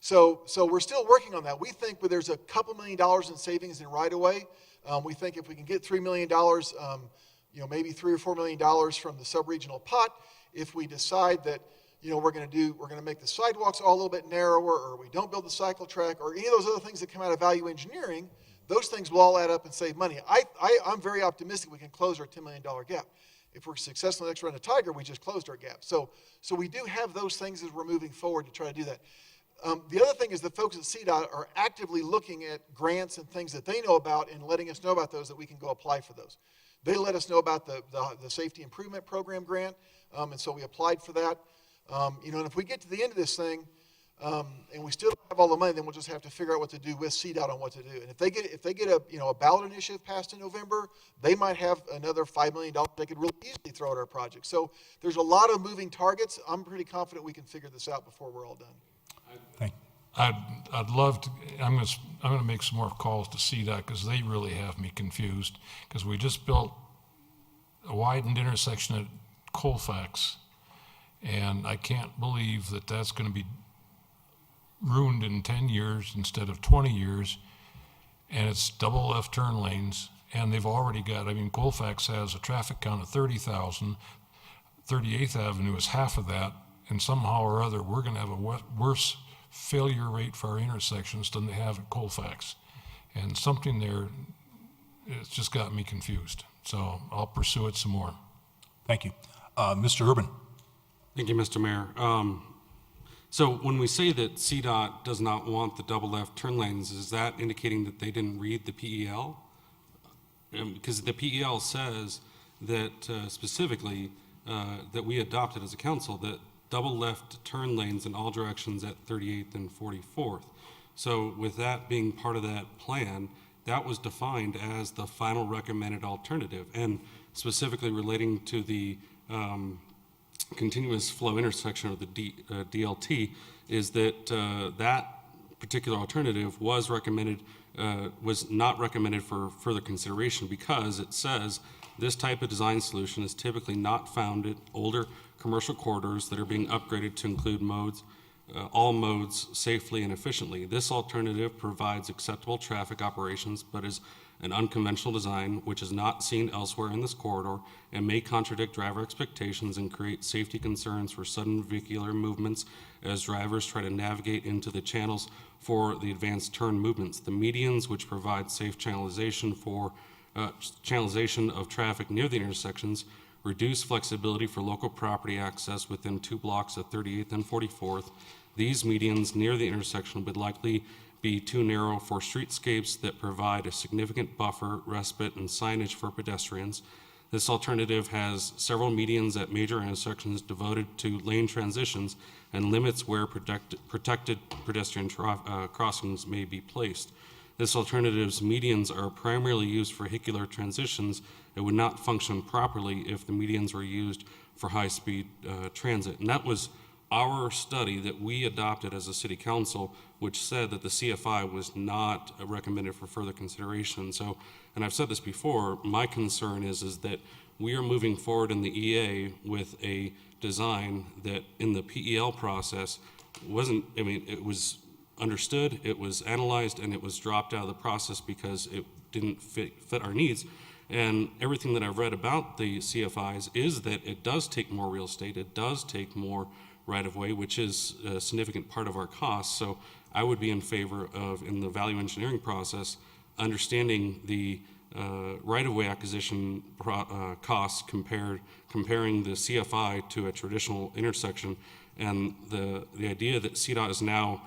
So we're still working on that. We think there's a couple $1 million in savings in right-of-way. We think if we can get $3 million, maybe $3 or $4 million from the sub-regional pot, if we decide that we're going to make the sidewalks all a little bit narrower, or we don't build the cycle track, or any of those other things that come out of value engineering, those things will all add up and save money. I'm very optimistic we can close our $10 million gap. If we're successful in the next round of Tiger, we just closed our gap. So we do have those things as we're moving forward to try to do that. The other thing is the folks at CDOT are actively looking at grants and things that they know about and letting us know about those that we can go apply for those. They let us know about the Safety Improvement Program grant, and so we applied for that. And if we get to the end of this thing and we still don't have all the money, then we'll just have to figure out what to do with CDOT on what to do. And if they get a ballot initiative passed in November, they might have another $5 million they could really easily throw at our project. So there's a lot of moving targets. I'm pretty confident we can figure this out before we're all done. I'd love to. I'm going to make some more calls to CDOT, because they really have me confused. Because we just built a widened intersection at Colfax, and I can't believe that that's going to be ruined in 10 years instead of 20 years. And it's double left turn lanes, and they've already got. Colfax has a traffic count of 30,000. 38th Avenue is half of that, and somehow or other we're going to have a worse failure rate for our intersections than they have at Colfax. And something there, it's just got me confused. So I'll pursue it some more. Thank you. Mr. Urban. Thank you, Mr. Mayor. So when we say that CDOT does not want the double left turn lanes, is that indicating that they didn't read the PEL? Because the PEL says that specifically that we adopted as a council that double left turn lanes in all directions at 38th and 44th. So with that being part of that plan, that was defined as the final recommended alternative, and specifically relating to the continuous flow intersection, or the DLT, is that that particular alternative was not recommended for further consideration, because it says this type of design solution is typically not found at older commercial corridors that are being upgraded to include all modes safely and efficiently. This alternative provides acceptable traffic operations, but is an unconventional design which is not seen elsewhere in this corridor and may contradict driver expectations and create safety concerns for sudden vehicular movements as drivers try to navigate into the channels for the advanced turn movements. The medians, which provide safe channelization of traffic near the intersections, reduce flexibility for local property access within 2 blocks of 38th and 44th. These medians near the intersection would likely be too narrow for streetscapes that provide a significant buffer, respite, and signage for pedestrians. This alternative has several medians at major intersections devoted to lane transitions and limits where protected pedestrian crossings may be placed. This alternative's medians are primarily used for vehicular transitions. It would not function properly if the medians were used for high-speed transit. And that was our study that we adopted as a city council, which said that the CFI was not recommended for further consideration. So, and I've said this before, my concern is that we are moving forward in the EA with a design that in the PEL process wasn't, I mean, it was understood, it was analyzed, and it was dropped out of the process because it didn't fit our needs. And everything that I've read about the CFIs is that it does take more real estate, it does take more right-of-way, which is a significant part of our costs. So I would be in favor of, in the value engineering process, understanding the right-of-way acquisition costs comparing the CFI to a traditional intersection, and the idea that CDOT is now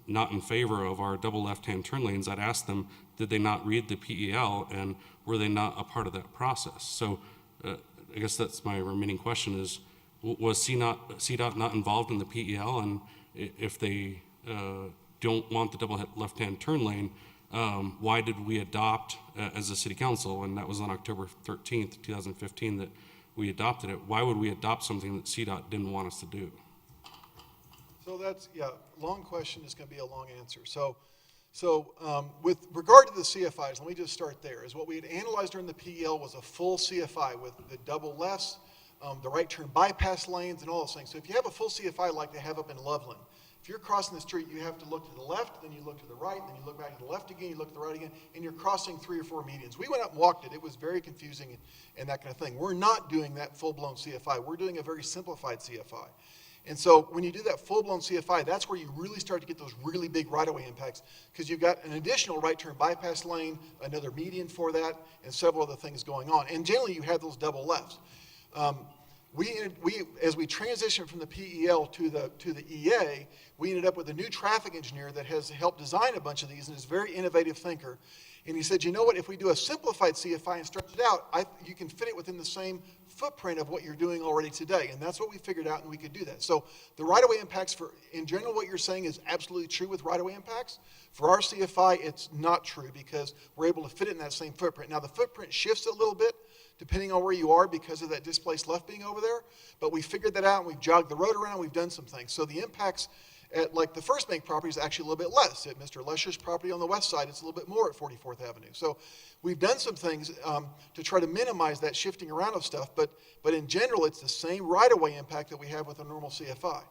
not in favor of our double left-hand turn lanes. I'd ask them, did they not read the PEL, and were they not a part of that process? So I guess that's my remaining question is, was CDOT not involved in the PEL? And if they don't want the double left-hand turn lane, why did we adopt as a city council, and that was on October 13th, 2015 that we adopted it, why would we adopt something that CDOT didn't want us to do? So that's, yeah, long question is going to be a long answer. So with regard to the CFIs, let me just start there, is what we had analyzed during the PEL was a full CFI with the double lefts, the right turn bypass lanes, and all those things. So if you have a full CFI like they have up in Loveland, if you're crossing the street, you have to look to the left, then you look to the right, then you look back to the left again, you look to the right again, and you're crossing 3 or 4 medians. We went up and walked it. It was very confusing and that kind of thing. We're not doing that full-blown CFI. We're doing a very simplified CFI. And so when you do that full-blown CFI, that's where you really start to get those really big right-of-way impacts, because you've got an additional right turn bypass lane, another median for that, and several other things going on. And generally, you have those double lefts. As we transitioned from the PEL to the EA, we ended up with a new traffic engineer that has helped design a bunch of these and is a very innovative thinker. And he said, you know what, if we do a simplified CFI and stretch it out, you can fit it within the same footprint of what you're doing already today. And that's what we figured out, and we could do that. So the right-of-way impacts, in general, what you're saying is absolutely true with right-of-way impacts. For our CFI, it's not true because we're able to fit it in that same footprint. Now, the footprint shifts a little bit depending on where you are because of that displaced left being over there. But we figured that out, and we've jogged the road around, we've done some things. So the impacts at like the First Bank property is actually a little bit less. At Mr. Lesher's property on the west side, it's a little bit more at 44th Avenue. So we've done some things to try to minimize that shifting around of stuff, but in general, it's the same right-of-way impact that we have with a normal CFI.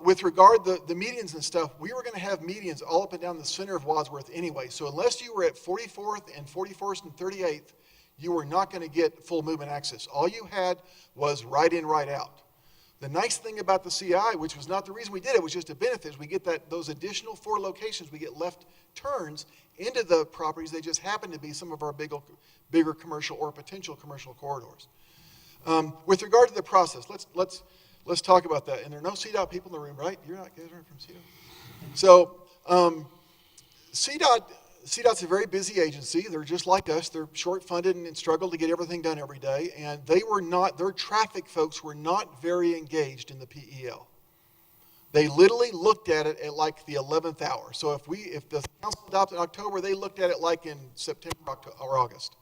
With regard to the medians and stuff, we were going to have medians all up and down the center of Wadsworth anyway. So unless you were at 44th and 41st and 38th, you were not going to get full movement access. All you had was right in, right out. The nice thing about the CI, which was not the reason we did it, was just a benefit, is we get those additional 4 locations, we get left turns into the properties. They just happen to be some of our bigger commercial or potential commercial corridors. With regard to the process, let's talk about that. And there are no CDOT people in the room, right? You're not guys aren't from CDOT. So CDOT's a very busy agency. They're just like us. They're short-funded and struggle to get everything done every day. And their traffic folks were not very engaged in the PEL. They literally looked at it at like the 11th hour. So if the council adopted in October, they looked at it like in September or August.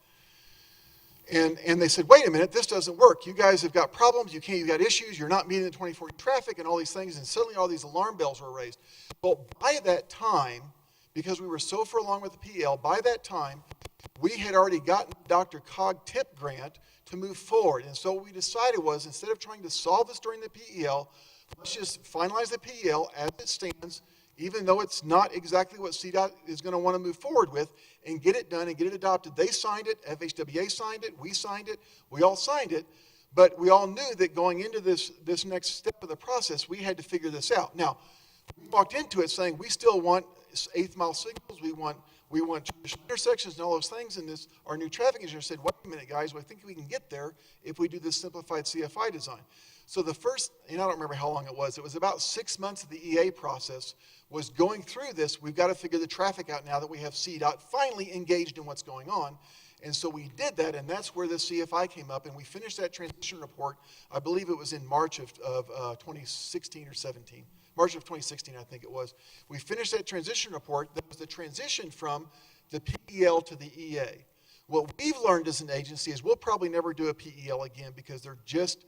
And they said, wait a minute, this doesn't work. You guys have got problems. You got issues. You're not meeting the 24 traffic and all these things. And suddenly all these alarm bells were raised. But by that time, because we were so far along with the PEL, by that time, we had already gotten Dr. Cog TIP grant to move forward. And so what we decided was, instead of trying to solve this during the PEL, let's just finalize the PEL as it stands, even though it's not exactly what CDOT is going to want to move forward with, and get it done and get it adopted. They signed it, FHWA signed it, we signed it, we all signed it, but we all knew that going into this next step of the process, we had to figure this out. Now, we walked into it saying we still want 8th mile signals, we want intersections and all those things, and our new traffic engineer said, wait a minute, guys, I think we can get there if we do this simplified CFI design. So the first, and I don't remember how long it was about 6 months of the EA process was going through this. We've got to figure the traffic out now that we have CDOT finally engaged in what's going on. And so we did that, and that's where the CFI came up, and we finished that transition report. I believe it was in March of 2016 or 17. March of 2016, I think it was. We finished that transition report. That was the transition from the PEL to the EA. What we've learned as an agency is we'll probably never do a PEL again because they're just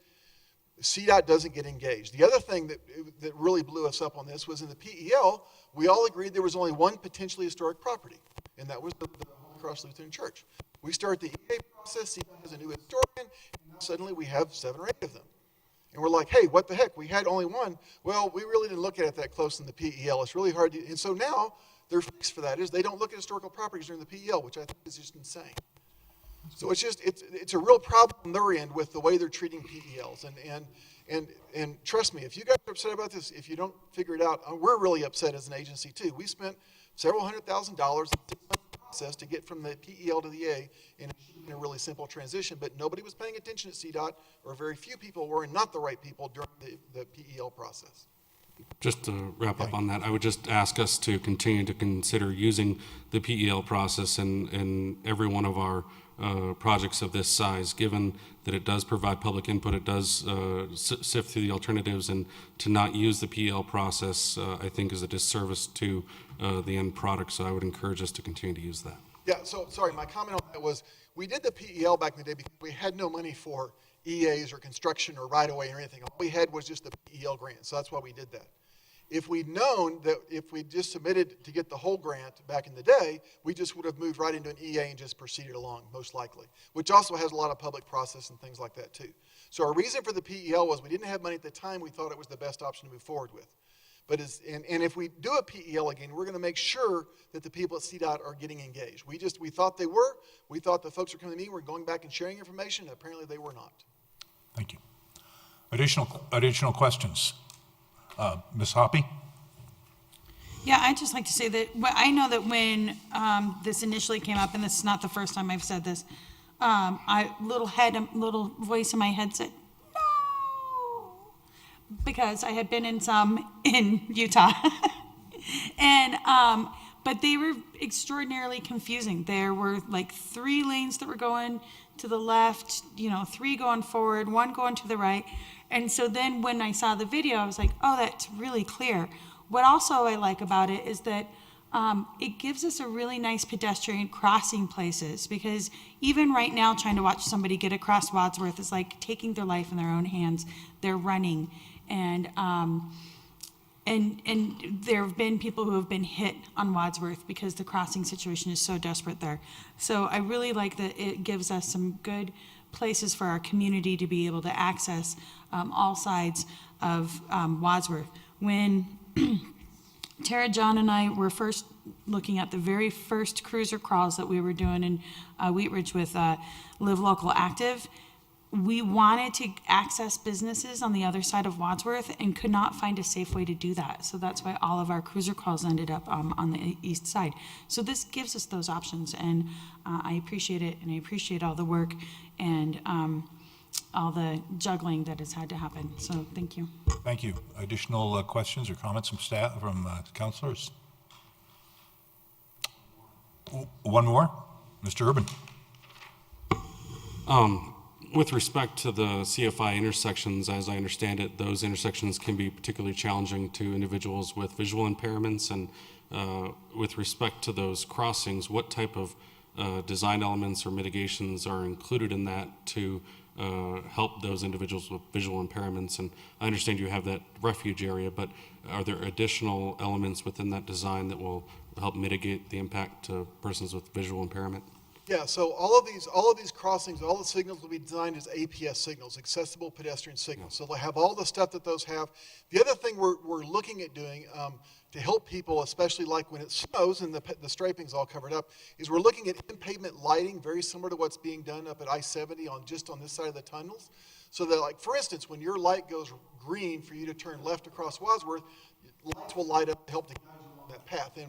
CDOT doesn't get engaged. The other thing that really blew us up on this was in the PEL, we all agreed there was only one potentially historic property, and that was the Holy Cross Lutheran Church. We start the EA process, CDOT has a new historian, and now suddenly we have 7 or 8 of them. And we're like, hey, what the heck? We had only one. Well, we really didn't look at it that close in the PEL. It's really hard to, and so now their fix for that is they don't look at historical properties during the PEL, which I think is just insane. So it's a real problem on their end with the way they're treating PELs. And trust me, if you guys are upset about this, if you don't figure it out, we're really upset as an agency too. We spent several $100,000 in the process to get from the PEL to the A in a really simple transition, but nobody was paying attention at CDOT, or very few people were, and not the right people during the PEL process. Just to wrap up on that, I would just ask us to continue to consider using the PEL process in every one of our projects of this size, given that it does provide public input, it does sift through the alternatives, and to not use the PEL process, I think, is a disservice to the end product. So I would encourage us to continue to use that. Yeah, so sorry, my comment on that was, we did the PEL back in the day because we had no money for EAs or construction or right-of-way or anything. All we had was just the PEL grant, so that's why we did that. If we'd known that if we just submitted to get the whole grant back in the day, we just would have moved right into an EA and just proceeded along, most likely, which also has a lot of public process and things like that too. So our reason for the PEL was we didn't have money at the time. We thought it was the best option to move forward with. But and if we do a PEL again, we're going to make sure that the people at CDOT are getting engaged. We thought they were. We thought the folks were coming to me, were going back and sharing information. Apparently they were not. Thank you. Additional questions? Ms. Hoppy? Yeah, I'd just like to say that I know that when this initially came up, and this is not the first time I've said this, little voice in my head said, no, because I had been in some in Utah. And, but they were extraordinarily confusing. There were like 3 lanes that were going to the left, 3 going forward, 1 going to the right. And so then when I saw the video, I was like, oh, that's really clear. What also I like about it is that it gives us a really nice pedestrian crossing places, because even right now trying to watch somebody get across Wadsworth is like taking their life in their own hands. They're running. And there have been people who have been hit on Wadsworth because the crossing situation is so desperate there. So I really like that it gives us some good places for our community to be able to access all sides of Wadsworth. When Tara, John, and I were first looking at the very first cruiser crawls that we were doing in Wheat Ridge with Live Local Active, we wanted to access businesses on the other side of Wadsworth and could not find a safe way to do that. So that's why all of our cruiser calls ended up on the east side. So this gives us those options, and I appreciate it, and I appreciate all the work and all the juggling that has had to happen. So thank you. Thank you. Additional questions or comments from staff, from councilors? One more, Mr. Urban. With respect to the CFI intersections, as I understand it, those intersections can be particularly challenging to individuals with visual impairments. And with respect to those crossings, what type of design elements or mitigations are included in that to help those individuals with visual impairments? And I understand you have that refuge area, but are there additional elements within that design that will help mitigate the impact to persons with visual impairment? Yeah, so all of these crossings, all the signals will be designed as APS signals, accessible pedestrian signals. So they'll have all the stuff that those have. The other thing we're looking at doing to help people, especially like when it snows and the striping's all covered up, is we're looking at in-pavement lighting, very similar to what's being done up at I-70 just on this side of the tunnels. So that, like, for instance, when your light goes green for you to turn left across Wadsworth, lights will light up to help to guide you along that path. And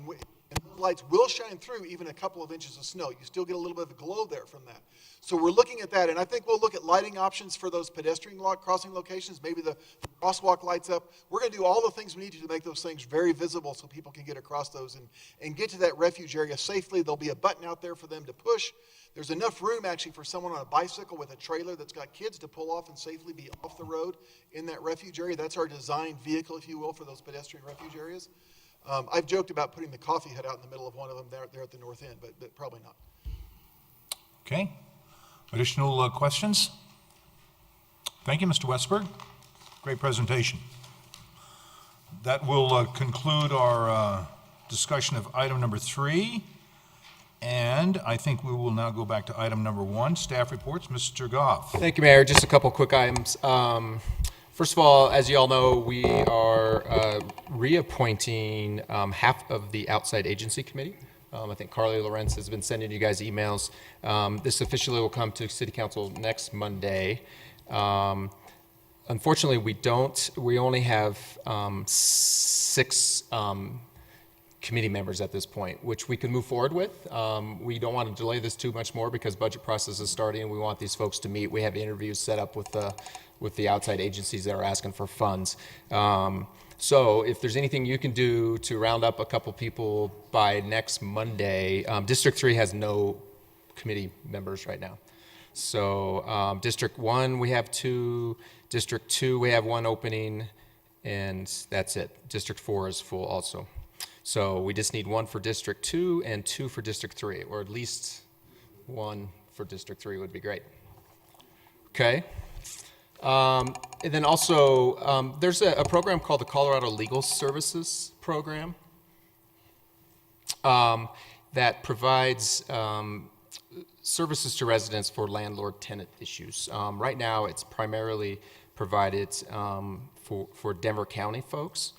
those lights will shine through even a couple of inches of snow. You still get a little bit of a glow there from that. So we're looking at that, and I think we'll look at lighting options for those pedestrian crossing locations, maybe the crosswalk lights up. We're going to do all the things we need to make those things very visible so people can get across those and get to that refuge area safely. There'll be a button out there for them to push. There's enough room actually for someone on a bicycle with a trailer that's got kids to pull off and safely be off the road in that refuge area. That's our designed vehicle, if you will, for those pedestrian refuge areas. I've joked about putting the coffee hut out in the middle of one of them there at the north end, but probably not. Okay. Additional questions? Thank you, Mr. Westberg. Great presentation. That will conclude our discussion of item number 3. And I think we will now go back to item number 1, staff reports. Mr. Goff. Thank you, Mayor. Just a couple quick items. First of all, as you all know, we are reappointing half of the outside agency committee. I think Carly Lorenz has been sending you guys emails. This officially will come to City Council next Monday. Unfortunately, we only have 6 committee members at this point, which we can move forward with. We don't want to delay this too much more because budget process is starting and we want these folks to meet. We have interviews set up with the outside agencies that are asking for funds. So if there's anything you can do to round up a couple people by next Monday, District 3 has no committee members right now. So District 1, we have 2. District 2, we have 1 opening, and that's it. District 4 is full also. So we just need 1 for District 2 and 2 for District 3, or at least 1 for District 3 would be great. Okay. And then also, there's a program called the Colorado Legal Services Program that provides services to residents for landlord-tenant issues. Right now, it's primarily provided for Denver County folks.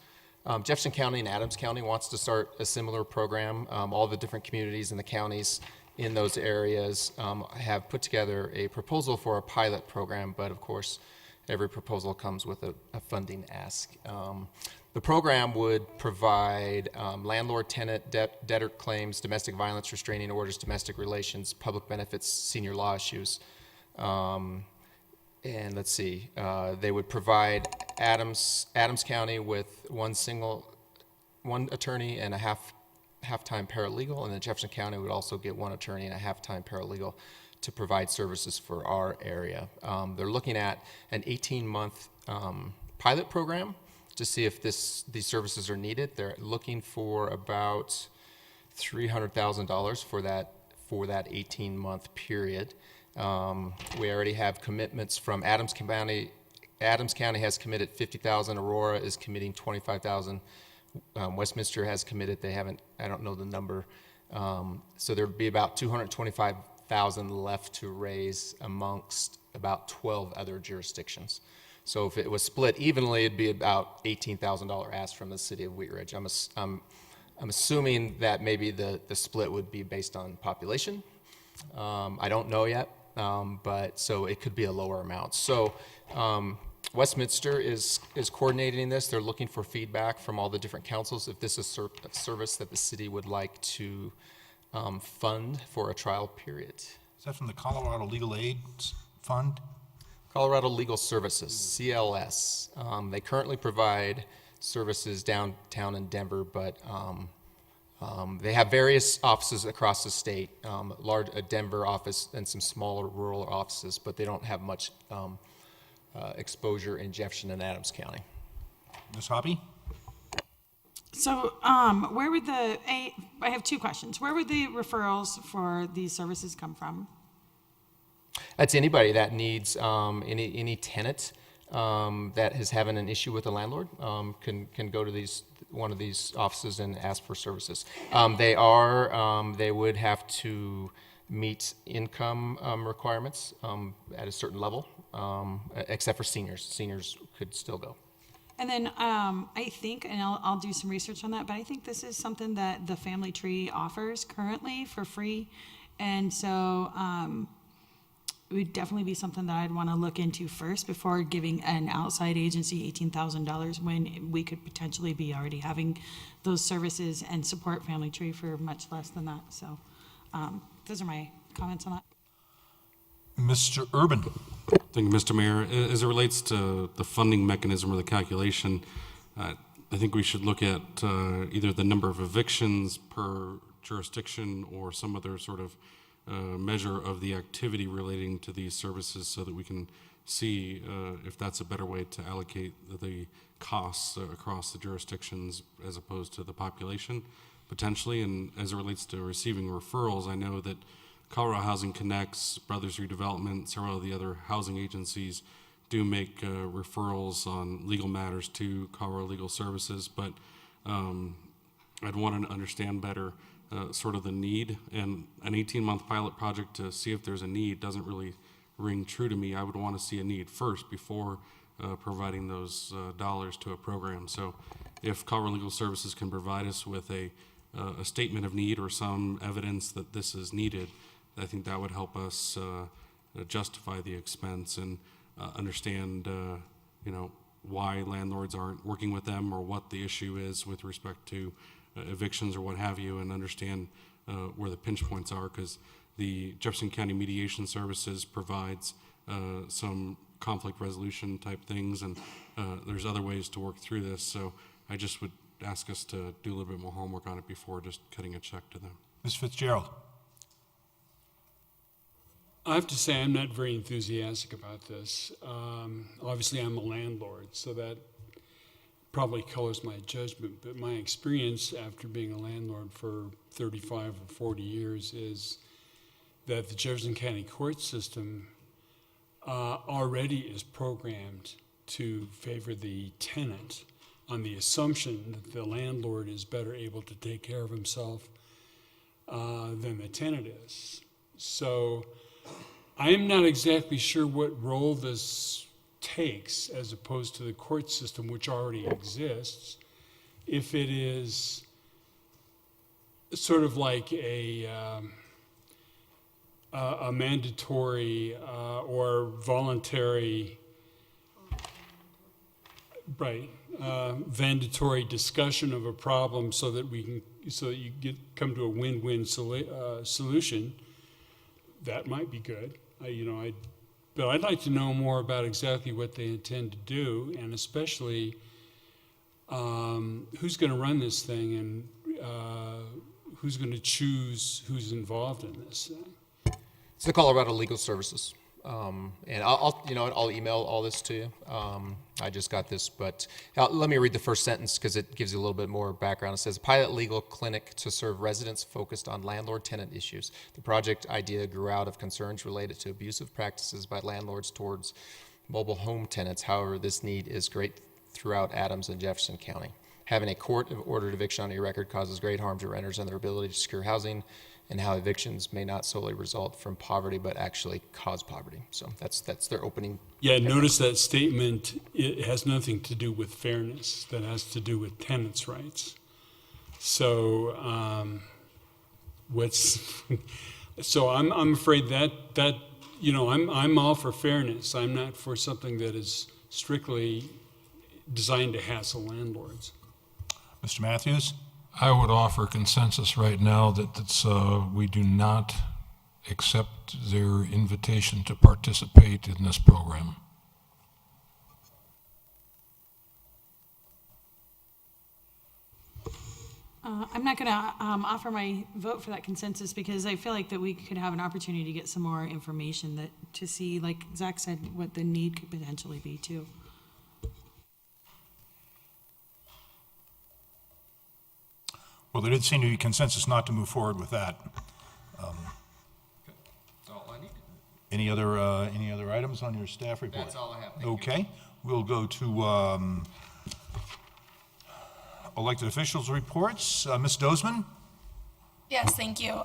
Jefferson County and Adams County wants to start a similar program. All the different communities and the counties in those areas have put together a proposal for a pilot program, but of course, every proposal comes with a funding ask. The program would provide landlord-tenant, debtor claims, domestic violence restraining orders, domestic relations, public benefits, senior law issues. And let's see, they would provide Adams County with one attorney and a half-time paralegal, and then Jefferson County would also get 1 attorney and a half-time paralegal to provide services for our area. They're looking at an 18-month pilot program to see if these services are needed. They're looking for about $300,000 for that 18-month period. We already have commitments from Adams County. Adams County has committed $50,000. Aurora is committing $25,000. Westminster has committed. They haven't. I don't know the number. So there'd be about $225,000 left to raise amongst about 12 other jurisdictions. So if it was split evenly, it'd be about $18,000 ask from the city of Wheat Ridge. I'm assuming that maybe the split would be based on population. I don't know yet, but so it could be a lower amount. So Westminster is coordinating this. They're looking for feedback from all the different councils if this is a service that the city would like to fund for a trial period. Is that from the Colorado Legal Aid Fund? Colorado Legal Services, CLS. They currently provide services downtown in Denver, but they have various offices across the state, a Denver office and some smaller rural offices, but they don't have much exposure in Jefferson and Adams County. Ms. Hoppy? So where would I have 2 questions. Where would the referrals for these services come from? That's anybody that needs, any tenant that is having an issue with a landlord can go to one of these offices and ask for services. They would have to meet income requirements at a certain level, except for seniors. Seniors could still go. And then I think, and I'll do some research on that, but I think this is something that the Family Tree offers currently for free. And so it would definitely be something that I'd want to look into first before giving an outside agency $18,000 when we could potentially be already having those services and support Family Tree for much less than that. So those are my comments on that. Mr. Urban. Thank you, Mr. Mayor. As it relates to the funding mechanism or the calculation, I think we should look at either the number of evictions per jurisdiction or some other sort of measure of the activity relating to these services so that we can see if that's a better way to allocate the costs across the jurisdictions as opposed to the population potentially. And as it relates to receiving referrals, I know that Colorado Housing Connects, Brothers Redevelopment, several of the other housing agencies do make referrals on legal matters to Colorado Legal Services, but I'd want to understand better sort of the need, and an 18-month pilot project to see if there's a need doesn't really ring true to me. I would want to see a need first before providing those dollars to a program. So if Colorado Legal Services can provide us with a statement of need or some evidence that this is needed, I think that would help us justify the expense and understand, why landlords aren't working with them or what the issue is with respect to evictions or what have you, and understand where the pinch points are, because the Jefferson County Mediation Services provides some conflict resolution type things, and there's other ways to work through this. So I just would ask us to do a little bit more homework on it before just cutting a check to them. Ms. Fitzgerald. I have to say I'm not very enthusiastic about this. Obviously, I'm a landlord, so that probably colors my judgment, but my experience after being a landlord for 35 or 40 years is that the Jefferson County court system already is programmed to favor the tenant on the assumption that the landlord is better able to take care of himself than the tenant is. So I am not exactly sure what role this takes as opposed to the court system, which already exists. If it is sort of like a mandatory or voluntary, mandatory discussion of a problem so that you come to a win-win solution, that might be good. But I'd like to know more about exactly what they intend to do, and especially who's going to run this thing and who's going to choose who's involved in this thing. It's the Colorado Legal Services. And I'll email all this to you. I just got this, but let me read the first sentence because it gives you a little bit more background. It says, a pilot legal clinic to serve residents focused on landlord-tenant issues. The project idea grew out of concerns related to abusive practices by landlords towards mobile home tenants. However, this need is great throughout Adams and Jefferson County. Having a court-ordered eviction on your record causes great harm to renters and their ability to secure housing, and how evictions may not solely result from poverty, but actually cause poverty. So that's their opening. Yeah, notice that statement, it has nothing to do with fairness. That has to do with tenants' rights. So so I'm afraid that I'm all for fairness. I'm not for something that is strictly designed to hassle landlords. Mr. Matthews? I would offer consensus right now that we do not accept their invitation to participate in this program. I'm not going to offer my vote for that consensus because I feel like that we could have an opportunity to get some more information to see, like Zach said, what the need could potentially be too. Well, there did seem to be consensus not to move forward with that. That's all I need. Any other items on your staff report? That's all I have. Okay. We'll go to elected officials reports. Ms. Dozman? Yes, thank you.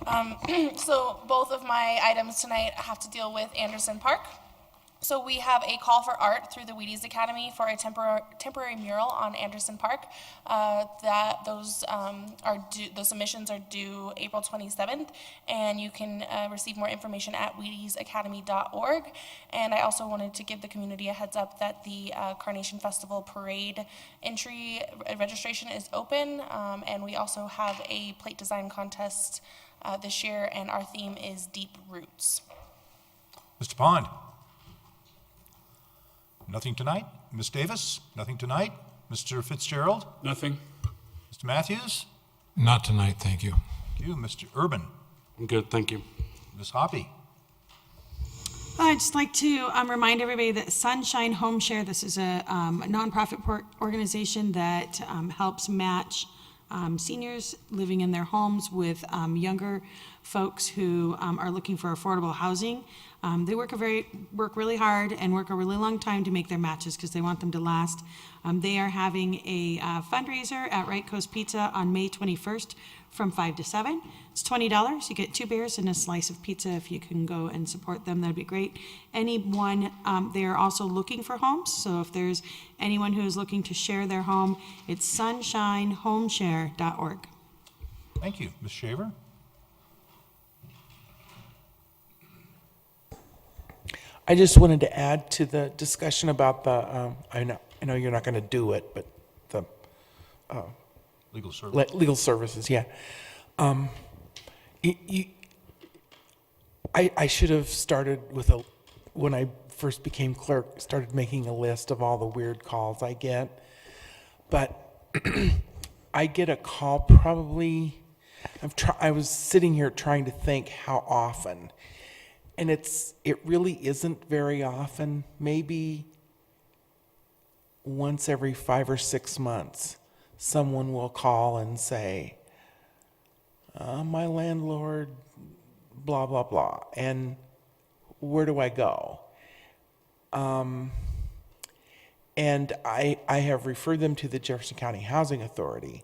So both of my items tonight have to deal with Anderson Park. So we have a call for art through the Wheaties Academy for a temporary mural on Anderson Park. Those submissions are due April 27th, and you can receive more information at wheatiesacademy.org. And I also wanted to give the community a heads up that the Carnation Festival Parade entry registration is open, and we also have a plate design contest this year, and our theme is Deep Roots. Mr. Pond? Nothing tonight. Ms. Davis? Nothing tonight. Mr. Fitzgerald? Nothing. Mr. Matthews? Not tonight, thank you. Thank you. Mr. Urban? I'm good, thank you. Ms. Hoppy? I'd just like to remind everybody that Sunshine Home Share, this is a nonprofit organization that helps match seniors living in their homes with younger folks who are looking for affordable housing. They work really hard and work a really long time to make their matches because they want them to last. They are having a fundraiser at Right Coast Pizza on May 21st from 5 to 7. It's $20. You get 2 beers and a slice of pizza. If you can go and support them, that'd be great. Anyone, they are also looking for homes. So if there's anyone who is looking to share their home, it's sunshinehomeshare.org. Thank you. Ms. Shaver? I just wanted to add to the discussion about the, I know you're not going to do it, but the legal services. Legal services, yeah. I should have started with when I first became clerk, started making a list of all the weird calls I get. But I get a call probably, I was sitting here trying to think how often. And it really isn't very often, maybe once every 5 or 6 months, someone will call and say, my landlord, blah, blah, blah, and where do I go? And I have referred them to the Jefferson County Housing Authority,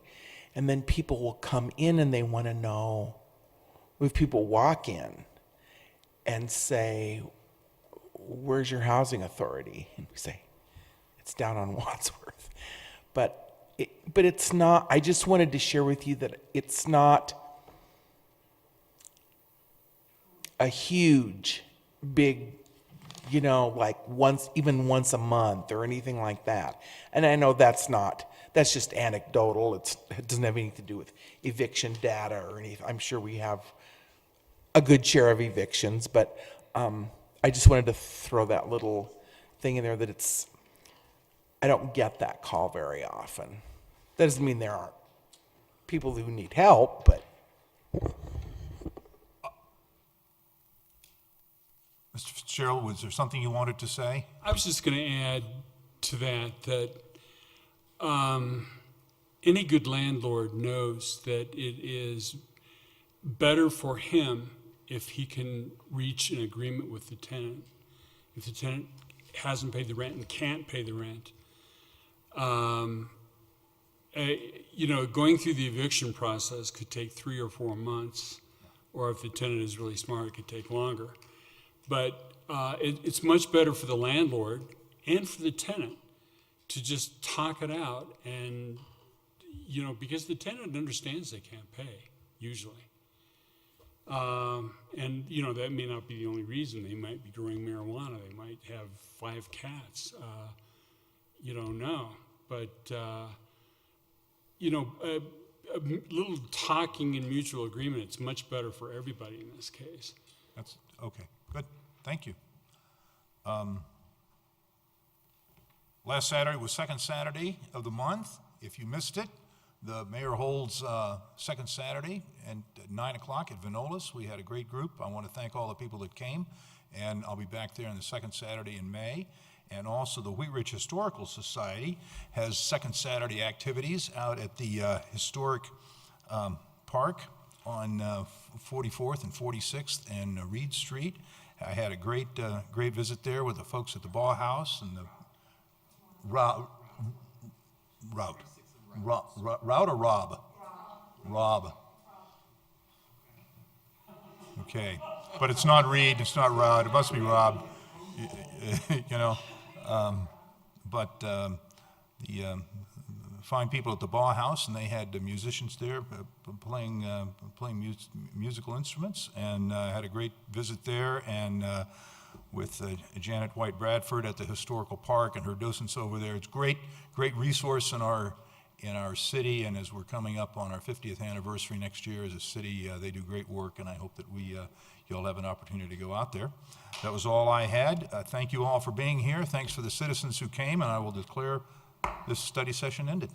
and then people will come in and they want to know, if people walk in and say, where's your housing authority? And we say, it's down on Wadsworth. But it's not, I just wanted to share with you that it's not a huge, big, like even once a month or anything like that. And I know that's just anecdotal. It doesn't have anything to do with eviction data or anything. I'm sure we have a good share of evictions, but I just wanted to throw that little thing in there that I don't get that call very often. That doesn't mean there aren't people who need help, but. Mr. Fitzgerald, was there something you wanted to say? I was just going to add to that any good landlord knows that it is better for him if he can reach an agreement with the tenant. If the tenant hasn't paid the rent and can't pay the rent, going through the eviction process could take 3 or 4 months, or if the tenant is really smart, it could take longer. But it's much better for the landlord and for the tenant to just talk it out, and because the tenant understands they can't pay usually. And that may not be the only reason. They might be growing marijuana. They might have 5 cats. You don't know. But, a little talking and mutual agreement, it's much better for everybody in this case. That's okay. Good. Thank you. Last Saturday was second Saturday of the month. If you missed it, the mayor holds second Saturday at 9 o'clock at Vinolas. We had a great group. I want to thank all the people that came, and I'll be back there on the second Saturday in May. And also the Wheat Ridge Historical Society has second Saturday activities out at the historic park on 44th and 46th and Reed Street. I had a great visit there with the folks at the Bauhaus and the Route or Rob? Rob. Okay, but it's not Reed, it's not Rod, it must be Rob, but the fine people at the Bauhaus, and they had the musicians there playing musical instruments, and had a great visit there, and with Janet White Bradford at the Historical Park and her docents over there. It's great resource in our city, and as we're coming up on our 50th anniversary next year as a city, they do great work, and I hope that you'll have an opportunity to go out there. That was all I had. Thank you all for being here. Thanks for the citizens who came, and I will declare this study session ended.